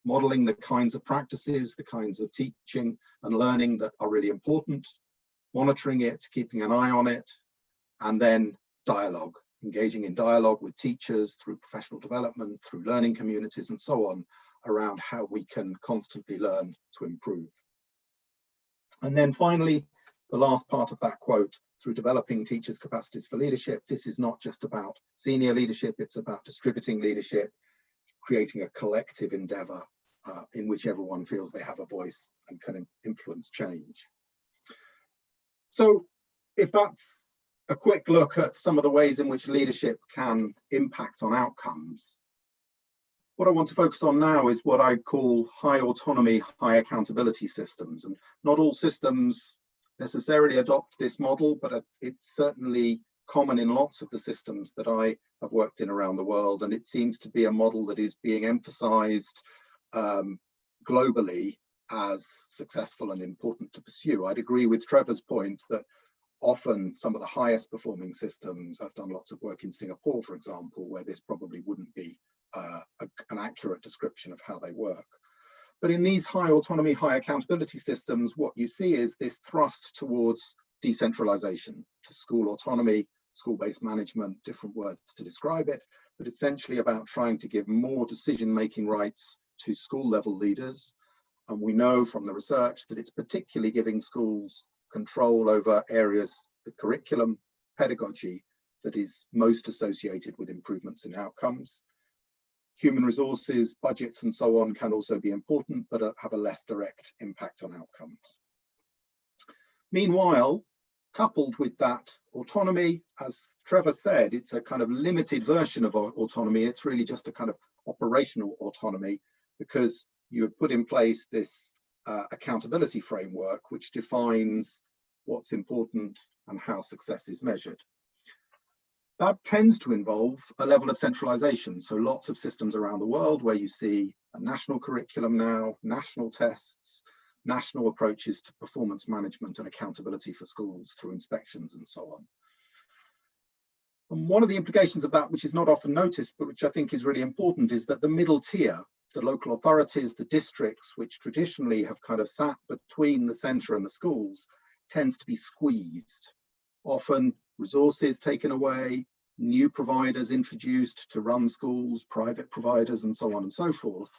the kinds of practices, the kinds of teaching and learning that are really important, monitoring it, keeping an eye on it, and then dialogue, engaging in dialogue with teachers through professional development, through learning communities and so on, around how we can constantly learn to improve. And then finally, the last part of that quote, through developing teachers' capacities for leadership, this is not just about senior leadership, it's about distributing leadership, creating a collective endeavor in which everyone feels they have a voice and can influence change. So if that's a quick look at some of the ways in which leadership can impact on outcomes, what I want to focus on now is what I call high autonomy, high accountability systems. And not all systems necessarily adopt this model, but it's certainly common in lots of the systems that I have worked in around the world. And it seems to be a model that is being emphasized globally as successful and important to pursue. I'd agree with Trevor's point that often some of the highest performing systems, I've done lots of work in Singapore, for example, where this probably wouldn't be an accurate description of how they work. But in these high autonomy, high accountability systems, what you see is this thrust towards decentralization, to school autonomy, school-based management, different words to describe it, but essentially about trying to give more decision-making rights to school level leaders. And we know from the research that it's particularly giving schools control over areas, the curriculum, pedagogy, that is most associated with improvements in outcomes. Human resources, budgets, and so on can also be important, but have a less direct impact on outcomes. Meanwhile, coupled with that autonomy, as Trevor said, it's a kind of limited version of autonomy. It's really just a kind of operational autonomy, because you have put in place this accountability framework, which defines what's important and how success is measured. That tends to involve a level of centralization. So lots of systems around the world where you see a national curriculum now, national tests, national approaches to performance management and accountability for schools through inspections and so on. And one of the implications of that, which is not often noticed, but which I think is really important, is that the middle tier, the local authorities, the districts, which traditionally have kind of sat between the centre and the schools, tends to be squeezed. Often resources taken away, new providers introduced to run schools, private providers, and so on and so forth,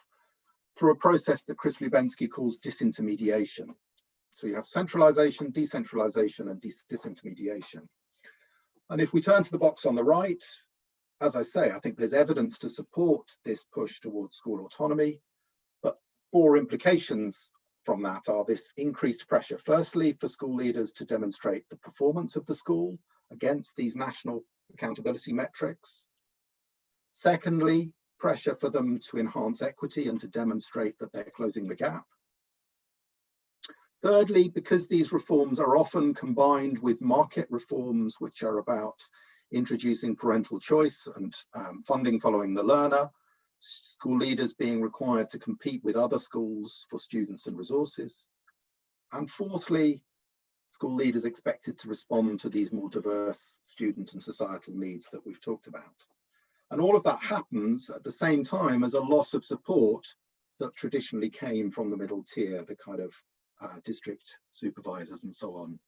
through a process that Chris Lubensky calls disintermediation. So you have centralization, decentralization, and disintermediation. And if we turn to the box on the right, as I say, I think there's evidence to support this push towards school autonomy, but 4 implications from that are this increased pressure. Firstly, for school leaders to demonstrate the performance of the school against these national accountability metrics. Secondly, pressure for them to enhance equity and to demonstrate that they're closing the gap. Thirdly, because these reforms are often combined with market reforms, which are about introducing parental choice and funding following the learner, school leaders being required to compete with other schools for students and resources. And fourthly, school leaders expected to respond to these more diverse student and societal needs that we've talked about. And all of that happens at the same time as a loss of support that traditionally came from the middle tier, the kind of district supervisors and so on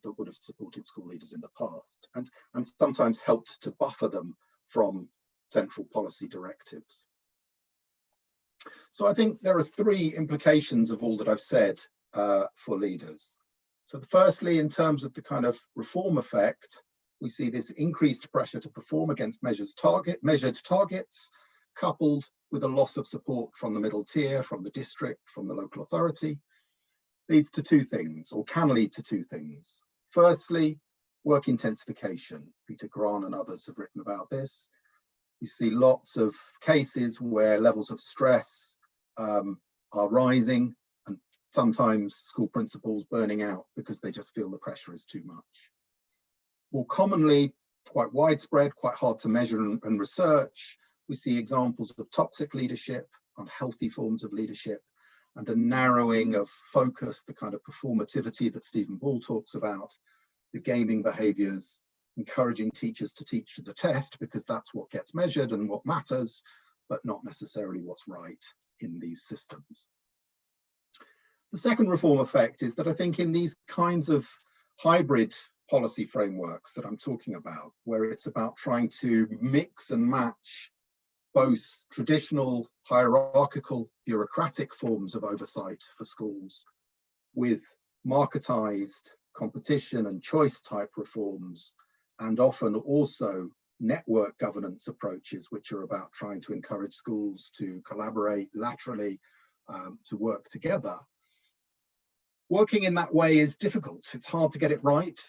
that would have supported school leaders in the past, and sometimes helped to buffer them from central policy directives. So I think there are 3 implications of all that I've said for leaders. So firstly, in terms of the kind of reform effect, we see this increased pressure to perform against measured targets, coupled with a loss of support from the middle tier, from the district, from the local authority, leads to 2 things, or can lead to 2 things. Firstly, work intensification. Peter Gran and others have written about this. We see lots of cases where levels of stress are rising, and sometimes school principals burning out because they just feel the pressure is too much. More commonly, quite widespread, quite hard to measure and research, we see examples of toxic leadership, unhealthy forms of leadership, and a narrowing of focus, the kind of performativity that Stephen Ball talks about, the gaming behaviours, encouraging teachers to teach to the test because that's what gets measured and what matters, but not necessarily what's right in these systems. The second reform effect is that I think in these kinds of hybrid policy frameworks that I'm talking about, where it's about trying to mix and match both traditional hierarchical bureaucratic forms of oversight for schools with marketized competition and choice type reforms, and often also network governance approaches, which are about trying to encourage schools to collaborate laterally, to work together. Working in that way is difficult. It's hard to get it right.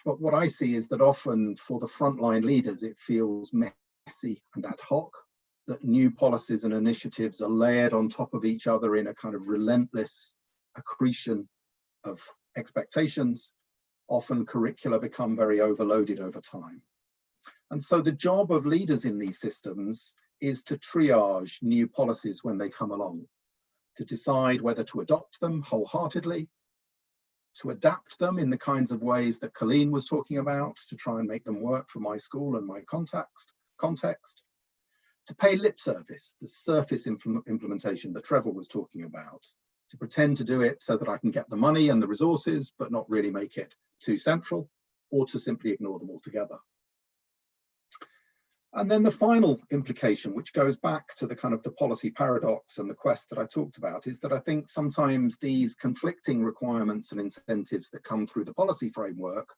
But what I see is that often for the frontline leaders, it feels messy and ad hoc, that new policies and initiatives are layered on top of each other in a kind of relentless accretion of expectations. Often curricula become very overloaded over time. And so the job of leaders in these systems is to triage new policies when they come along, to decide whether to adopt them wholeheartedly, to adapt them in the kinds of ways that Colleen was talking about, to try and make them work for my school and my context, to pay lip service, the surface implementation that Trevor was talking about, to pretend to do it so that I can get the money and the resources, but not really make it too central, or to simply ignore them altogether. And then the final implication, which goes back to the kind of the policy paradox and the quest that I talked about, is that I think sometimes these conflicting requirements and incentives that come through the policy framework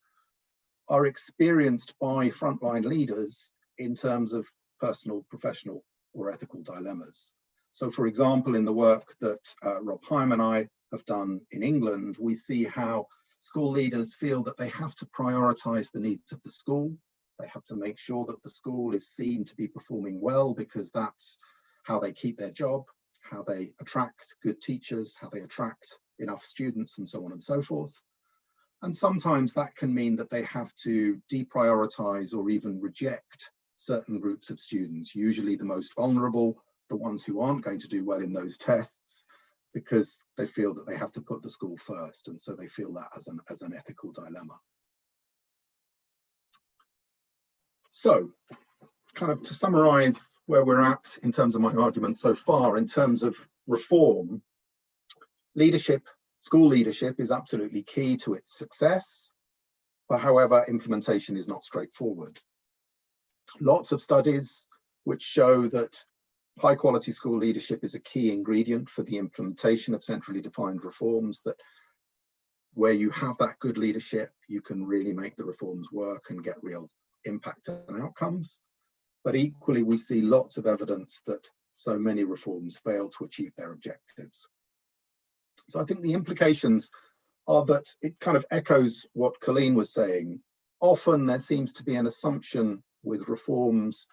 are experienced by frontline leaders in terms of personal, professional, or ethical dilemmas. So for example, in the work that Rob Heim and I have done in England, we see how school leaders feel that they have to prioritize the needs of the school. They have to make sure that the school is seen to be performing well, because that's how they keep their job, how they attract good teachers, how they attract enough students, and so on and so forth. And sometimes that can mean that they have to deprioritize or even reject certain groups of students, usually the most vulnerable, the ones who aren't going to do well in those tests, because they feel that they have to put the school first. And so they feel that as an ethical dilemma. So, kind of to summarize where we're at in terms of my argument so far, in terms of reform, leadership, school leadership is absolutely key to its success, but however, implementation is not straightforward. Lots of studies which show that high quality school leadership is a key ingredient for the implementation of centrally defined reforms, that where you have that good leadership, you can really make the reforms work and get real impact and outcomes. But equally, we see lots of evidence that so many reforms fail to achieve their objectives. So I think the implications are that it kind of echoes what Colleen was saying. Often there seems to be an assumption with reforms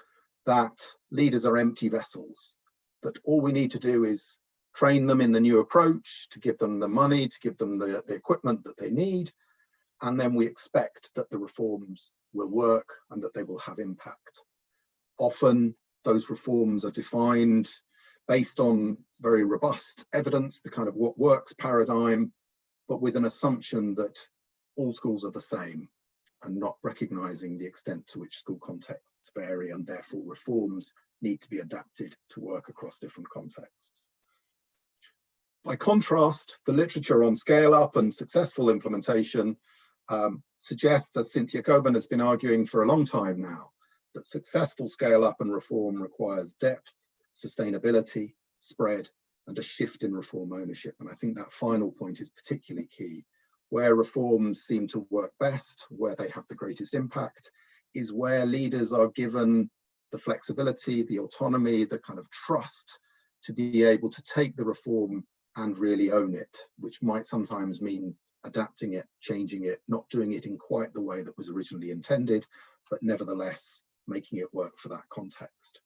that leaders are empty vessels, that all we need to do is train them in the new approach, to give them the money, to give them the equipment that they need, and then we expect that the reforms will work and that they will have impact. Often those reforms are defined based on very robust evidence, the kind of what works paradigm, but with an assumption that all schools are the same, and not recognizing the extent to which school contexts vary, and therefore reforms need to be adapted to work across different contexts. By contrast, the literature on scale up and successful implementation suggests, as Cynthia Coburn has been arguing for a long time now, that successful scale up and reform requires depth, sustainability, spread, and a shift in reform ownership. And I think that final point is particularly key. Where reforms seem to work best, where they have the greatest impact, is where leaders are given the flexibility, the autonomy, the kind of trust to be able to take the reform and really own it, which might sometimes mean adapting it, changing it, not doing it in quite the way that was originally intended, but nevertheless making it work for that context.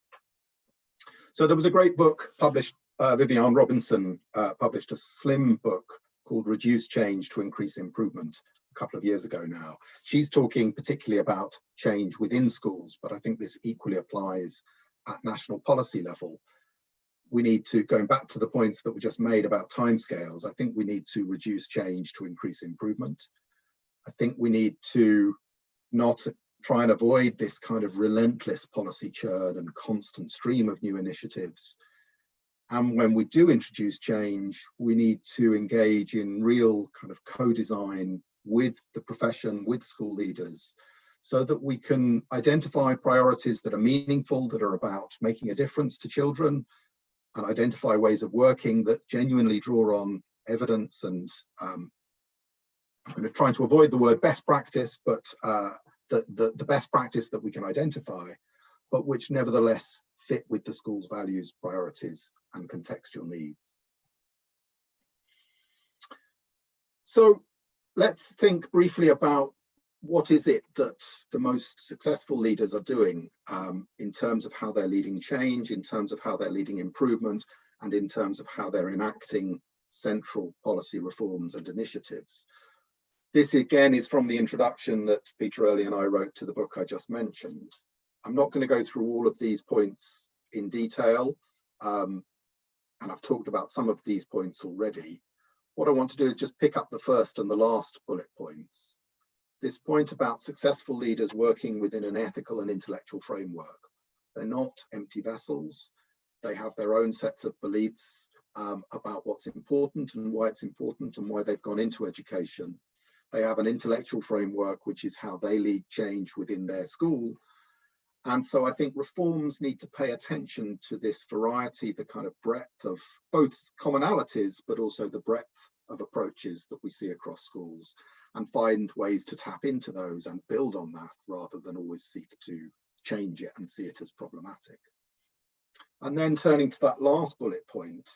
So there was a great book published, Viviane Robinson published a slim book called Reduce Change to Increase Improvement a couple of years ago now. She's talking particularly about change within schools, but I think this equally applies at national policy level. We need to, going back to the points that were just made about timescales, I think we need to reduce change to increase improvement. I think we need to not try and avoid this kind of relentless policy churn and constant stream of new initiatives. And when we do introduce change, we need to engage in real kind of co-design with the profession, with school leaders, so that we can identify priorities that are meaningful, that are about making a difference to children, and identify ways of working that genuinely draw on evidence and I'm going to try to avoid the word best practice, but the best practice that we can identify, but which nevertheless fit with the school's values, priorities, and contextual needs. So let's think briefly about what is it that the most successful leaders are doing in terms of how they're leading change, in terms of how they're leading improvement, and in terms of how they're enacting central policy reforms and initiatives. This again is from the introduction that Peter Early and I wrote to the book I just mentioned. I'm not going to go through all of these points in detail, and I've talked about some of these points already. What I want to do is just pick up the first and the last bullet points. This point about successful leaders working within an ethical and intellectual framework. They're not empty vessels. They have their own sets of beliefs about what's important and why it's important and why they've gone into education. They have an intellectual framework, which is how they lead change within their school. And so I think reforms need to pay attention to this variety, the kind of breadth of both commonalities, but also the breadth of approaches that we see across schools, and find ways to tap into those and build on that rather than always seek to change it and see it as problematic. And then turning to that last bullet point,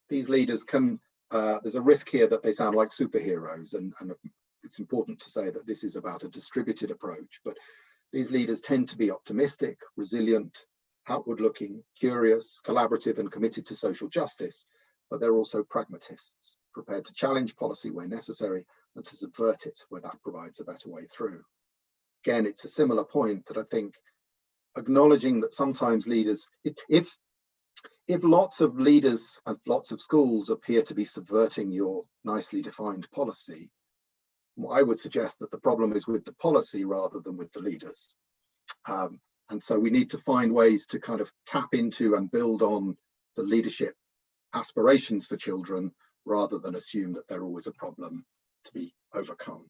these leaders can, there's a risk here that they sound like superheroes, and it's important to say that this is about a distributed approach, but these leaders tend to be optimistic, resilient, outward-looking, curious, collaborative, and committed to social justice, but they're also pragmatists, prepared to challenge policy where necessary and to subvert it where that provides a better way through. Again, it's a similar point that I think acknowledging that sometimes leaders, if lots of leaders and lots of schools appear to be subverting your nicely defined policy, I would suggest that the problem is with the policy rather than with the leaders. And so we need to find ways to kind of tap into and build on the leadership aspirations for children rather than assume that they're always a problem to be overcome.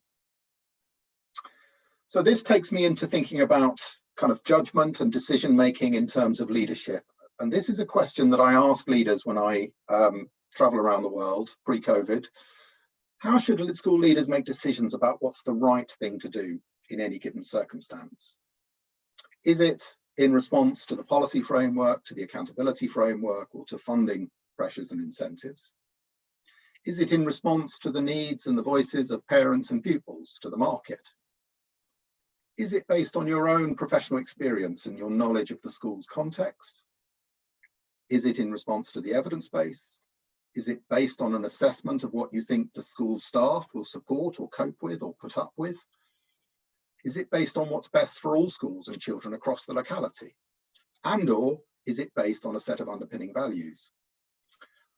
So this takes me into thinking about kind of judgment and decision making in terms of leadership. And this is a question that I ask leaders when I travel around the world pre-COVID. How should school leaders make decisions about what's the right thing to do in any given circumstance? Is it in response to the policy framework, to the accountability framework, or to funding pressures and incentives? Is it in response to the needs and the voices of parents and pupils, to the market? Is it based on your own professional experience and your knowledge of the school's context? Is it in response to the evidence base? Is it based on an assessment of what you think the school staff will support or cope with or put up with? Is it based on what's best for all schools and children across the locality? And/or is it based on a set of underpinning values?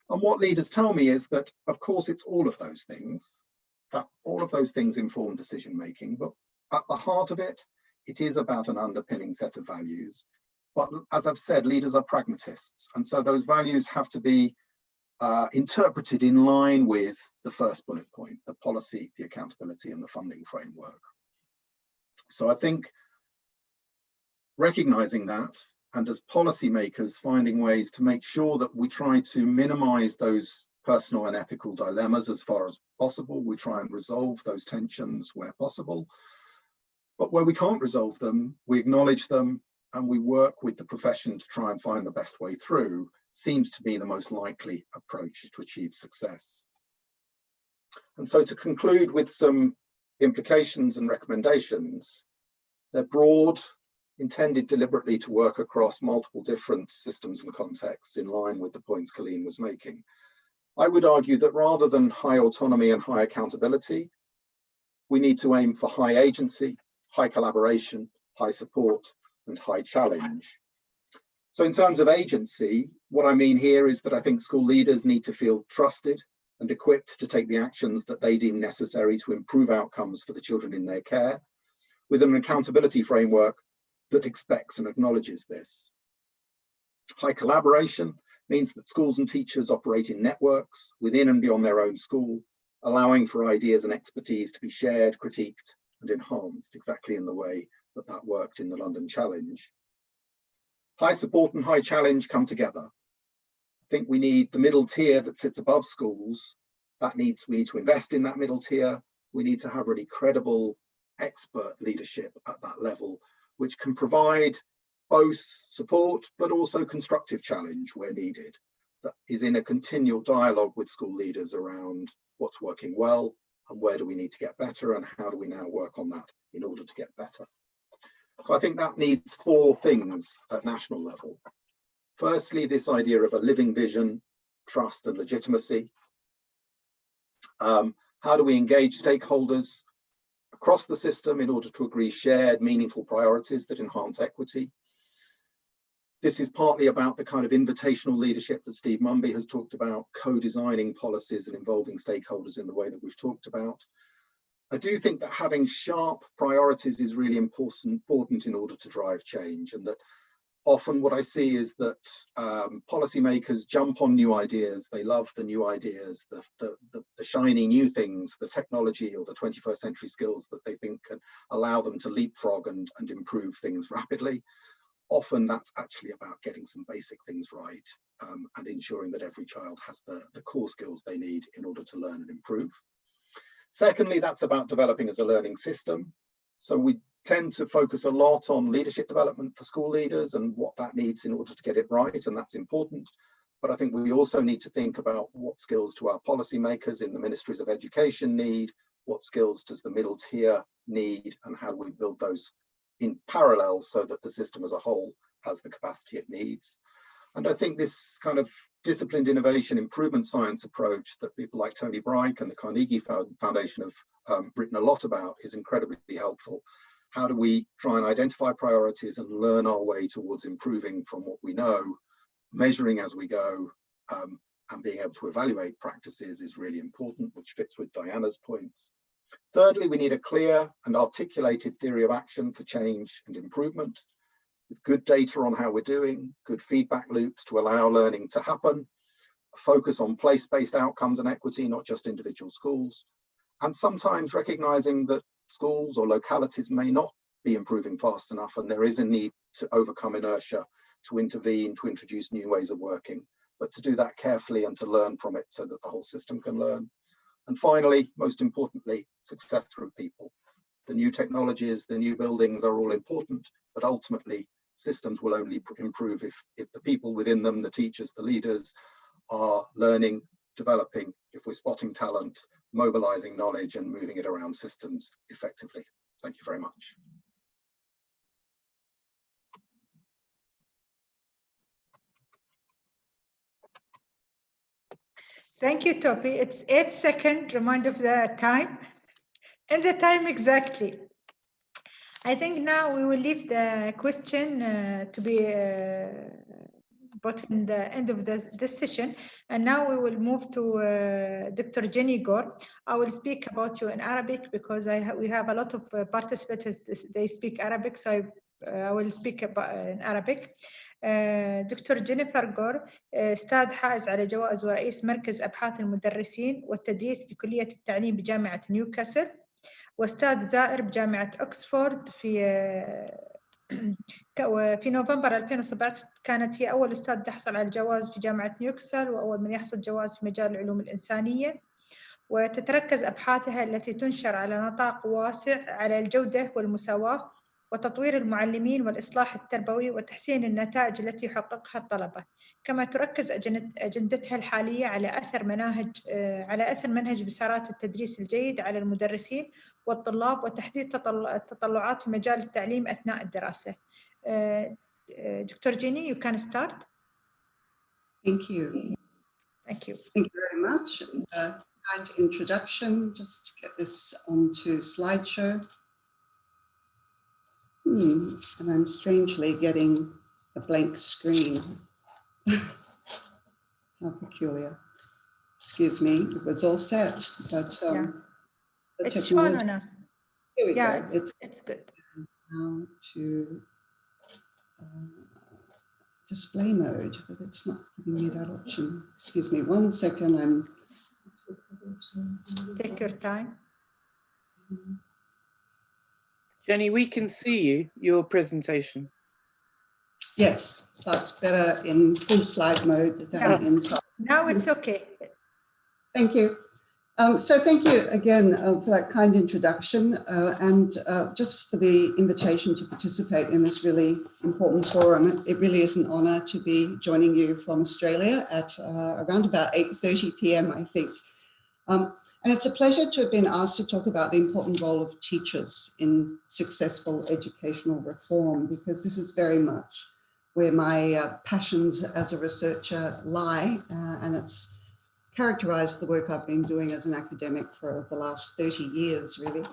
And what leaders tell me is that, of course, it's all of those things, that all of those things inform decision making, but at the heart of it, it is about an underpinning set of values. But as I've said, leaders are pragmatists. And so those values have to be interpreted in line with the first bullet point, the policy, the accountability, and the funding framework. So I think recognizing that, and as policymakers finding ways to make sure that we try to minimize those personal and ethical dilemmas as far as possible, we try and resolve those tensions where possible. But where we can't resolve them, we acknowledge them and we work with the profession to try and find the best way through, seems to be the most likely approach to achieve success. And so to conclude with some implications and recommendations, they're broad, intended deliberately to work across multiple different systems and contexts in line with the points Colleen was making. I would argue that rather than high autonomy and high accountability, we need to aim for high agency, high collaboration, high support, and high challenge. So in terms of agency, what I mean here is that I think school leaders need to feel trusted and equipped to take the actions that they deem necessary to improve outcomes for the children in their care, with an accountability framework that expects and acknowledges this. High collaboration means that schools and teachers operate in networks within and beyond their own school, allowing for ideas and expertise to be shared, critiqued, and enhanced, exactly in the way that that worked in the London Challenge. High support and high challenge come together. I think we need the middle tier that sits above schools. We need to invest in that middle tier. We need to have really credible expert leadership at that level, which can provide both support but also constructive challenge where needed, that is in a continual dialogue with school leaders around what's working well and where do we need to get better and how do we now work on that in order to get better. So I think that needs 4 things at national level. Firstly, this idea of a living vision, trust and legitimacy. How do we engage stakeholders across the system in order to agree shared, meaningful priorities that enhance equity? This is partly about the kind of invitational leadership that Steve Mumby has talked about, co-designing policies and involving stakeholders in the way that we've talked about. I do think that having sharp priorities is really important in order to drive change, and that often what I see is that policymakers jump on new ideas. They love the new ideas, the shiny new things, the technology or the 21st century skills that they think can allow them to leapfrog and improve things rapidly. Often that's actually about getting some basic things right and ensuring that every child has the core skills they need in order to learn and improve. Secondly, that's about developing as a learning system. So we tend to focus a lot on leadership development for school leaders and what that needs in order to get it right, and that's important. But I think we also need to think about what skills do our policymakers in the ministries of education need, what skills does the middle tier need, and how do we build those in parallel so that the system as a whole has the capacity it needs. And I think this kind of disciplined innovation improvement science approach that people like Tony Brike and the Carnegie Foundation have written a lot about is incredibly helpful. How do we try and identify priorities and learn our way towards improving from what we know, measuring as we go, and being able to evaluate practices is really important, which fits with Diana's points. Thirdly, we need a clear and articulated theory of action for change and improvement, with good data on how we're doing, good feedback loops to allow learning to happen, a focus on place-based outcomes and equity, not just individual schools, and sometimes recognizing that schools or localities may not be improving fast enough and there is a need to overcome inertia, to intervene, to introduce new ways of working, but to do that carefully and to learn from it so that the whole system can learn. And finally, most importantly, success through people. The new technologies, the new buildings are all important, but ultimately systems will only improve if the people within them, the teachers, the leaders, are learning, developing, if we're spotting talent, mobilizing knowledge and moving it around systems effectively. Thank you very much. Thank you, Topi. It's 8 seconds, remind of the time, and the time exactly. I think now we will leave the question to be put in the end of this session. And now we will move to Dr. Jenny Gore. I will speak about you in Arabic because we have a lot of participants, they speak Arabic, so I will speak in Arabic. دكتور جينيفر غور أستاذ حائز على جوائز ورئيس مركز أبحاث المدرسين والتدريس بكلية التعليم بجامعة نيوكاسل، وأستاذ زائر بجامعة أكسفورد. في نوفمبر 2017 كانت هي أول أستاذ تحصل على الجواز في جامعة نيوكاسل وأول من يحصل جواز في مجال العلوم الإنسانية، وتتركز أبحاثها التي تنشر على نطاق واسع على الجودة والمساواة وتطوير المعلمين والإصلاح التربوي وتحسين النتائج التي يحققها الطلبة، كما تركز أجندتها الحالية على أثر منهج مسارات التدريس الجيد على المدرسين والطلاب وتحديد التطلعات في مجال التعليم أثناء الدراسة. دكتور جيني, you can start. Thank you. Thank you. Thank you very much. Kind introduction, just to get this onto slideshow. And I'm strangely getting a blank screen. How peculiar. Excuse me, it was all set, but it's shown on us. Here we go. It's good. now to display mode, but it's not giving me that option. Excuse me 1 second. Take your time. Jenny, we can see your presentation. Yes, but better in full slide mode than in top. Now it's okay. Thank you. So thank you again for that kind introduction and just for the invitation to participate in this really important forum. It really is an honour to be joining you from Australia at around about 8:30 p.m. I think. And it's a pleasure to have been asked to talk about the important role of teachers in successful educational reform, because this is very much where my passions as a researcher lie, and it's characterised the work I've been doing as an academic for the last 30 years, really.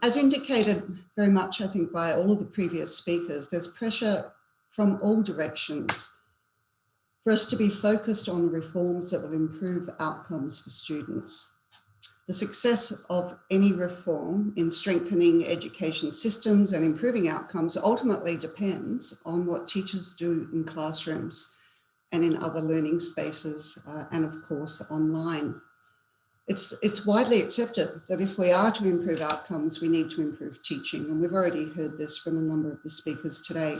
As indicated very much, I think, by all of the previous speakers, there's pressure from all directions for us to be focused on reforms that will improve outcomes for students. The success of any reform in strengthening education systems and improving outcomes ultimately depends on what teachers do in classrooms and in other learning spaces, and of course online. It's widely accepted that if we are to improve outcomes, we need to improve teaching, and we've already heard this from a number of the speakers today.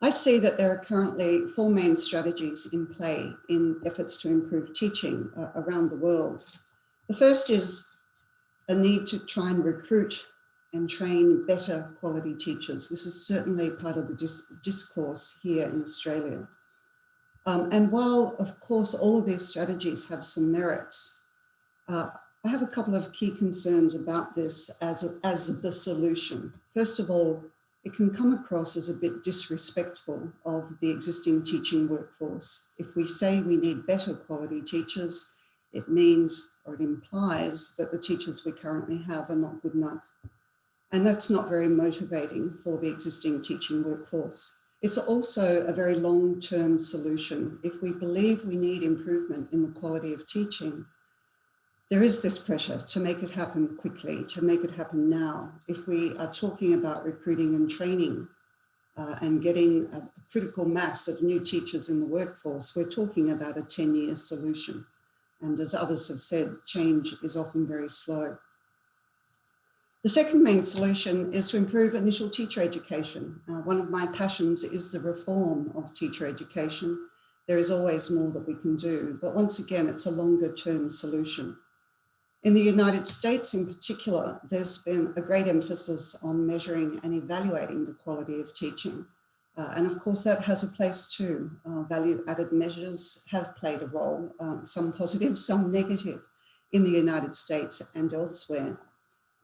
I see that there are currently 4 main strategies in play in efforts to improve teaching around the world. The first is a need to try and recruit and train better quality teachers. This is certainly part of the discourse here in Australia. And while, of course, all of these strategies have some merits, I have a couple of key concerns about this as the solution. First of all, it can come across as a bit disrespectful of the existing teaching workforce. If we say we need better quality teachers, it means, or it implies, that the teachers we currently have are not good enough. And that's not very motivating for the existing teaching workforce. It's also a very long-term solution. If we believe we need improvement in the quality of teaching, there is this pressure to make it happen quickly, to make it happen now. If we are talking about recruiting and training and getting a critical mass of new teachers in the workforce, we're talking about a 10-year solution. And as others have said, change is often very slow. The second main solution is to improve initial teacher education. One of my passions is the reform of teacher education. There is always more that we can do, but once again, it's a longer-term solution. In the United States in particular, there's been a great emphasis on measuring and evaluating the quality of teaching. And of course, that has a place too. Value-added measures have played a role, some positive, some negative, in the United States and elsewhere.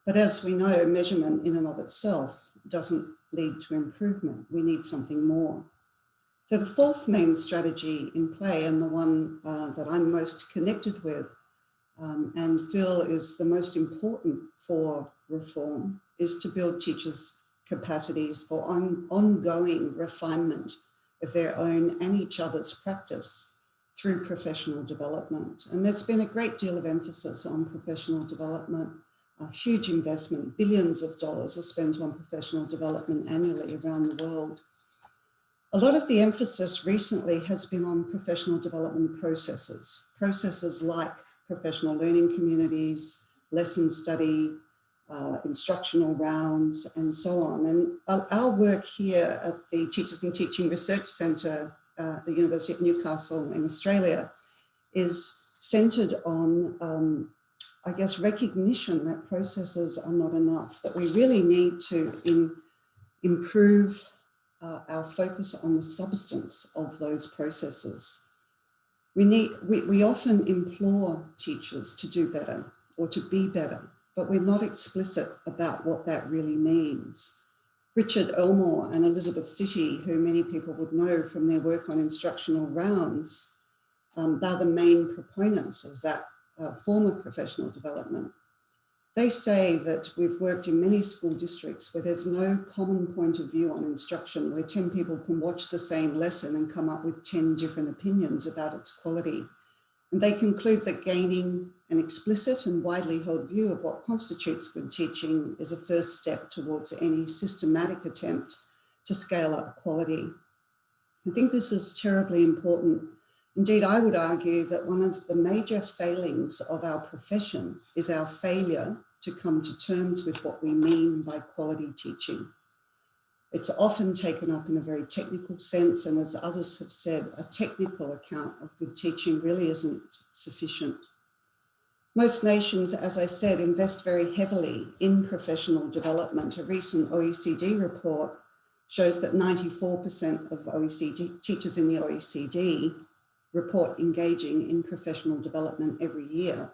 But as we know, measurement in and of itself doesn't lead to improvement. We need something more. So the fourth main strategy in play, and the one that I'm most connected with and feel is the most important for reform, is to build teachers' capacities for ongoing refinement of their own and each other's practice through professional development. And there's been a great deal of emphasis on professional development. A huge investment, billions of dollars are spent on professional development annually around the world. A lot of the emphasis recently has been on professional development processes like professional learning communities, lesson study, instructional rounds, and so on. And our work here at the Teachers and Teaching Research Centre at the University of Newcastle in Australia is centred on I guess, recognition that processes are not enough, that we really need to improve our focus on the substance of those processes. We often implore teachers to do better or to be better, but we're not explicit about what that really means. Richard Elmore and Elizabeth City, who many people would know from their work on instructional rounds, they're the main proponents of that form of professional development. They say that we've worked in many school districts where there's no common point of view on instruction, where 10 people can watch the same lesson and come up with 10 different opinions about its quality. And they conclude that gaining an explicit and widely held view of what constitutes good teaching is a first step towards any systematic attempt to scale up quality. I think this is terribly important. Indeed, I would argue that one of the major failings of our profession is our failure to come to terms with what we mean by quality teaching. It's often taken up in a very technical sense, and as others have said, a technical account of good teaching really isn't sufficient. Most nations, as I said, invest very heavily in professional development. A recent OECD report shows that 94% of OECD teachers in the OECD report engaging in professional development every year.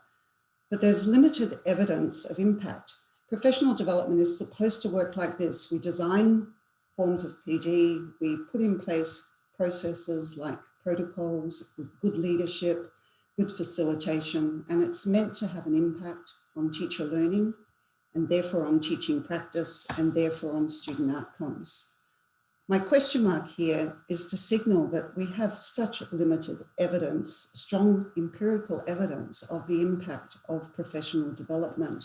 But there's limited evidence of impact. Professional development is supposed to work like this. We design forms of PD, we put in place processes like protocols, good leadership, good facilitation, and it's meant to have an impact on teacher learning and therefore on teaching practice and therefore on student outcomes. My question mark here is to signal that we have such limited evidence, strong empirical evidence of the impact of professional development.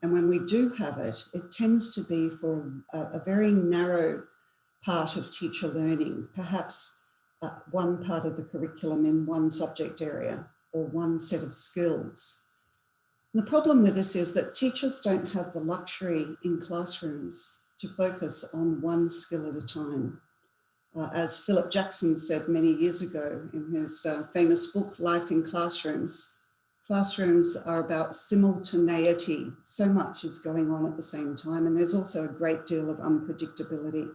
And when we do have it, it tends to be for a very narrow part of teacher learning, perhaps one part of the curriculum in one subject area or one set of skills. And the problem with this is that teachers don't have the luxury in classrooms to focus on one skill at a time. As Philip Jackson said many years ago in his famous book, Life in Classrooms, classrooms are about simultaneity. So much is going on at the same time, and there's also a great deal of unpredictability.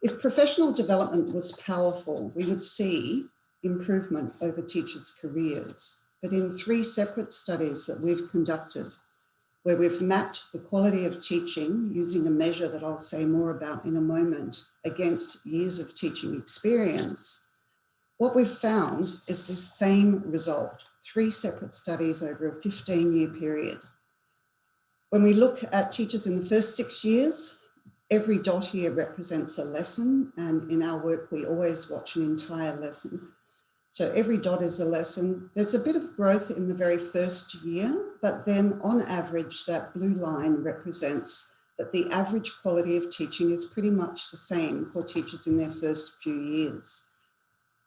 If professional development was powerful, we would see improvement over teachers' careers. But in 3 separate studies that we've conducted, where we've mapped the quality of teaching using a measure that I'll say more about in a moment against years of teaching experience, what we've found is this same result, 3 separate studies over a 15-year period. When we look at teachers in the first 6 years, every dot here represents a lesson, and in our work, we always watch an entire lesson. So every dot is a lesson. There's a bit of growth in the very first year, but then on average, that blue line represents that the average quality of teaching is pretty much the same for teachers in their first few years.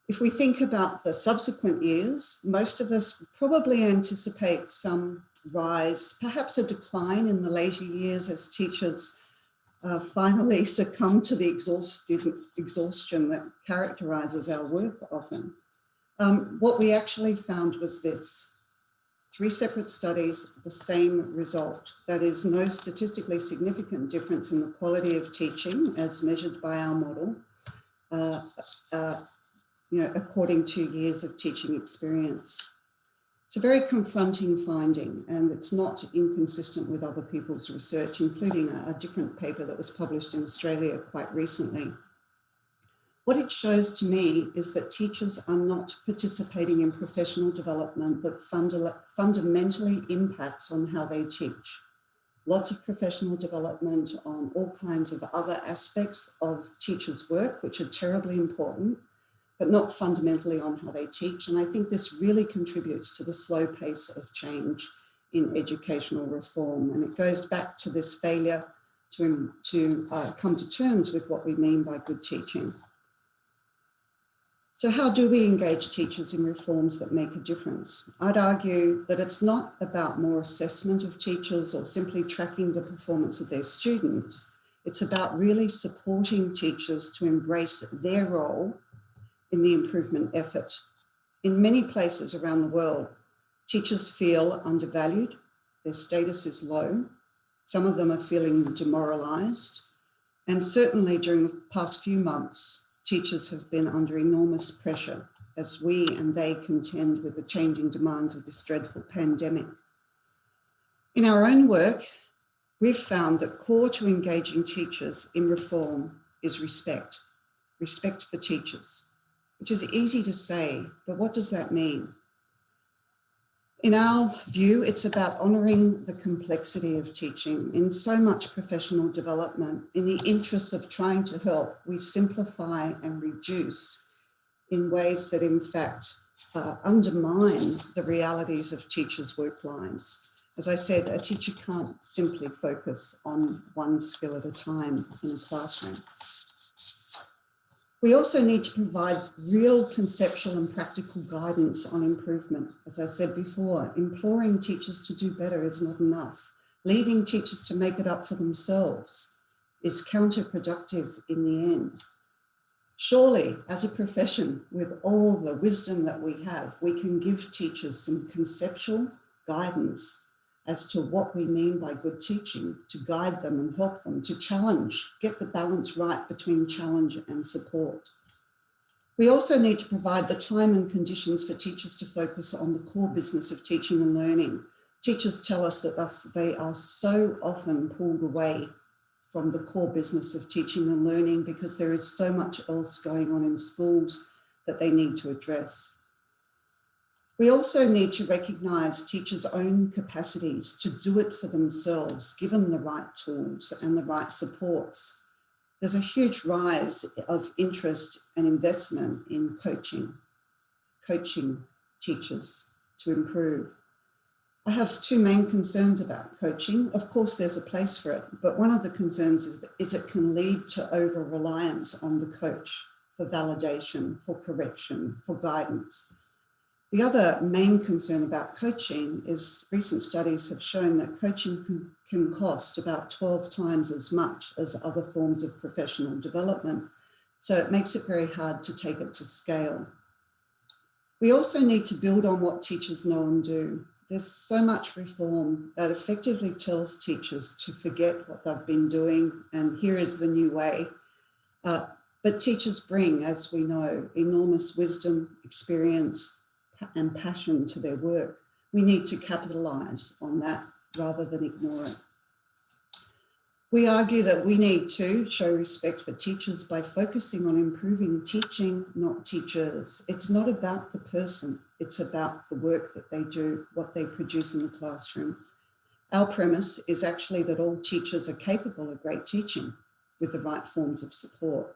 If we think about the subsequent years, most of us probably anticipate some rise, perhaps a decline in the later years as teachers finally succumb to the exhaustion that characterizes our work often. What we actually found was this: 3 separate studies, the same result. That is, no statistically significant difference in the quality of teaching as measured by our model, according to years of teaching experience. It's a very confronting finding, and it's not inconsistent with other people's research, including a different paper that was published in Australia quite recently. What it shows to me is that teachers are not participating in professional development that fundamentally impacts on how they teach. Lots of professional development on all kinds of other aspects of teachers' work, which are terribly important, but not fundamentally on how they teach. And I think this really contributes to the slow pace of change in educational reform. And it goes back to this failure to come to terms with what we mean by good teaching. So how do we engage teachers in reforms that make a difference? I'd argue that it's not about more assessment of teachers or simply tracking the performance of their students. It's about really supporting teachers to embrace their role in the improvement effort. In many places around the world, teachers feel undervalued, their status is low, some of them are feeling demoralized, and certainly during the past few months, teachers have been under enormous pressure as we and they contend with the changing demands of this dreadful pandemic. In our own work, we've found that core to engaging teachers in reform is respect for teachers, which is easy to say, but what does that mean? In our view, it's about honouring the complexity of teaching. In so much professional development, in the interests of trying to help, we simplify and reduce in ways that in fact undermine the realities of teachers' work lives. As I said, a teacher can't simply focus on one skill at a time in a classroom. We also need to provide real conceptual and practical guidance on improvement. As I said before, imploring teachers to do better is not enough. Leaving teachers to make it up for themselves is counterproductive in the end. Surely, as a profession, with all the wisdom that we have, we can give teachers some conceptual guidance as to what we mean by good teaching, to guide them and help them, to challenge, get the balance right between challenge and support. We also need to provide the time and conditions for teachers to focus on the core business of teaching and learning. Teachers tell us that they are so often pulled away from the core business of teaching and learning because there is so much else going on in schools that they need to address. We also need to recognise teachers' own capacities to do it for themselves, given the right tools and the right supports. There's a huge rise of interest and investment in coaching teachers to improve. I have two main concerns about coaching. Of course, there's a place for it, but one of the concerns is it can lead to over-reliance on the coach for validation, for correction, for guidance. The other main concern about coaching is recent studies have shown that coaching can cost about 12 times as much as other forms of professional development. So it makes it very hard to take it to scale. We also need to build on what teachers know and do. There's so much reform that effectively tells teachers to forget what they've been doing and here is the new way. But teachers bring, as we know, enormous wisdom, experience, and passion to their work. We need to capitalise on that rather than ignore it. We argue that we need to show respect for teachers by focusing on improving teaching, not teachers. It's not about the person, it's about the work that they do, what they produce in the classroom. Our premise is actually that all teachers are capable of great teaching with the right forms of support.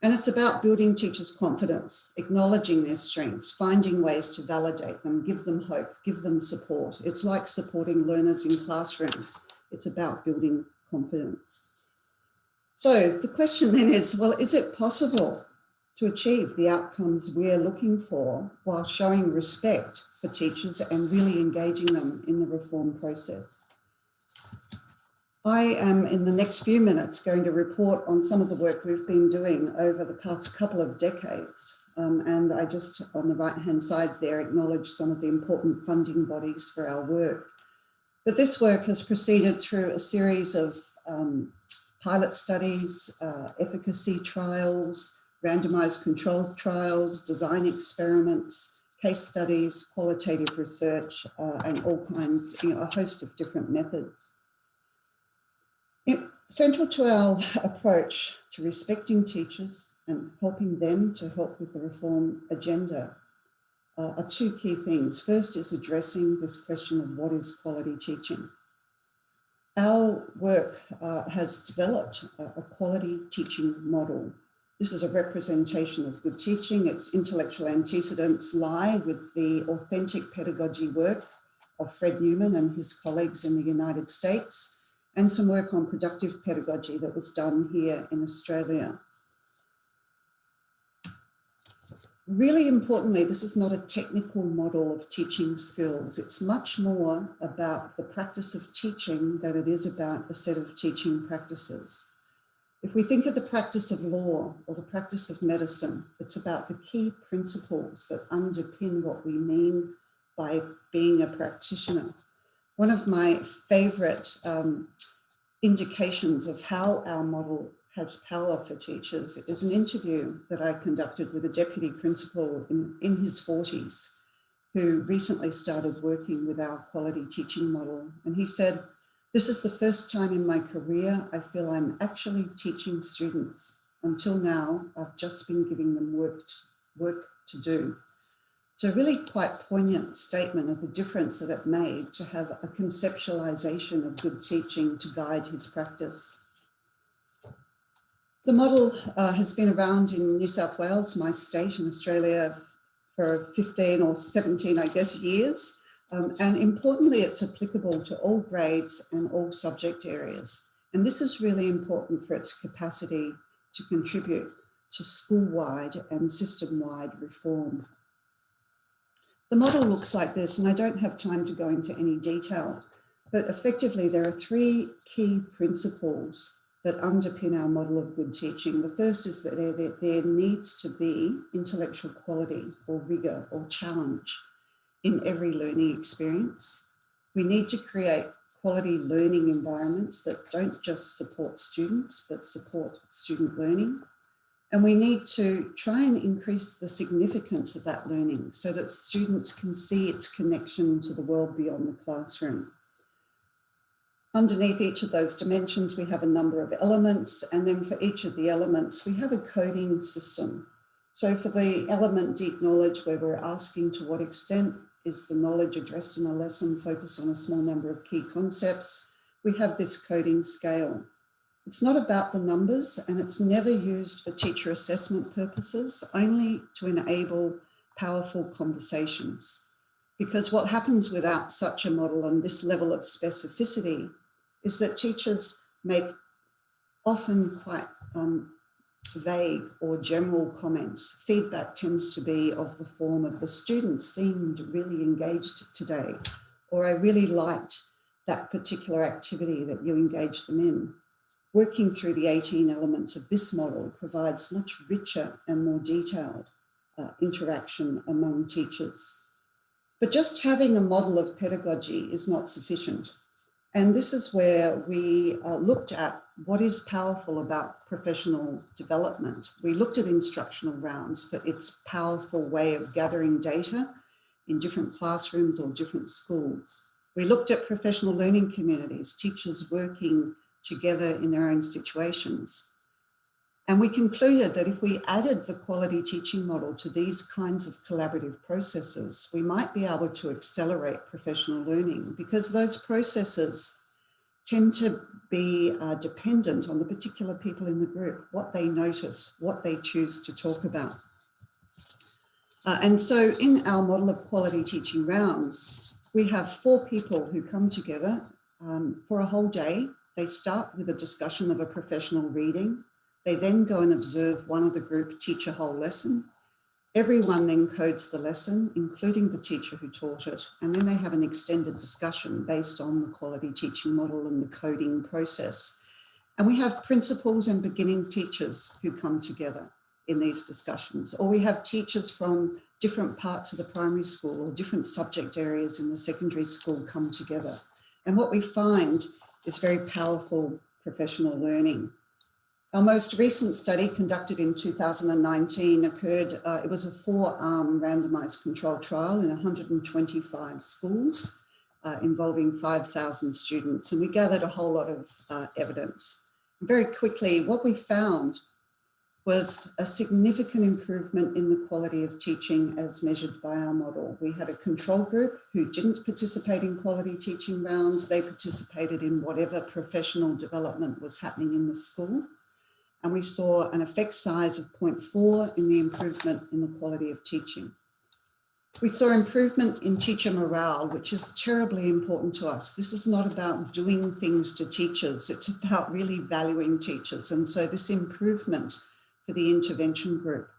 And it's about building teachers' confidence, acknowledging their strengths, finding ways to validate them, give them hope, give them support. It's like supporting learners in classrooms. It's about building confidence. So the question then is, well, is it possible to achieve the outcomes we're looking for while showing respect for teachers and really engaging them in the reform process? I am in the next few minutes going to report on some of the work we've been doing over the past couple of decades. And I just on the right-hand side there acknowledge some of the important funding bodies for our work. But this work has proceeded through a series of pilot studies, efficacy trials, randomized controlled trials, design experiments, case studies, qualitative research, and all kinds, a host of different methods. Central to our approach to respecting teachers and helping them to help with the reform agenda are two key things. First is addressing this question of what is quality teaching. Our work has developed a quality teaching model. This is a representation of good teaching. Its intellectual antecedents lie with the authentic pedagogy work of Fred Newman and his colleagues in the United States, and some work on productive pedagogy that was done here in Australia. Really importantly, this is not a technical model of teaching skills. It's much more about the practice of teaching than it is about a set of teaching practices. If we think of the practice of law or the practice of medicine, it's about the key principles that underpin what we mean by being a practitioner. One of my favourite indications of how our model has power for teachers is an interview that I conducted with a deputy principal in his 40s who recently started working with our quality teaching model. And he said, "This is the first time in my career I feel I'm actually teaching students. Until now, I've just been giving them work to do." It's a really quite poignant statement of the difference that it made to have a conceptualization of good teaching to guide his practice. The model has been around in New South Wales, my state in Australia, for 15 or 17, I guess, years. And importantly, it's applicable to all grades and all subject areas. And this is really important for its capacity to contribute to school-wide and system-wide reform. The model looks like this, and I don't have time to go into any detail, but effectively there are three key principles that underpin our model of good teaching. The first is that there needs to be intellectual quality or rigor or challenge in every learning experience. We need to create quality learning environments that don't just support students, but support student learning. And we need to try and increase the significance of that learning so that students can see its connection to the world beyond the classroom. Underneath each of those dimensions, we have a number of elements, and then for each of the elements, we have a coding system. So for the element deep knowledge, where we're asking to what extent is the knowledge addressed in a lesson focused on a small number of key concepts, we have this coding scale. It's not about the numbers, and it's never used for teacher assessment purposes, only to enable powerful conversations. Because what happens without such a model and this level of specificity is that teachers make often quite vague or general comments. Feedback tends to be of the form of the students seemed really engaged today, or I really liked that particular activity that you engaged them in. Working through the 18 elements of this model provides much richer and more detailed interaction among teachers. But just having a model of pedagogy is not sufficient. And this is where we looked at what is powerful about professional development. We looked at instructional rounds for its powerful way of gathering data in different classrooms or different schools. We looked at professional learning communities, teachers working together in their own situations. And we concluded that if we added the quality teaching model to these kinds of collaborative processes, we might be able to accelerate professional learning, because those processes tend to be dependent on the particular people in the group, what they notice, what they choose to talk about. And so in our model of quality teaching rounds, we have 4 people who come together for a whole day. They start with a discussion of a professional reading. They then go and observe one of the group teach a whole lesson. Everyone then codes the lesson, including the teacher who taught it. And then they have an extended discussion based on the quality teaching model and the coding process. And we have principals and beginning teachers who come together in these discussions, or we have teachers from different parts of the primary school or different subject areas in the secondary school come together. And what we find is very powerful professional learning. Our most recent study, conducted in 2019, occurred, it was a 4-arm randomized controlled trial in 125 schools involving 5,000 students. And we gathered a whole lot of evidence. Very quickly, what we found was a significant improvement in the quality of teaching as measured by our model. We had a control group who didn't participate in quality teaching rounds. They participated in whatever professional development was happening in the school. And we saw an effect size of 0.4 in the improvement in the quality of teaching. We saw improvement in teacher morale, which is terribly important to us. This is not about doing things to teachers, it's about really valuing teachers. And so this improvement for the intervention group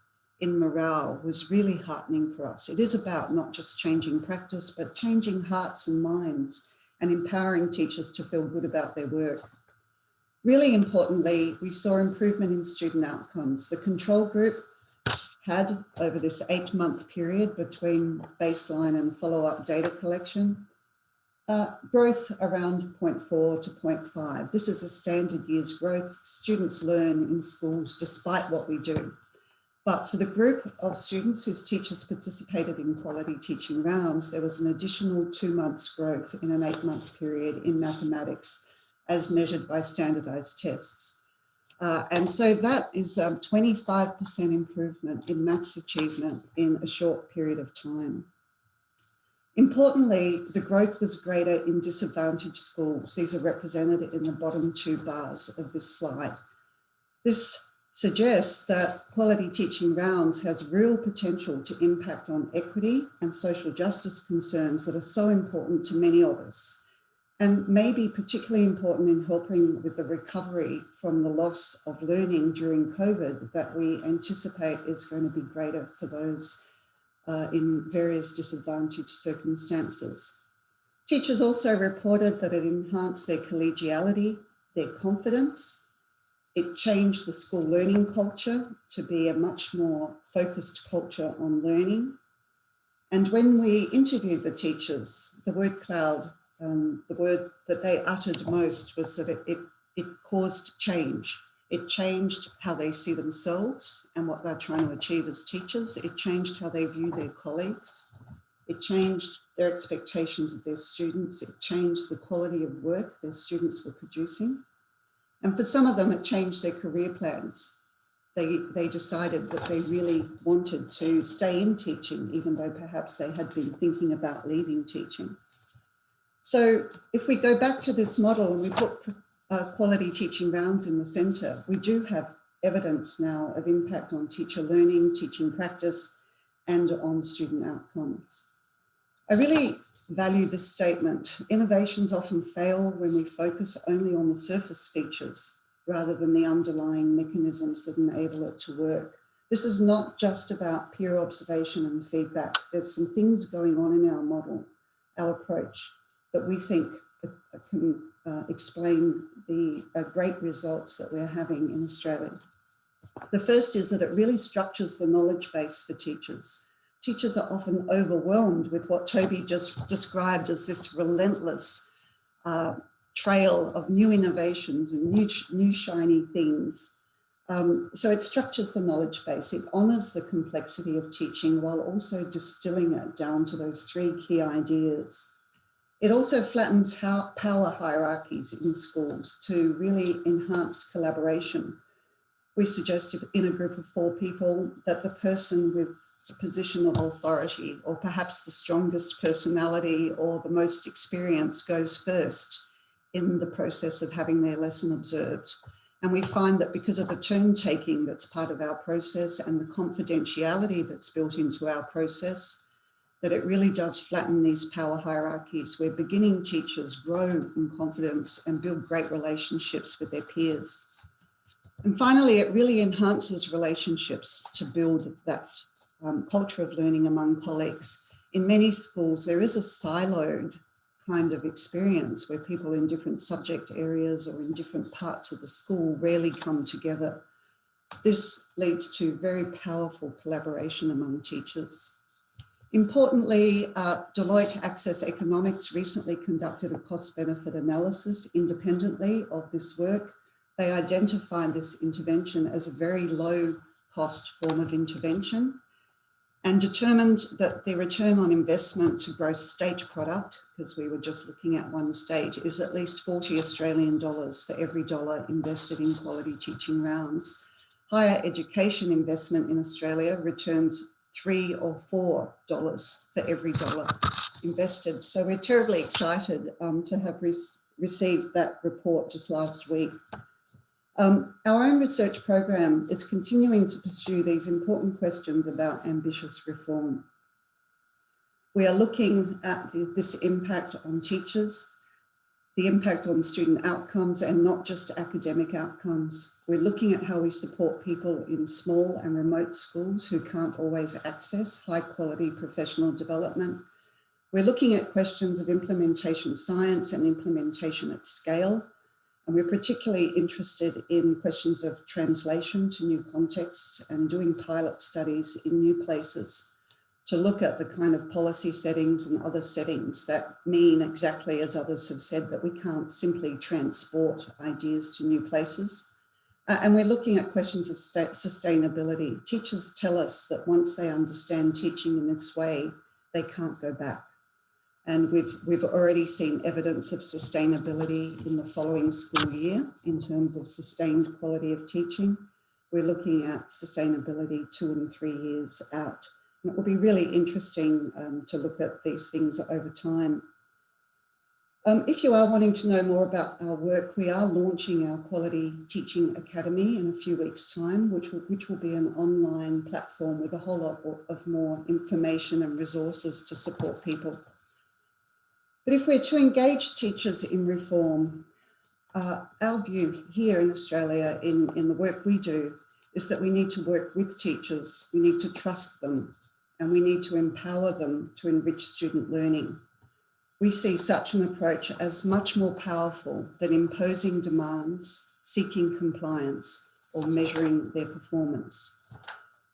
in morale was really heartening for us. It is about not just changing practice, but changing hearts and minds and empowering teachers to feel good about their work. Really importantly, we saw improvement in student outcomes. The control group had, over this 8-month period between baseline and follow-up data collection, growth around 0.4 to 0.5. This is a standard year's growth. Students learn in schools despite what we do. But for the group of students whose teachers participated in quality teaching rounds, there was an additional 2 months growth in an 8-month period in mathematics, as measured by standardized tests. And so that is a 25% improvement in maths achievement in a short period of time. Importantly, the growth was greater in disadvantaged schools. These are represented in the bottom 2 bars of this slide. This suggests that quality teaching rounds has real potential to impact on equity and social justice concerns that are so important to many of us, and may be particularly important in helping with the recovery from the loss of learning during COVID that we anticipate is going to be greater for those in various disadvantaged circumstances. Teachers also reported that it enhanced their collegiality, their confidence. It changed the school learning culture to be a much more focused culture on learning. And when we interviewed the teachers, the word cloud, the word that they uttered most was that it caused change. It changed how they see themselves and what they're trying to achieve as teachers. It changed how they view their colleagues. It changed their expectations of their students. It changed the quality of work their students were producing. And for some of them, it changed their career plans. They decided that they really wanted to stay in teaching, even though perhaps they had been thinking about leaving teaching. So if we go back to this model and we put quality teaching rounds in the centre, we do have evidence now of impact on teacher learning, teaching practice, and on student outcomes. I really value this statement. Innovations often fail when we focus only on the surface features rather than the underlying mechanisms that enable it to work. This is not just about peer observation and feedback. There's some things going on in our model, our approach, that we think can explain the great results that we're having in Australia. The first is that it really structures the knowledge base for teachers. Teachers are often overwhelmed with what Toby just described as this relentless trail of new innovations and new shiny things. So it structures the knowledge base. It honours the complexity of teaching while also distilling it down to those three key ideas. It also flattens power hierarchies in schools to really enhance collaboration. We suggest if in a group of 4 people that the person with the position of authority or perhaps the strongest personality or the most experience goes first in the process of having their lesson observed. And we find that because of the turn taking that's part of our process and the confidentiality that's built into our process, that it really does flatten these power hierarchies where beginning teachers grow in confidence and build great relationships with their peers. And finally, it really enhances relationships to build that culture of learning among colleagues. In many schools, there is a siloed kind of experience where people in different subject areas or in different parts of the school rarely come together. This leads to very powerful collaboration among teachers. Importantly, Deloitte Access Economics recently conducted a cost-benefit analysis independently of this work. They identified this intervention as a very low-cost form of intervention and determined that the return on investment to gross state product, because we were just looking at one state, is at least 40 Australian dollars for every dollar invested in quality teaching rounds. Higher education investment in Australia returns $3 or $4 for every dollar invested. So we're terribly excited to have received that report just last week. Our own research program is continuing to pursue these important questions about ambitious reform. We are looking at this impact on teachers, the impact on student outcomes and not just academic outcomes. We're looking at how we support people in small and remote schools who can't always access high quality professional development. We're looking at questions of implementation science and implementation at scale. And we're particularly interested in questions of translation to new contexts and doing pilot studies in new places to look at the kind of policy settings and other settings that mean exactly as others have said that we can't simply transport ideas to new places. And we're looking at questions of sustainability. Teachers tell us that once they understand teaching in this way, they can't go back. And we've already seen evidence of sustainability in the following school year in terms of sustained quality of teaching. We're looking at sustainability 2 and 3 years out. And it will be really interesting to look at these things over time. If you are wanting to know more about our work, we are launching our Quality Teaching Academy in a few weeks' time, which will be an online platform with a whole lot of more information and resources to support people. But if we're to engage teachers in reform, our view here in Australia in the work we do is that we need to work with teachers, we need to trust them, and we need to empower them to enrich student learning. We see such an approach as much more powerful than imposing demands, seeking compliance, or measuring their performance.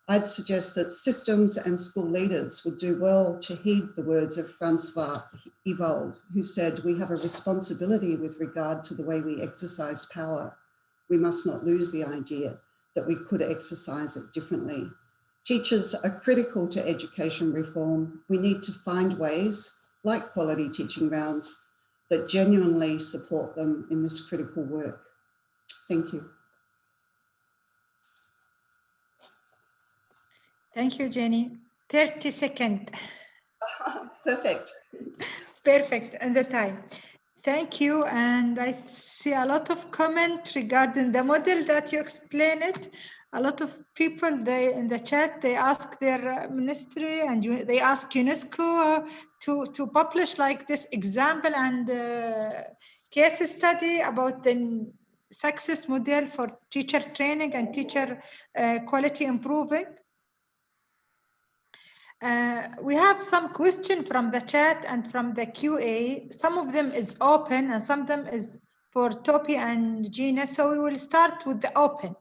I'd suggest that systems and school leaders would do well to heed the words of Francois Evold, who said, "We have a responsibility with regard to the way we exercise power. We must not lose the idea that we could exercise it differently." Teachers are critical to education reform. We need to find ways, like quality teaching rounds, that genuinely support them in this critical work. Thank you. Thank you, Jenny. 30 seconds. Perfect. Perfect, and the time. Thank you, and I see a lot of comment regarding the model that you explained it. A lot of people in the chat, they ask their ministry and they ask UNESCO to publish like this example and case study about the success model for teacher training and teacher quality improving. We have some question from the chat and from the QA. Some of them is open and some of them is for Topi and Gina. So we will start with the open.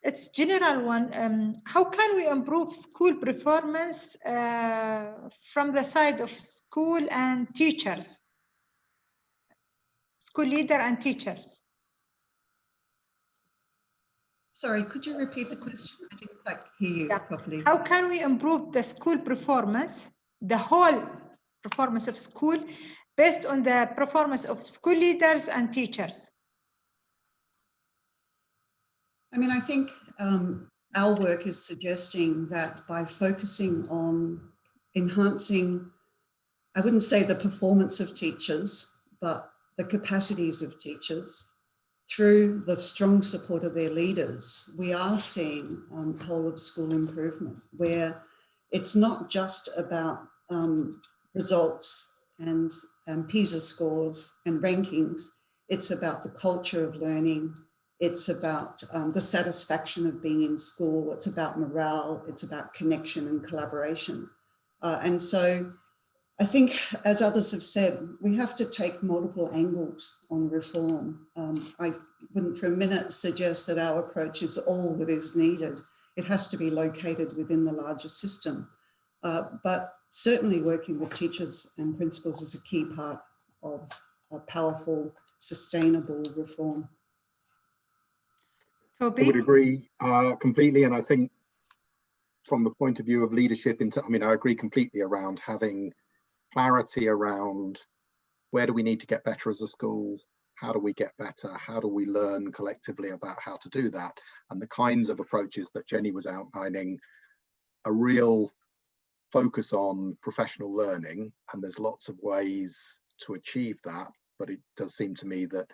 It's general one. How can we improve school performance from the side of school and teachers? School leader and teachers. Sorry, could you repeat the question? I didn't quite hear you properly. How can we improve the school performance, the whole performance of school, based on the performance of school leaders and teachers? I mean, I think our work is suggesting that by focusing on enhancing, I wouldn't say the performance of teachers, but the capacities of teachers, through the strong support of their leaders, we are seeing whole of school improvement, where it's not just about results and PISA scores and rankings. It's about the culture of learning. It's about the satisfaction of being in school. It's about morale. It's about connection and collaboration. And so I think, as others have said, we have to take multiple angles on reform. I wouldn't for a minute suggest that our approach is all that is needed. It has to be located within the larger system. But certainly working with teachers and principals is a key part of a powerful, sustainable reform. I would agree completely. And I think from the point of view of leadership, I mean, I agree completely around having clarity around where do we need to get better as a school, how do we get better, how do we learn collectively about how to do that, and the kinds of approaches that Jenny was outlining, a real focus on professional learning, and there's lots of ways to achieve that, but it does seem to me that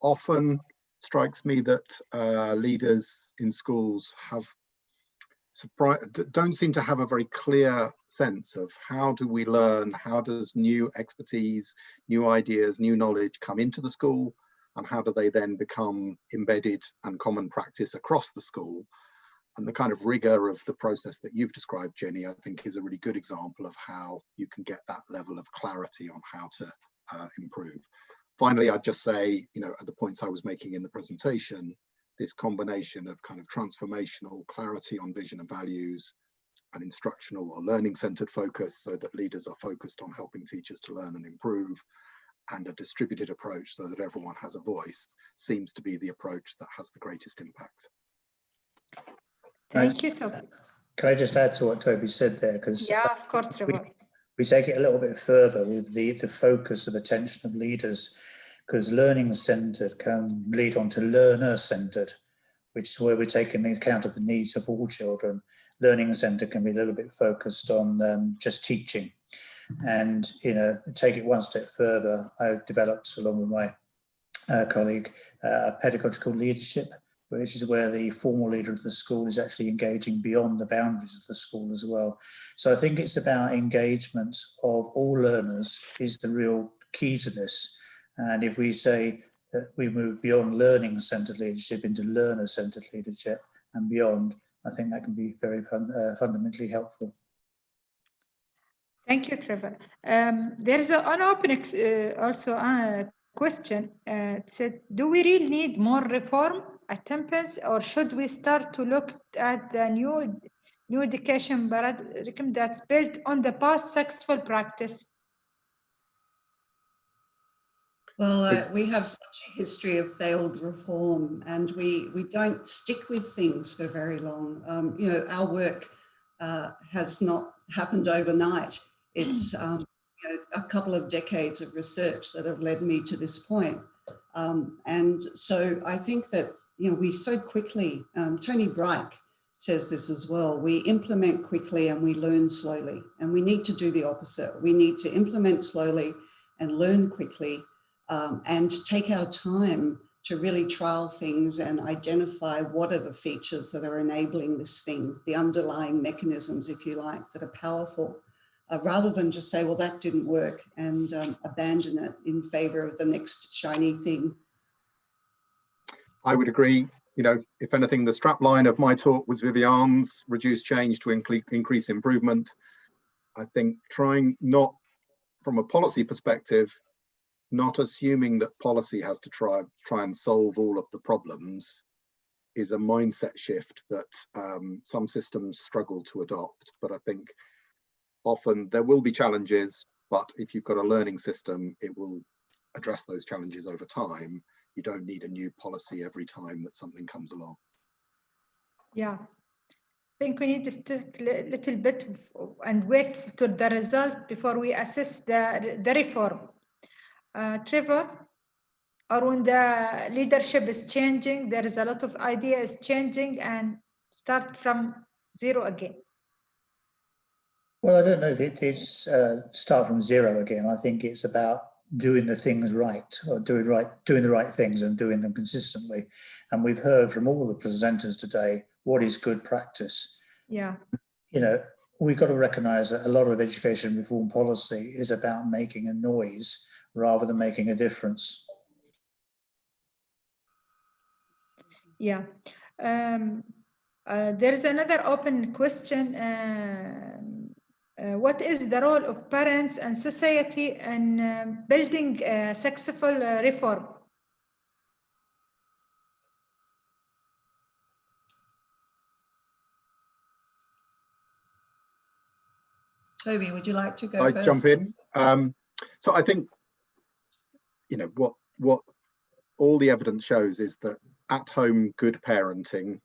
often strikes me that leaders in schools don't seem to have a very clear sense of how do we learn, how does new expertise, new ideas, new knowledge come into the school, and how do they then become embedded and common practice across the school. And the kind of rigor of the process that you've described, Jenny, I think is a really good example of how you can get that level of clarity on how to improve. Finally, I'd just say, you know, at the points I was making in the presentation, this combination of kind of transformational clarity on vision and values, an instructional or learning centered focus so that leaders are focused on helping teachers to learn and improve, and a distributed approach so that everyone has a voice, seems to be the approach that has the greatest impact. Thank you, Toby. Can I just add to what Toby said there? Because yeah, of course, we take it a little bit further with the focus of attention of leaders, because learning centered can lead on to learner centered, which is where we're taking into account of the needs of all children. Learning centered can be a little bit focused on just teaching. And, you know, take it one step further, I've developed, along with my colleague, pedagogical leadership, which is where the formal leader of the school is actually engaging beyond the boundaries of the school as well. So I think it's about engagement of all learners is the real key to this. And if we say that we move beyond learning-centered leadership into learner-centered leadership and beyond, I think that can be very fundamentally helpful. Thank you, Trevor. There is an open question. It said, do we really need more reform at Tempest, or should we start to look at the new education paradigm that's built on the past successful practice? Well, we have such a history of failed reform, and we don't stick with things for very long. You know, our work has not happened overnight. It's you know, a couple of decades of research that have led me to this point. And so I think that, you know, we so quickly, Tony Bright says this as well, we implement quickly and we learn slowly, and we need to do the opposite. We need to implement slowly and learn quickly, and take our time to really trial things and identify what are the features that are enabling this thing, the underlying mechanisms, if you like, that are powerful, rather than just say, well, that didn't work, and abandon it in favor of the next shiny thing. I would agree. You know, if anything, the strapline of my talk was Vivian's: reduce change to increase improvement. I think trying not, from a policy perspective, not assuming that policy has to try and solve all of the problems is a mindset shift that some systems struggle to adopt. But I think often there will be challenges, but if you've got a learning system, it will address those challenges over time. You don't need a new policy every time that something comes along. Yeah, I think we need to stick a little bit and wait to the result before we assess the reform. Trevor, or when the leadership is changing, there is a lot of ideas changing, and start from zero again. Well, I don't know if it's start from zero again. I think it's about doing the things right, or doing the right things and doing them consistently. And we've heard from all the presenters today what is good practice. Yeah. You know, we've got to recognise that a lot of education reform policy is about making a noise rather than making a difference. Yeah. There's another open question. What is the role of parents and society in building a successful reform? Toby, would you like to go first? I jump in. So I think, you know, what all the evidence shows is that at-home good parenting,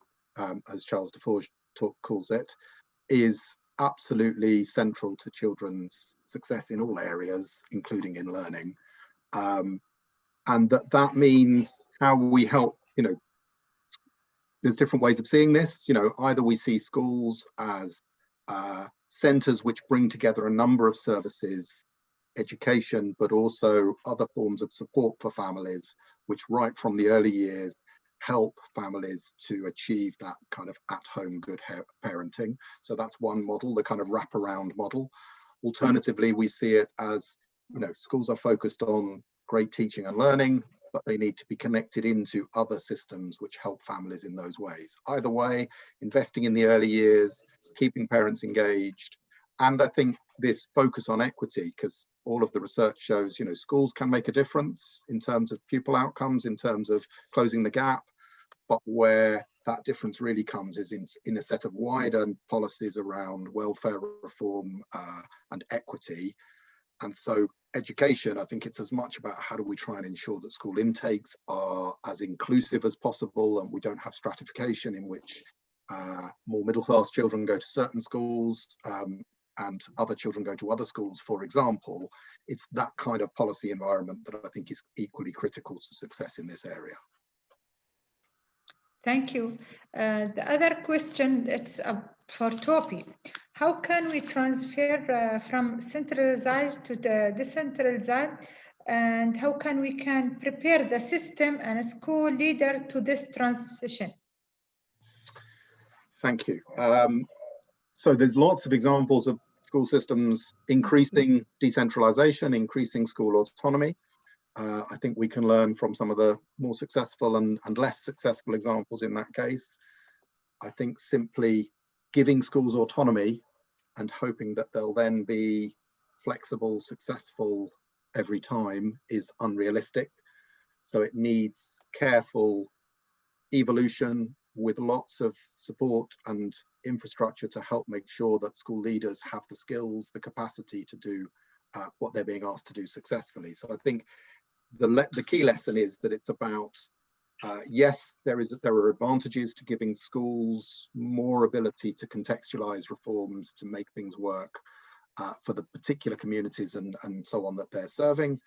as Charles Deforge calls it, is absolutely central to children's success in all areas, including in learning. And that means how we help, you know, there's different ways of seeing this. You know, either we see schools as centres which bring together a number of services, education, but also other forms of support for families, which right from the early years help families to achieve that kind of at-home good parenting. So that's one model, the kind of wraparound model. Alternatively, we see it as, you know, schools are focused on great teaching and learning, but they need to be connected into other systems which help families in those ways. Either way, investing in the early years, keeping parents engaged, and I think this focus on equity, because all of the research shows, you know, schools can make a difference in terms of pupil outcomes, in terms of closing the gap, but where that difference really comes is in a set of wider policies around welfare reform and equity. And so education, I think it's as much about how do we try and ensure that school intakes are as inclusive as possible, and we don't have stratification in which more middle class children go to certain schools and other children go to other schools, for example. It's that kind of policy environment that I think is equally critical to success in this area. Thank you. The other question, it's for Toby. how can we transfer from centralized to the decentralized, and how can we prepare the system and a school leader to this transition? Thank you. So there's lots of examples of school systems increasing decentralization, increasing school autonomy. I think we can learn from some of the more successful and less successful examples in that case. I think simply giving schools autonomy and hoping that they'll then be flexible, successful every time is unrealistic. So it needs careful evolution with lots of support and infrastructure to help make sure that school leaders have the skills, the capacity to do what they're being asked to do successfully. So I think the key lesson is that it's about, yes, there are advantages to giving schools more ability to contextualize reforms, to make things work for the particular communities and so on that they're serving,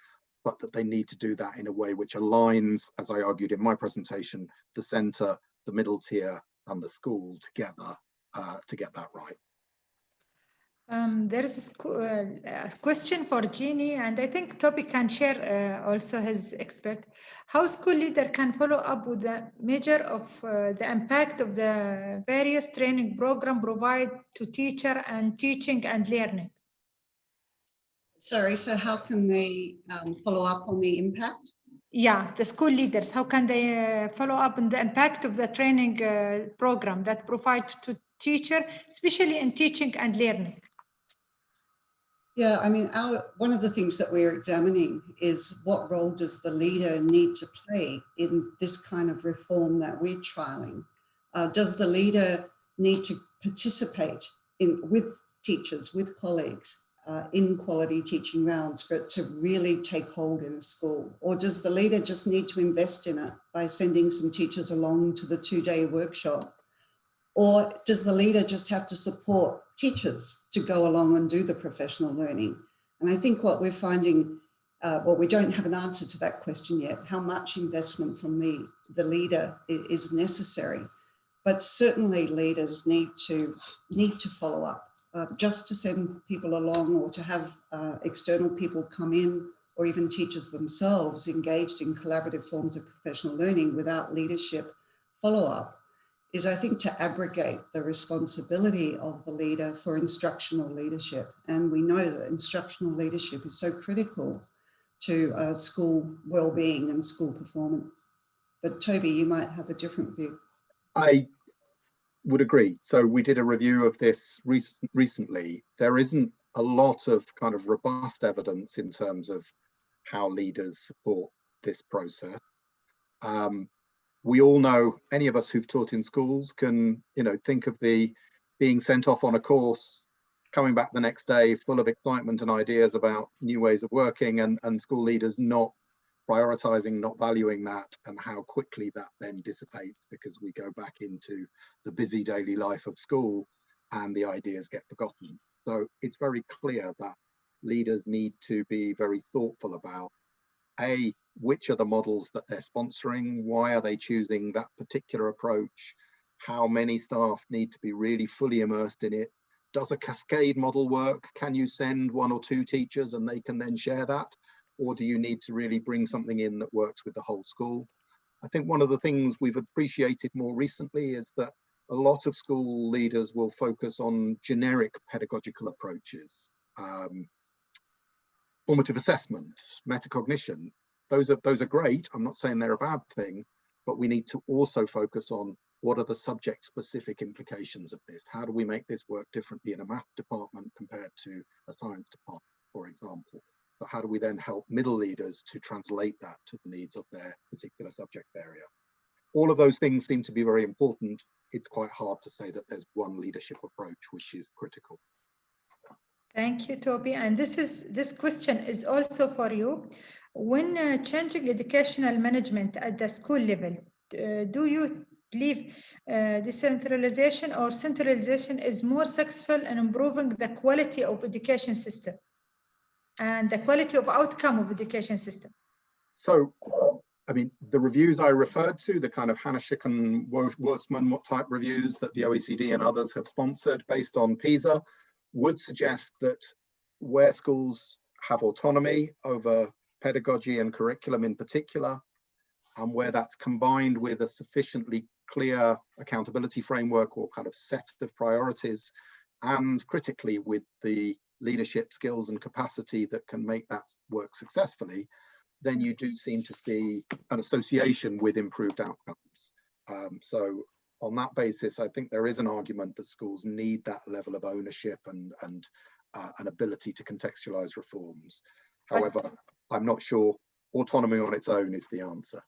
but that they need to do that in a way which aligns, as I argued in my presentation, the centre, the middle tier and the school together to get that right. There is a question for Jeannie, and I think Toby can share also his expert. How school leader can follow up with the measure of the impact of the various training program provide to teacher and teaching and learning? Sorry, so how can they follow up on the impact? Yeah, the school leaders, how can they follow up on the impact of the training program that provide to teacher, especially in teaching and learning? Yeah, I mean, one of the things that we're examining is what role does the leader need to play in this kind of reform that we're trialing? Does the leader need to participate with teachers, with colleagues, in quality teaching rounds for it to really take hold in a school? Or does the leader just need to invest in it by sending some teachers along to the 2-day workshop? Or does the leader just have to support teachers to go along and do the professional learning? And I think what we're finding, well, we don't have an answer to that question yet, how much investment from the leader is necessary. But certainly leaders need to follow up. Just to send people along or to have external people come in, or even teachers themselves engaged in collaborative forms of professional learning without leadership follow-up is, I think, to abrogate the responsibility of the leader for instructional leadership. And we know that instructional leadership is so critical to school well-being and school performance. But Toby, you might have a different view. I would agree. So we did a review of this recently. There isn't a lot of kind of robust evidence in terms of how leaders support this process. We all know, any of us who've taught in schools can, think of the being sent off on a course, coming back the next day full of excitement and ideas about new ways of working, and school leaders not prioritizing, not valuing that, and how quickly that then dissipates because we go back into the busy daily life of school and the ideas get forgotten. So it's very clear that leaders need to be very thoughtful about which are the models that they're sponsoring, why are they choosing that particular approach, how many staff need to be really fully immersed in it. Does a cascade model work? Can you send 1 or 2 teachers and they can then share that? Or do you need to really bring something in that works with the whole school? I think one of the things we've appreciated more recently is that a lot of school leaders will focus on generic pedagogical approaches, formative assessments, metacognition. Those are great. I'm not saying they're a bad thing, but we need to also focus on what are the subject-specific implications of this? How do we make this work differently in a math department compared to a science department, for example? But how do we then help middle leaders to translate that to the needs of their particular subject area? All of those things seem to be very important. It's quite hard to say that there's one leadership approach which is critical. Thank you, Toby. And this question is also for you. When changing educational management at the school level, do you believe decentralization or centralization is more successful in improving the quality of education system and the quality of outcome of education system? So, I mean, the reviews I referred to, the kind of Hanashik and Worstman type reviews that the OECD and others have sponsored based on PISA, would suggest that where schools have autonomy over pedagogy and curriculum in particular, and where that's combined with a sufficiently clear accountability framework or kind of set of priorities, and critically with the leadership skills and capacity that can make that work successfully, then you do seem to see an association with improved outcomes. So on that basis, I think there is an argument that schools need that level of ownership and an ability to contextualize reforms. However, I'm not sure autonomy on its own is the answer.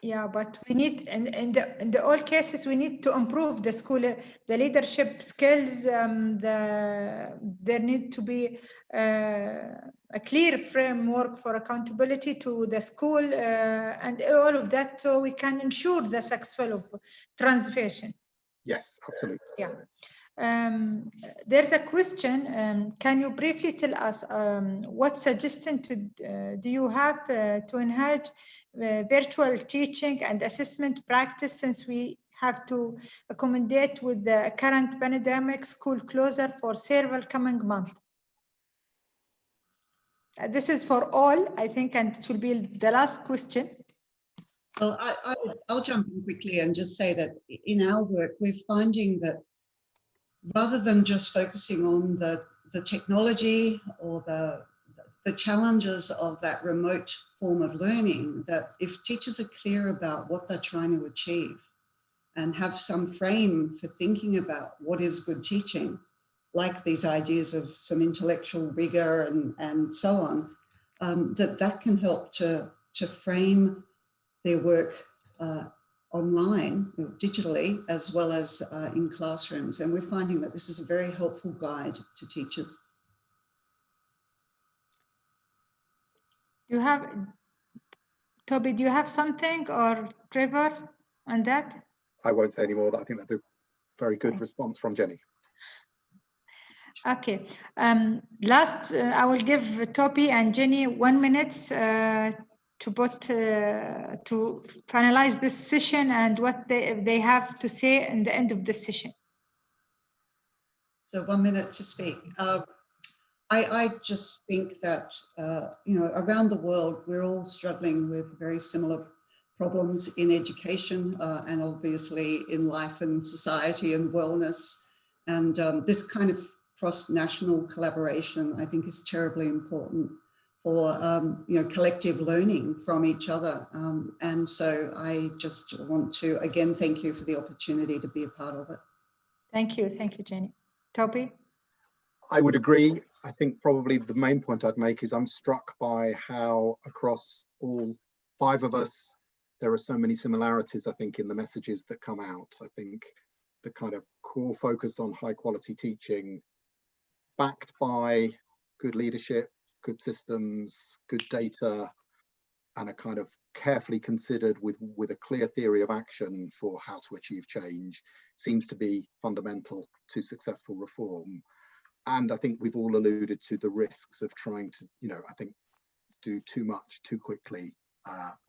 Yeah, but we need, in the all cases, we need to improve the school, the leadership skills. There need to be a clear framework for accountability to the school and all of that, so we can ensure the success of transition. Yes, absolutely. Yeah. There's a question. Can you briefly tell us what suggestion do you have to enhance virtual teaching and assessment practice, since we have to accommodate with the current pandemic school closure for several coming months? This is for all, I think, and it will be the last question. Well, I'll jump in quickly and just say that in our work, we're finding that rather than just focusing on the technology or the challenges of that remote form of learning, that if teachers are clear about what they're trying to achieve and have some frame for thinking about what is good teaching, like these ideas of some intellectual rigor and so on, that can help to frame their work online, digitally, as well as in classrooms. And we're finding that this is a very helpful guide to teachers. Do you have, Toby, do you have something, or Trevor, on that? I won't say any more. I think that's a very good response from Jenny. Okay. Last, I will give Toby and Jenny 1 minute to finalize this session and what they have to say in the end of this session. So 1 minute to speak. I just think that, you know, around the world, we're all struggling with very similar problems in education and obviously in life and society and wellness. And this kind of cross-national collaboration, I think, is terribly important for, you know, collective learning from each other. And so I just want to, again, thank you for the opportunity to be a part of it. Thank you, Jenny. Toby? I would agree. I think probably the main point I'd make is I'm struck by how across all 5 of us, there are so many similarities, I think, in the messages that come out. I think the kind of core focus on high quality teaching, backed by good leadership, good systems, good data, and a kind of carefully considered with a clear theory of action for how to achieve change, seems to be fundamental to successful reform. And I think we've all alluded to the risks of trying to, you know, I think, do too much too quickly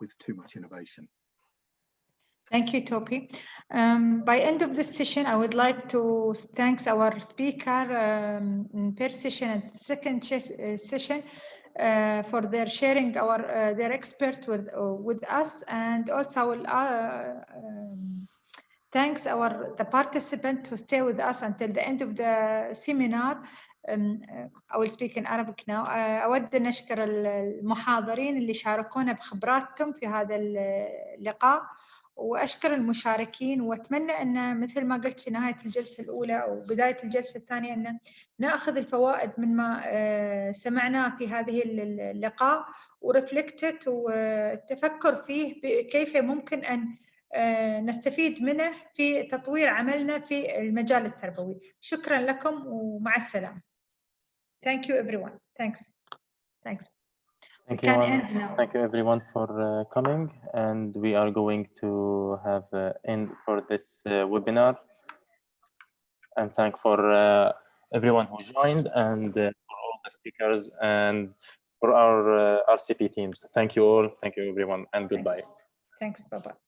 with too much innovation. Thank you, Toby. By end of this session, I would like to thank our speaker in first session and second session for their sharing their expert with us, and also I will thanks the participant who stay with us until the end of the seminar. I will speak in Arabic now. أود أن أشكر المحاضرين اللي شاركونا بخبراتهم في هذا اللقاء، وأشكر المشاركين، وأتمنى أن مثل ما قلت في نهاية الجلسة الأولى أو بداية الجلسة الثانية أن نأخذ الفوائد من ما سمعناه في هذه اللقاء ورفلكتت والتفكر فيه كيف ممكن أن نستفيد منه في تطوير عملنا في المجال التربوي. شكرا لكم ومع السلامة. Thank you everyone. Thanks. Thank you everyone for coming, and we are going to have end for this webinar. And thank for everyone who joined, and for all the speakers, and for our RCP teams. Thank you all. Thank you everyone, and goodbye. Thanks. Bye-bye.